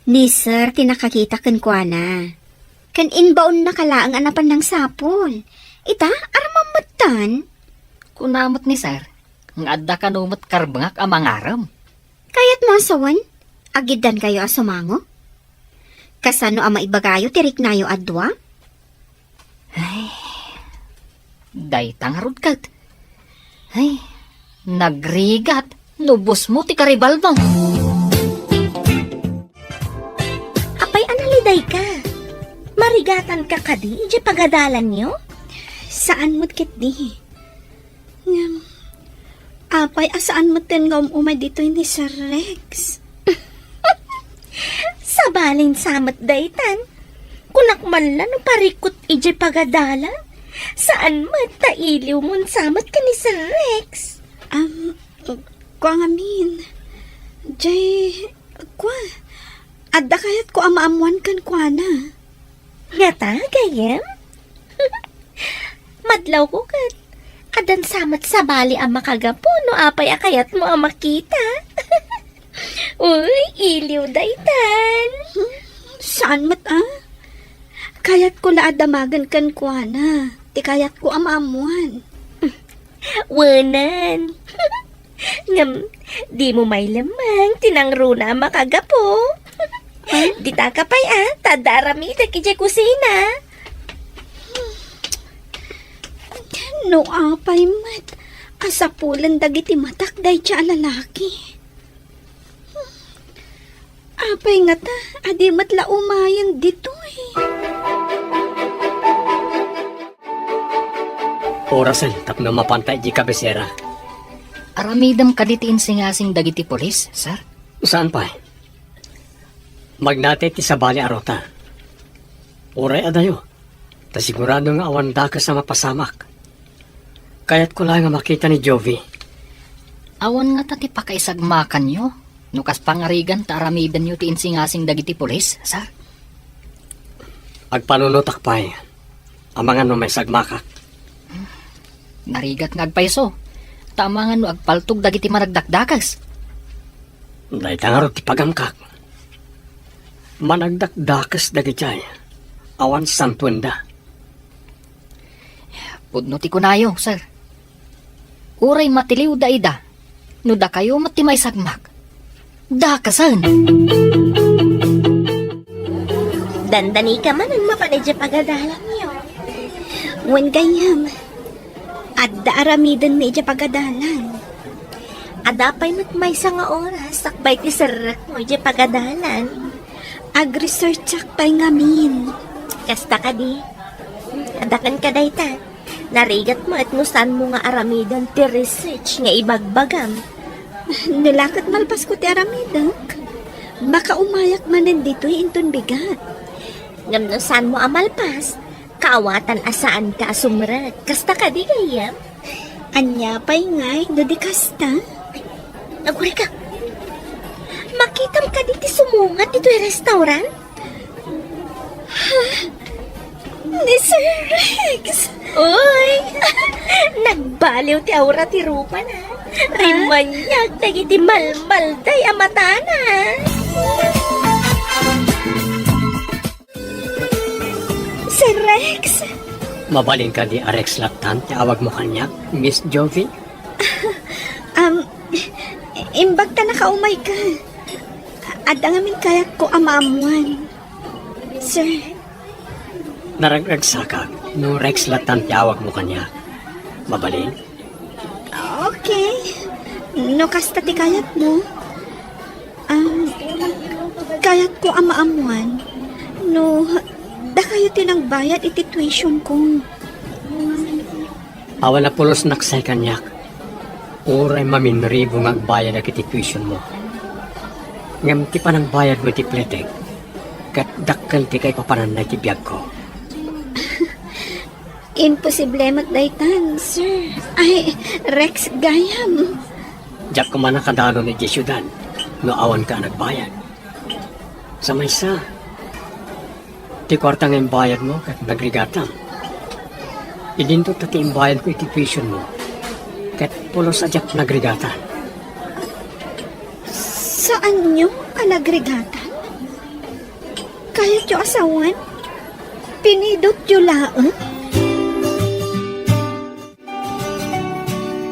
Ni sir, tinakakita kan kwa na. Kan inbaon na kalaang anapan ng sapol. Ita, aramamatan. Kunamot ni sir, ng adda ka numot karbangak ang mangaram. Kayat mo asawan? Agidan kayo asumango? Kasano ang maibagayo tirik nayo adwa? Day tangarod kat. Ay, nagrigat. Lubos mo ti karibal mo. Apay analiday ka. Marigatan ka kadi, ije pagadalan niyo? Saan mo't kit di? Apay, asaan mo't ten nga umay dito ni Sir Rex? Sabalin samat daytan. Kunak man lang no parikot ije pagadala. Saan man tailiw mon samat ka ni Sir Rex? Kwa ngamin. Jay, kwa. Adda kayat ko amaamuan kan kwa na. Ngata, gayem? Madlaw ko kat. Adan samat sa bali ang makagapo no apay akayat mo ang makita. Uy, iliw daytan. Saan mat Kayat ko laadamagan kan kwa na. Ti kayat ko amaamuan. Wanan. Ngam, di mo may lamang tinangro na makagapo. Di ta kapay tadarami ta kija kusina. No apay mat. Asapulan dagiti matak day siya lalaki. Apay nga ta, adi matla umayan dito Orasan tapno mapantay di kabisera. Aramidam ka diti insingasing dagiti polis, sir? Saan pa? Magnate ti sabali arota. Oray adayo. Ta sigurado nga awan da ka sa mapasamak. Kaya't ko lang nga makita ni Jovi. Awan nga tati pakaisagmakan nyo. Nukas pangarigan ta aramidan nyo ti insingasing dagiti polis, sir? Agpanunutak pa'y. Ang mga no may sagmakak. Narigat nga agpaiso. Tama nga no agpaltog dagiti managdakdakas. Dahil tangaro ti pagamkak. Managdakdakas dagitay. Awan santuenda. Pudno ti kunayo, sir. Uray matiliw da ida. No da kayo matimay sagmak. Dakasan. Dandani ka man ang mapanedya pagadalan niyo. Wen gayam. Adda aramidan medya pagadalan. Adapay may sa nga oras, sakbay ti Sir mo ije pagadalan. Ag-research pa'y ngamin. Kasta ka di. Adakan ka dayta. Narigat mo at nusan mo nga aramidan ti research nga ibagbagam. Nilakat malpas ko ti aramidak. Baka umayak manin dito intun bigat. Ngam nusan mo amalpas. Kaawatan asaan ka sumrat. Kasta ka di gayam. Anya pa'y ngay, dodi kasta. Aguri ka. Makitam ka diti sumungat dito yung restaurant? Ni Sir Rex. Uy! Nagbaliw ti aura ti rupa na. Rimanyag dagiti malmal day amatana. Sir Rex. Mabalin ka di Arex Latan, tawag mo kanya, Miss Jovi. Imbag ta nakaumay ka. Adda ngamin kayat ko amamuan. Sir, Naragsakag, no Rex Latan, tawag mo kanya. Mabalin? okay. No kasta ti kayat mo. Kayat ko amaamuan. No, da kayo tinang bayad iti tuition ko. Awan na pulos naksay kanyak. Uray maminribo nga bayad na kiti tuition mo. Ngam ti panang bayad mo ti pletek. Kat dakkel ti kay papananay ti biyag ko. Imposible magdaytan, sir. Ay, Rex Gayam. Diyak ko man nakadalo ni Jesudan, no awan ka nagbayad. Sa maysa, ti kwartang ang bayad mo kat nagrigatam. Idinto ta ti imbayad ko iti tuition mo, kat pulos adyak nagrigatan. Saan nyo anagregatan? Kayat yung asawan? Pinidot yung laang?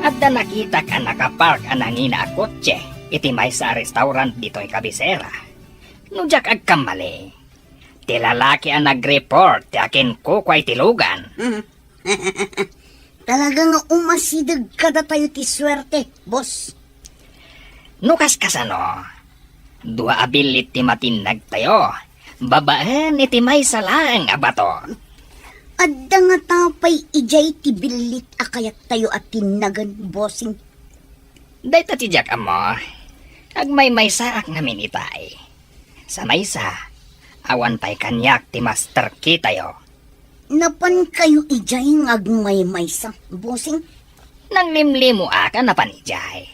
At da nakita ka nakapark anangina a kotse, iti may sa restaurant dito'y kabisera. Nujak ag kamali. Ti lalaki ang nag-report, ti akin ko kway tilugan. Talagang umasidag kada tayo ti swerte, boss. Nukas kasano, dua abilit ti matinag tayo, babaan iti may salang abato. Adda nga tapay ijay ti bilit akayat tayo at tinagan, bossing. Dahil ti jak amo, ag may saak namin itay. Sa maysa, awan pa'y kanyak ti master tayo. Napan kayo ijay ng agmay-maysa, bossing. Nang limlimo aka na panijay.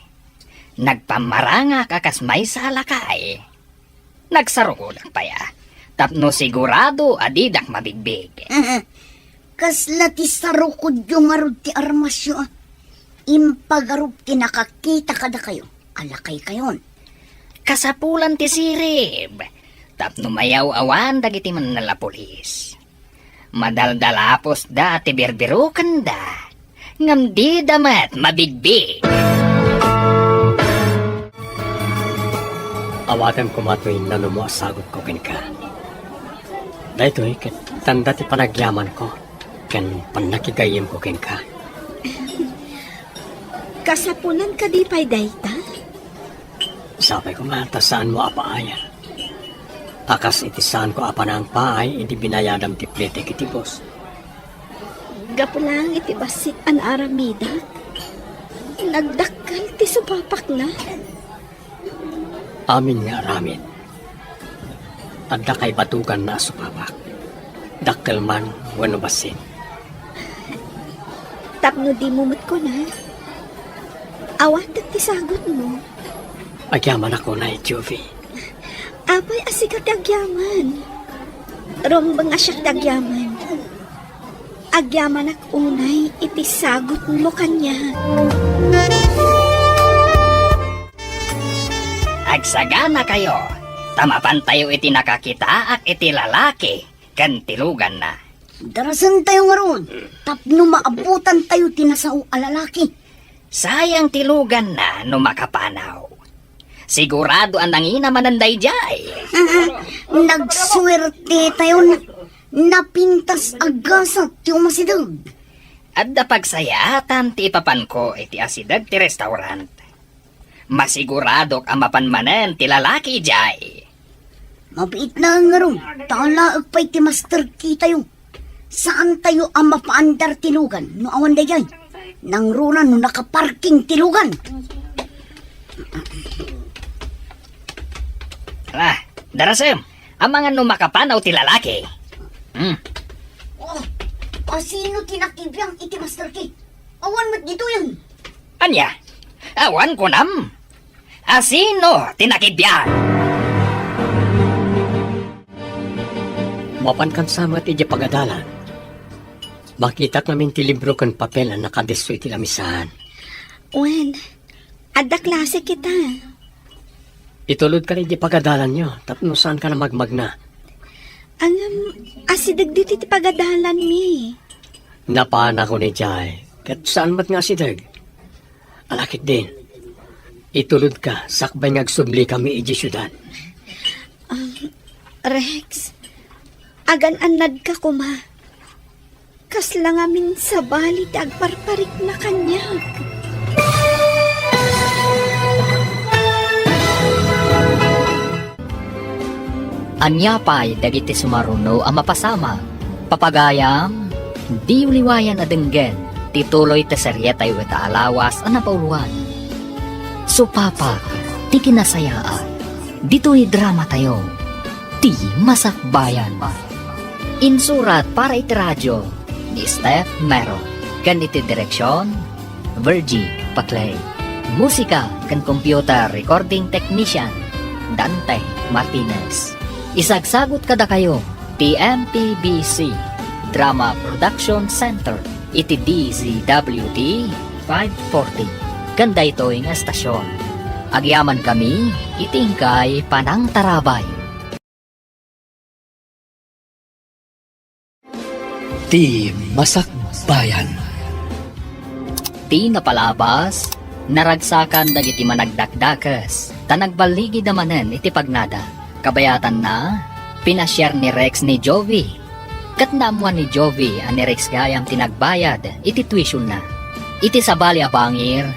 Nagpamaranga ka kas may salakay. Nagsaro lang pa ya. Tapno sigurado adidak mabigbig. Kasla ti sarukod yung arod ti armasyo. Impagarup ti nakakita kada kayo. Alakay kayon. Kasapulan ti sirib. Tapno mayaw awan dagiti manala polis. Madaldalapos da ti birbirukan da. Ngam di damat mabigbig. Awagan ko mato'y nanumuasagot ko kin ka. Dahito'y kat tanda ti panagyaman ko, kan panakigayim ko kin ka. Kasapunan ka di pa'y dayta? Sabay ko mata saan mo apaayan. Akas iti saan ko apa na ang paay, iti binayadam ti pletek iti boss. Gapulang iti basit an aramida. Nagdakkel ti supapak na. Amin nga ramin. Adda kay batugan na supapak. Dakkel man, wano basin. Tapno di mumut ko na. Awat ti sagot mo. Agyaman ako na Jovi. Apay asikat agyaman. Rong bang asyak agyaman. Agyaman ak unay iti sagot mo kanya. Agsagana kayo. Tamapan tayo iti nakakita ak iti lalaki. Kan tilugan na. Darasan tayo nga ron. Tapno maabutan tayo tinasao alalaki. Sayang tilugan na no makapanaw. Sigurado ang nangina mananday jay. Nagswerte tayo na. Napintas agasat ti umasidag. At pagsayatan ti ipapan ko iti asidag ti restaurant. Masiguradok ang mapanmanen ti lalaki jay. Mabait na nga ron. Talaag pa'y ti master key tayo. Saan tayo ang mapaandar tilugan? No awan dayay. Nang runa no nakaparking tilugan. Darasem, ang mga numakapanaw ti lalaki. Sino tinakibiyang iti master key? Awan mat dito yan. Anya? Awan ko nam. Asino tinakibyan? Mapan kan sama ti pagadalan. Makita namin ti libro kan papel na nakadesoy ti lamisahan. Wen, adda klase kita. Itulod ka rin di pagadalan nyo, tapno saan ka na magmagna. Ang asidag dito ti pagadalan mi. Napaan ako ni Jai, kat saan mat nga si Dag? Alakit din. Itulod ka, sakbay ngagsubli kami iji syudad. Rex, agan-anad ka kuma. Kasla ngamin sa bali ti agparparik na kanyag. Anyapay dagiti sumaruno ang mapasama. Papagayam, di uliwayan adenggen, tituloy te seryetay weta alawas ang napauluan. Supapa, ti kinasayaan, dito'y drama tayo, ti masakbayan. Insurat para iti radyo, ni Steph Mero. Kan iti direksyon, Virgie Paclay. Musika kan computer recording technician, Dante Martinez. Isagsagot kada kayo, TMPBC Drama Production Center, iti DZWT 540. Ganda ito nga estasyon. Agyaman kami, itingkay panang tarabay. Ti Masakbayan. Ti napalabas, naragsakan dagiti managdakdakas, tanagbaligi damanen iti pagnada. Kabayatan na, pinasyar ni Rex ni Jovi. Katnamuan ni Jovi ang ni Rex gayam tinagbayad, iti tuition na. Iti sabali abangir,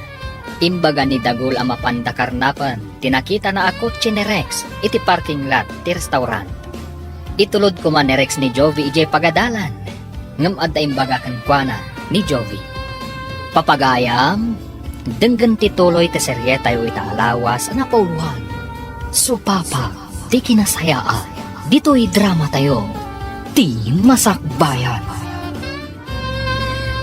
imbaga ni Dagul ang mapandakarnapan, tinakita na ako ni Rex, iti parking lot, ti restaurant. Itulod ko man ni Rex ni Jovi ijay pagadalan, ngam adda imbaga kankwana ni Jovi. Papagayam, denggan tituloy ti seryetay o itaalawas na pauluan. Supapa, di kinasayaan, dito'y drama tayo, di masakbayan.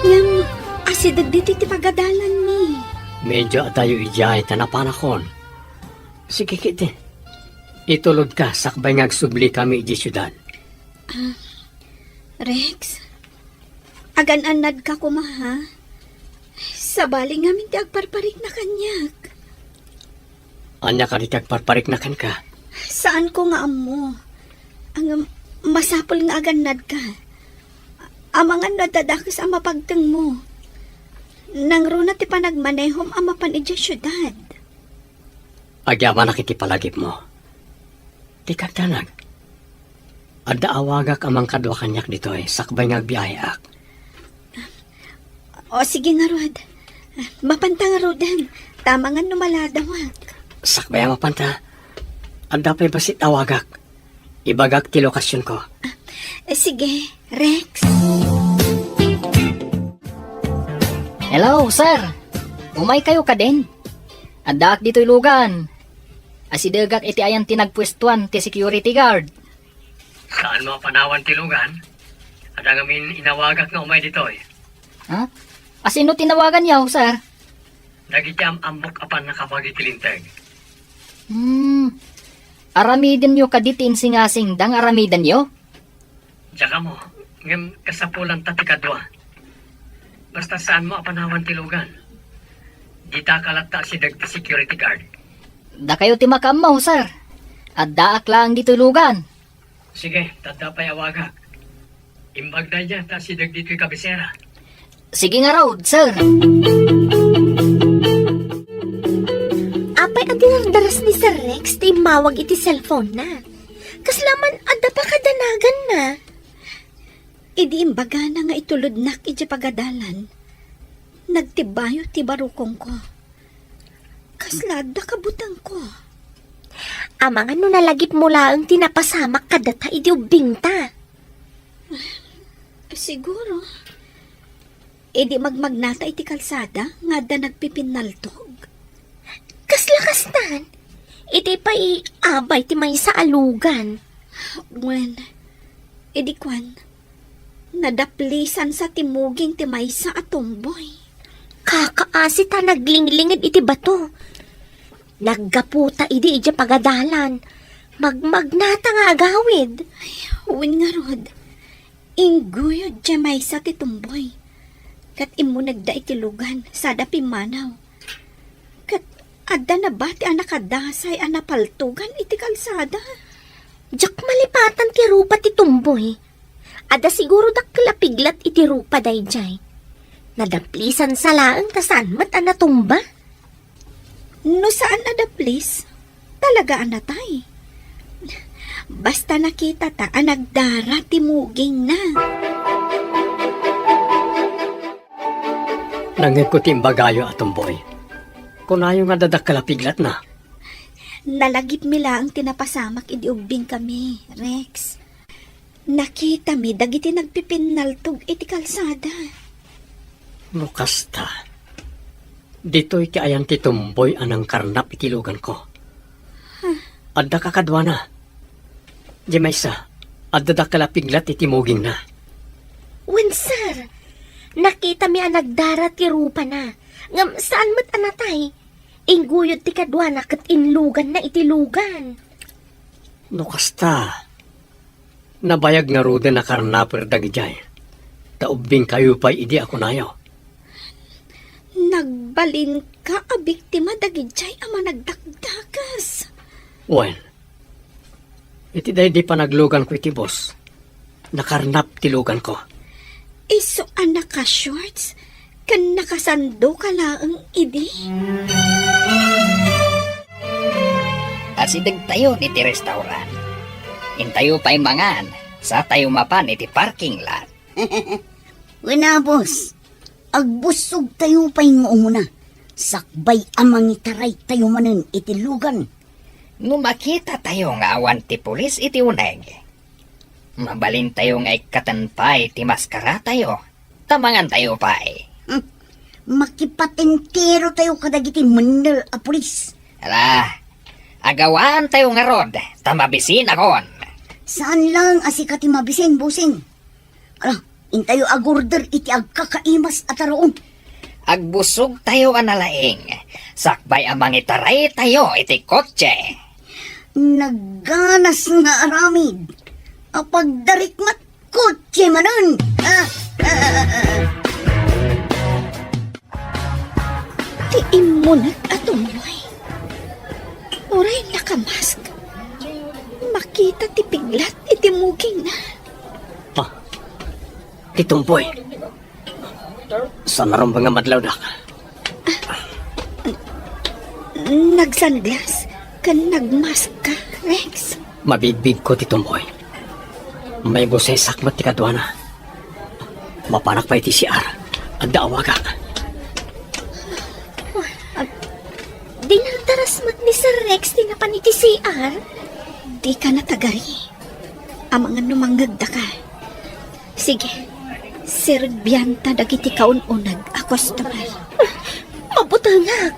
Ngam, asidag dito ti pagadalan mi. Medyo tayo ijay tanapanakon. Sige kiti. Itulod ka, sakbay ngagsubli kami iji syudad. Rex, agan-anad ka kuma ha? Sabali ngamin ti agparparik na kanyag. Anya ka rin parparik na kan ka. Saan ko nga amo? Ang masapol nga aganad ka. Amangan nadadakas ang mapagtang mo. Nang runa ti panagmanehom ang mapan ija syudad. Agyaman na kiti palagip mo. Di kagtanag. Adda awagak amang kadwa kanyak dito sakbay ngagbiyayak. O sige nga Rod. Mapanta nga Rodan. Tama nga numaladawag. Sakbay ang mapanta. Adda pa'y basit awagak. Ibagak ti lokasyon ko. Sige, Rex. Hello, sir. Umay kayo ka din. Andaak dito'y lugan. Asidagak iti ayan tinagpwestuan ti security guard. Saan mo panawan ti lugan? Adda ngamin inawagak nga umay dito Ha? Asino tinawagan yaw, sir? Nagijam ambok apan nakabagi tilintag. Aramiden nyo kaditin singasing dang aramiden nyo? Tsaka mo, ngam kasapulan tati kadwa. Basta saan mo apanawan ti lugan? Di ta kalata si dagti security guard. Da kayo ti makamaw, sir. At daak lang dito lugan. Sige, tanda pa'y awagak. Imbag na dyan, ta si dagti to'y kabisera. Sige nga raw, sir. Apay ati ng daras ni Sir Rex ti mawag iti cellphone na. Kaslaman adda pa kadanagan na. Idi imbaga na nga itulod nak iti pagadalan. Nagtibayo ti barukong ko. Kaslada kabutang ko. Amang ano nalagip mula ang tinapasamak kadata iti ubingta. Siguro. Idi magmagnata iti kalsada nga da nagpipinaltog. Kaslakastan. Iti pa abay ti may sa alugan. When, idi kwan, nadaplisan sa timuging ti may sa atomboy. Kakaasi ta naglingilingid iti bato. Naggaputa idi iti pagadalan. Magmagnata nga agawid. Uwin nga Rod, Inguyod jamay sa titumboy. Kat imo nagda itilugan sa dapimanaw. Kat adda na ba ti anakadasay anapaltugan iti kalsada? Jak malipatan ti rupa ti tumboy. Ada siguro dakkalapiglat iti rupa dayjay. Nadaplisan sa laang tasan mat anatumba. No saan adaplis? Talaga anatay. Basta nakita ta anagdara ti muging na. Nangikutim bagayo atumboy. Kunayo nga dadakkalapiglat na. Nalagip mila ang tinapasamak idi ubing kami, Rex. Nakita mi dagiti nagpipinaltog iti kalsada. No kasta. Dito'y ti ayan ti tumboy anang karnap itilugan ko. Adda kakadwa na. Di may sa, adda dakkalapiglat itimuging na. Wen sir, nakita mi ang nagdara ti rupa na. Ngam saan mat anatay? Inguyod ti kadwana kat inlugan na itilugan. No kasta. Nabayag nga rude na karnapir dagijay. Taubing kayo pa idi ako nayo. Nagbalin ka a biktima dagijay ama nagdakdakas. Well, iti day di pa naglugan ko iti boss. Nakarnap tilugan ko. Iso anak ka shorts, kan nakasando ka laang idi. Asidag tayo iti restaurant. Intayo pa'y mangan sa tayo mapan iti parking lot. Wala, boss. Agbusog tayo pa'y una. Sakbay amang itaray tayo manin itilugan. No makita tayo nga awan ti pulis iti uneg. Mabalin tayo nga ikatanpay ti maskara tayo. Tamangan tayo pa'y. Makipatentero tayo kadagiti mandal a pulis. Ala, agawaan tayo nga rod. Tamabisin akon. Saan lang asikati mabisin, busing? Ala, intayo agorder iti agkakaimas at aroon. Agbusog tayo analaing. Sakbay amang itaray tayo iti kotse. Nagganas nga aramid. Apagdarikmat kotse manan. Tiin mo nag-atumboy. Oray nakamask. Makita ti piglat iti muging na. Titumboy. Saan naroon ba nga madlaw na ka? Nagsunglass kan nagmask ka, Rex. Mabidbid ko titumboy. May busay sakmat ti kadwa na. Mapanak pa iti siar. At daawaga. Dinaldaras mat ni Sir Rex tinapan iti CR. Di ka na tagari. Amang numanggagda ka. Sige, sirbyanta dagiti kaununag a customer. Mabutangag.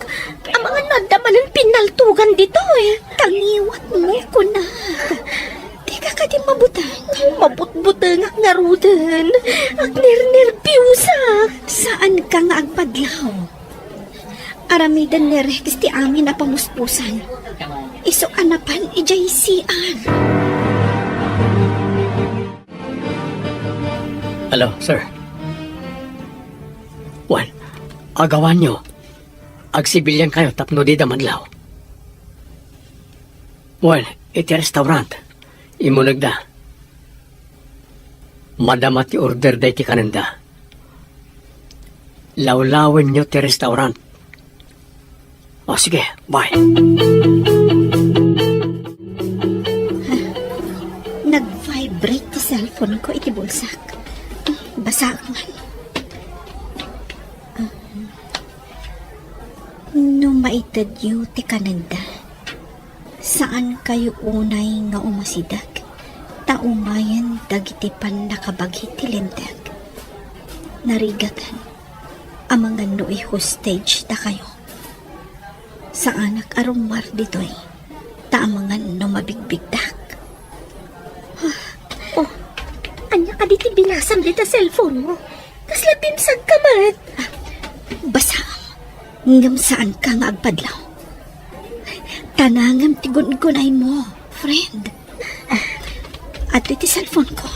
Ang mga nadaman ng pinaltugan dito eh. Tangiwat mo ko na. Di ka ka di mabutang. Mabutbutangag nga rudan. Ang nernerbyusa. Saan ka nga agpadlaw? Aramidan ni Rex ti amin na pamuspusan. Iso anapan ijay CR. Hello, sir. Well, agawan nyo. Agsibilyan kayo tapno di damadlaw. Well, iti restaurant. Imunag da. Madamat ti order da iti kananda. Lawlawin nyo ti restaurant. O sige, bye. Nag-vibrate ti cellphone ko iti bulsak. Basa man. No maitad yu ti Canada. Saan kayo unay nga umasidag? Taumayan dagiti pan nakabaghi ti lindag. Narigatan. Amang ano'y hostage da kayo. Sa anak arumar dito'y taamangan no mabigbigdak. Anya ka diti binasam dita cellphone mo. Kasla binsag ka mat. Basa, ngam saan ka nga agpadlaw. Tanangam tigun-gunay mo, friend. At iti cellphone ko.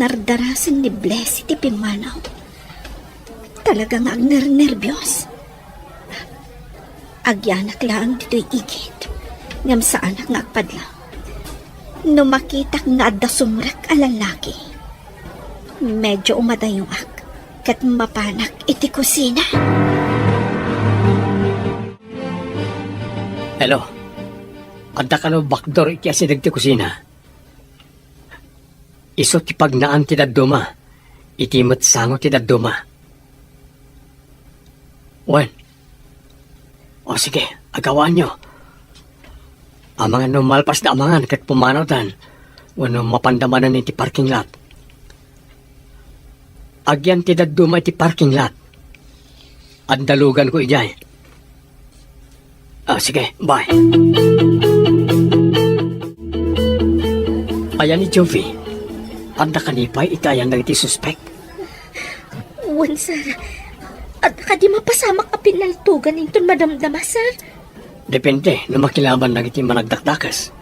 nardarasan ni Blessy ti Pimanaw. Talagang agner-nervyos. Agyanak lang dito'y igit. Ngam saan ang agpadlaw. No makitak nga adda sumrak a lalaki. Medyo umadayong ak. Kat mapanak iti kusina. Hello. Adda ka no bakdor iti asidag ti kusina. Iso ti pagnaan ti dadduma. Iti matsango ti dadduma. Wen. O sige, agawaan nyo. Amangan no malpas na amangan kat pumanawtan. Wano mapandamanan iti parking lot. Agyan ti dadduma iti parking lot. Andalugan ko ijay. Sige, bye. Ayan ni Jovi. Anda kanipay itayan na iti suspect. Wan, sir. At di mapasamak a pinaltugan inton madamdama, sir. Depende, no makilaban na iti managdakdakas.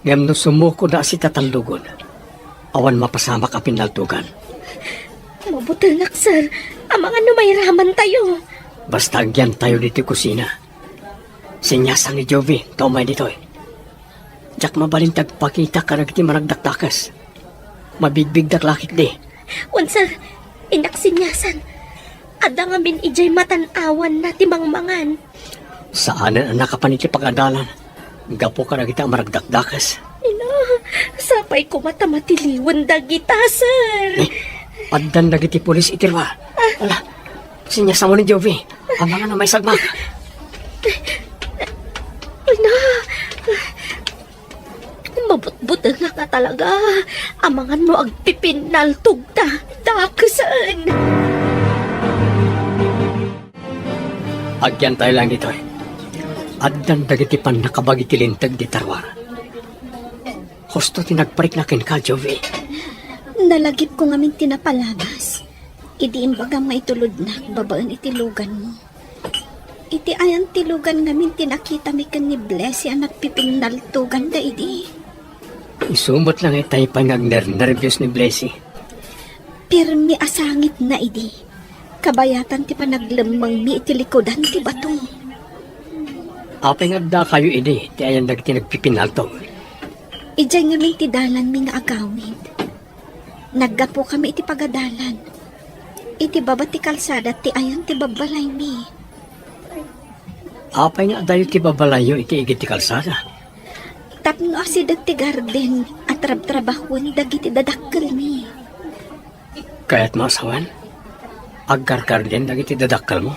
Ngam no sumuko na si tatanlugon. Awan mapasama ka pinaltugan. Mabutalnak, sir. Amang ano may raman tayo. Basta agyan tayo dito kusina. Sinyasan ni Jovi, kamay dito eh. Diyak mabalintag pakita ka na iti managdakdakas. Mabigbig daklakit di. Wan, sir. Inaksinyasan. Ada nga min ijay matanawan na timangmangan. Saan ang nakapan iti pagadalan? Gapo ka na kita maragdakdakas. Ina, sapay ko matamatiliwan dagita, sir. Paddan na iti pulis itirwa. Ala, sinyasan mo ni Jovi. Amangan na may sagmak. Ina, mabutbutang na ka talaga. Amangan mo agpipinaltog ta. Dakasan. Agyan tayo lang dito eh. Addan dagiti pan nakabagi tilintag di tarwa. Husto tinagparik na kin ka, Jovi. Nalagip ko ngamin tinapalabas. Idi imbaga maitulod na babaan itilugan mo. Iti ayan tilugan ngamin tinakita mi kan ni Blessy ang nagpipinaltugan da idi. Isumot lang ay tayo pang nervyos ni Blessy. Pirmi asangit na idi. Kabayatan ti panaglamang mi iti likodan ti batong. Apay nga da kayo ini, ti ayan dagiti nagpipinaltog. Ijay ngamin ti dalan mi nga agawid. Naggapo kami iti pagadalan. Iti baba ti kalsada ti ayan ti babalay mi. Apay nga dayo ti babalayo iti igit ti kalsada. Tapno asidag ti garden at trabtrabahon dagiti dadakkel mi. Kaya't masawan, agkarkar din dagiti dadakkal mo.